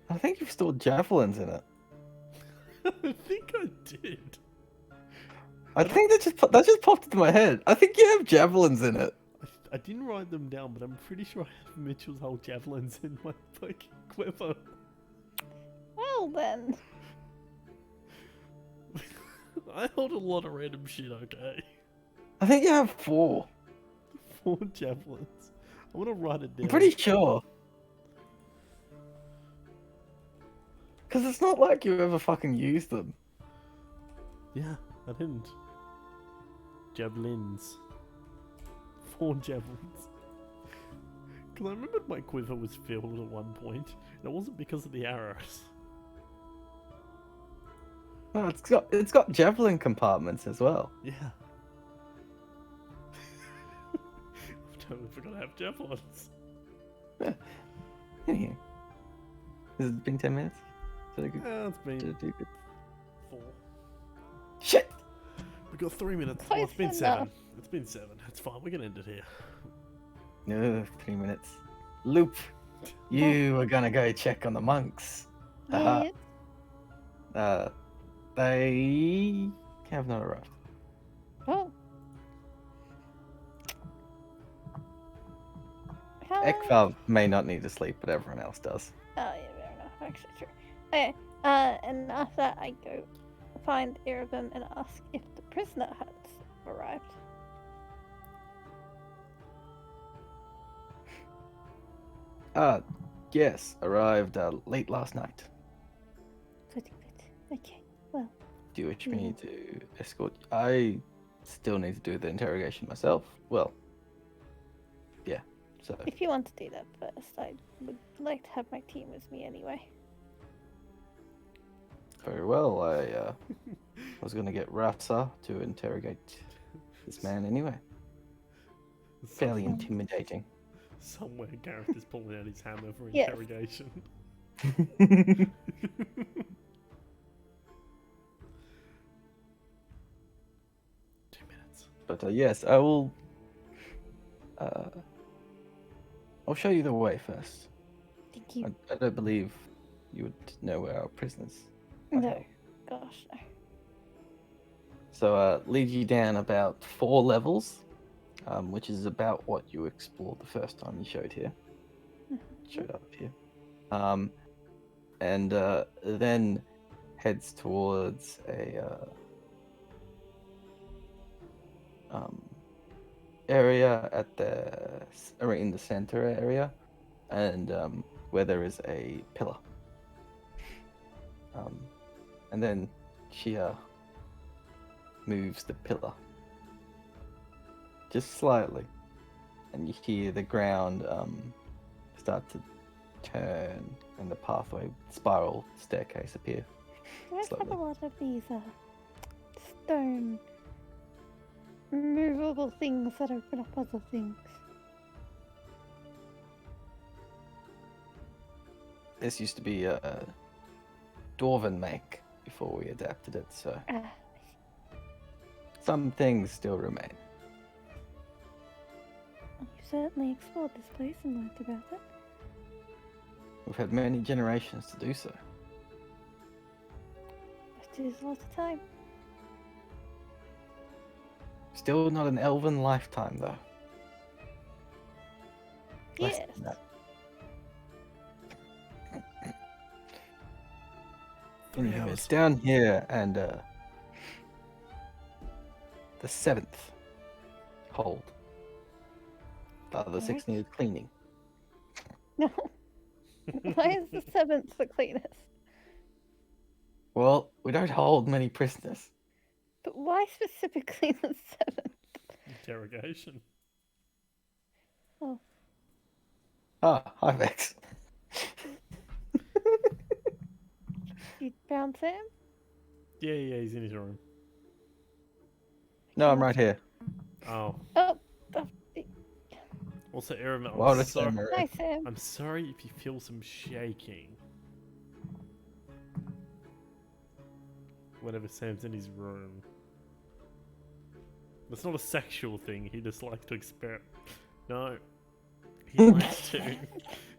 Speaker 2: I think you've stored javelins in it.
Speaker 1: I think I did.
Speaker 2: I think that just popped into my head. I think you have javelins in it.
Speaker 1: I didn't write them down, but I'm pretty sure I have Mitchell's whole javelins in my fucking quiver.
Speaker 3: Well then.
Speaker 1: I hold a lot of random shit, okay?
Speaker 2: I think you have 4.
Speaker 1: 4 javelins. I want to write it down.
Speaker 2: I'm pretty sure. Because it's not like you ever fucking used them.
Speaker 1: Yeah, I didn't. Javelins. 4 javelins. Because I remembered my quiver was filled at one point, and it wasn't because of the arrows.
Speaker 2: No, it's got javelin compartments as well.
Speaker 1: Yeah. I've totally forgot to have javelins.
Speaker 2: Anyhow. Has it been 10 minutes? Did I
Speaker 1: It's been
Speaker 2: did I do good?
Speaker 1: 4.
Speaker 2: Shit!
Speaker 1: We've got 3 minutes.
Speaker 3: Close
Speaker 1: It's been
Speaker 3: enough.
Speaker 1: 7. It's been 7. It's fine. We can end it here.
Speaker 2: No, 3 minutes. Loop, you are gonna go check on the monks.
Speaker 3: Yeah.
Speaker 2: They have not arrived.
Speaker 3: Oh. How?
Speaker 2: Ekval may not need to sleep, but everyone else does.
Speaker 3: Oh yeah, fair enough. Actually, true. Okay. And after that, I go find Erebin and ask if the prisoner has arrived.
Speaker 2: Yes, arrived late last night.
Speaker 3: Good, good. Okay. Well,
Speaker 2: Do you wish me to escort? I still need to do the interrogation myself. Well, yeah. So
Speaker 3: if you want to do that first, I would like to have my team with me anyway.
Speaker 2: very well. I was gonna get Rafsa to interrogate this man anyway. Fairly intimidating.
Speaker 1: Somewhere Gareth is pulling out his hammer for
Speaker 3: Yes.
Speaker 1: interrogation. 2 minutes.
Speaker 2: But yes, I will. I'll show you the way first.
Speaker 3: Thank you.
Speaker 2: I don't believe you would know where our prisoners.
Speaker 3: No. Gosh, no.
Speaker 2: So lead you down about 4 levels, which is about what you explored the first time you showed here. Showed up here. And then heads towards a area at in the center area, and where there is a pillar. And then she moves the pillar just slightly, and you hear the ground start to turn and the pathway spiral staircase appear.
Speaker 3: Do I have
Speaker 2: Slowly.
Speaker 3: a lot of these stone movable things that open up other things?
Speaker 2: This used to be a dwarven make before we adapted it, so some things still remain.
Speaker 3: You've certainly explored this place and learned about it.
Speaker 2: We've had many generations to do so.
Speaker 3: That is a lot of time.
Speaker 2: Still not an elven lifetime, though. Less
Speaker 3: Yes.
Speaker 2: than that. Anyway, it's down here, and the 7th hold. The other 6
Speaker 3: Alright.
Speaker 2: needed cleaning.
Speaker 3: No. Why is the 7th the cleanest?
Speaker 2: Well, we don't hold many prisoners.
Speaker 3: But why specifically the 7th?
Speaker 1: Interrogation.
Speaker 3: Oh,
Speaker 2: Ah, hi Vex.
Speaker 3: you found Sam?
Speaker 1: Yeah, he's in his room.
Speaker 2: No, I'm right here.
Speaker 1: Oh.
Speaker 3: Oh,
Speaker 1: Also, Aaron,
Speaker 2: Well,
Speaker 1: I'm,
Speaker 2: it's
Speaker 1: sorry.
Speaker 3: hi Sam.
Speaker 1: I'm sorry if you feel some shaking. Whenever Sam's in his room. It's not a sexual thing, he just likes to experiment. No. He likes to.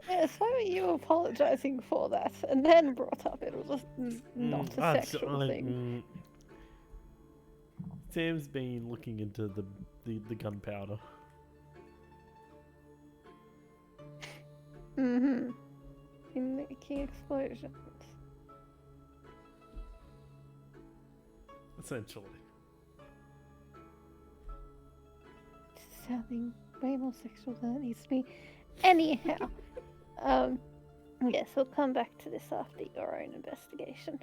Speaker 3: Yes, why were you apologizing for that and then brought up it was just not a
Speaker 1: I'd-
Speaker 3: sexual
Speaker 1: I'd-
Speaker 3: thing?
Speaker 1: Sam's been looking into the gunpowder.
Speaker 3: Mm-hmm. In making explosions.
Speaker 1: Essentially.
Speaker 3: Sounding way more sexual than it needs to be. Anyhow, yes, we'll come back to this after your own investigation.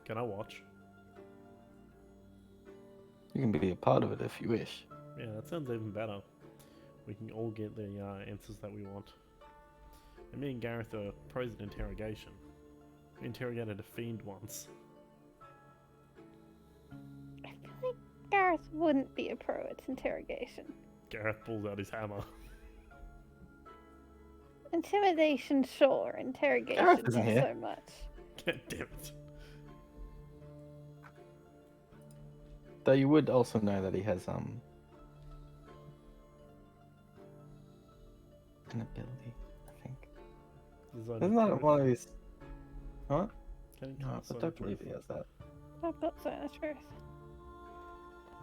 Speaker 1: Can I watch?
Speaker 2: You can be a part of it if you wish.
Speaker 1: Yeah, that sounds even better. We can all get the answers that we want. And me and Gareth are pros at interrogation. We interrogated a fiend once.
Speaker 3: I feel like Gareth wouldn't be a pro at interrogation.
Speaker 1: Gareth pulls out his hammer.
Speaker 3: Intimidation, sure. Interrogation,
Speaker 2: Gareth
Speaker 3: not
Speaker 2: isn't here.
Speaker 3: so much.
Speaker 1: God damn it.
Speaker 2: Though you would also know that he has an ability, I think.
Speaker 1: Design
Speaker 2: Isn't that one of his? What?
Speaker 1: Can he
Speaker 2: No,
Speaker 1: cast
Speaker 2: I
Speaker 1: Zone
Speaker 2: don't
Speaker 1: of
Speaker 2: believe
Speaker 1: Truth?
Speaker 2: he has that.
Speaker 3: I've got Zone of Truth.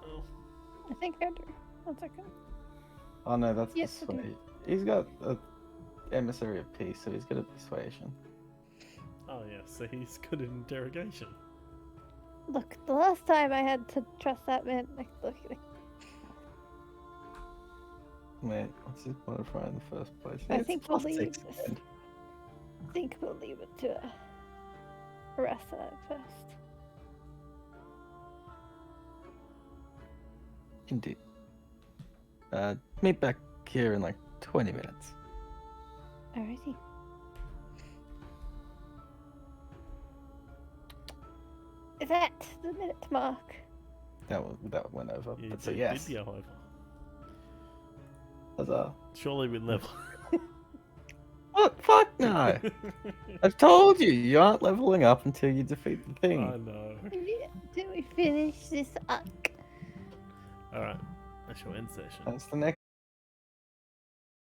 Speaker 1: Oh.
Speaker 3: I think I do. 1 second.
Speaker 2: Oh no, that's
Speaker 3: Yes, I do.
Speaker 2: persuasion. He's got a emissary of peace, so he's good at persuasion.
Speaker 1: Oh yeah, so he's good at interrogation.
Speaker 3: Look, the last time I had to trust that man, look,
Speaker 2: Man, what's his modifier in the first place?
Speaker 3: I
Speaker 2: It's
Speaker 3: think we'll
Speaker 2: +6
Speaker 3: leave this.
Speaker 2: again.
Speaker 3: I think we'll leave it to Rasa first.
Speaker 2: Indeed. Meet back here in like 20 minutes.
Speaker 3: Alrighty. Is that the minute mark?
Speaker 2: That went over.
Speaker 1: Yeah,
Speaker 2: But so
Speaker 1: did
Speaker 2: yes,
Speaker 1: go over.
Speaker 2: huzzah.
Speaker 1: Surely we'd level.
Speaker 2: What? Fuck no! I've told you, you aren't leveling up until you defeat the
Speaker 1: I
Speaker 2: thing.
Speaker 1: know.
Speaker 3: Do we finish this arc?
Speaker 1: Alright, I shall end session.
Speaker 2: That's the next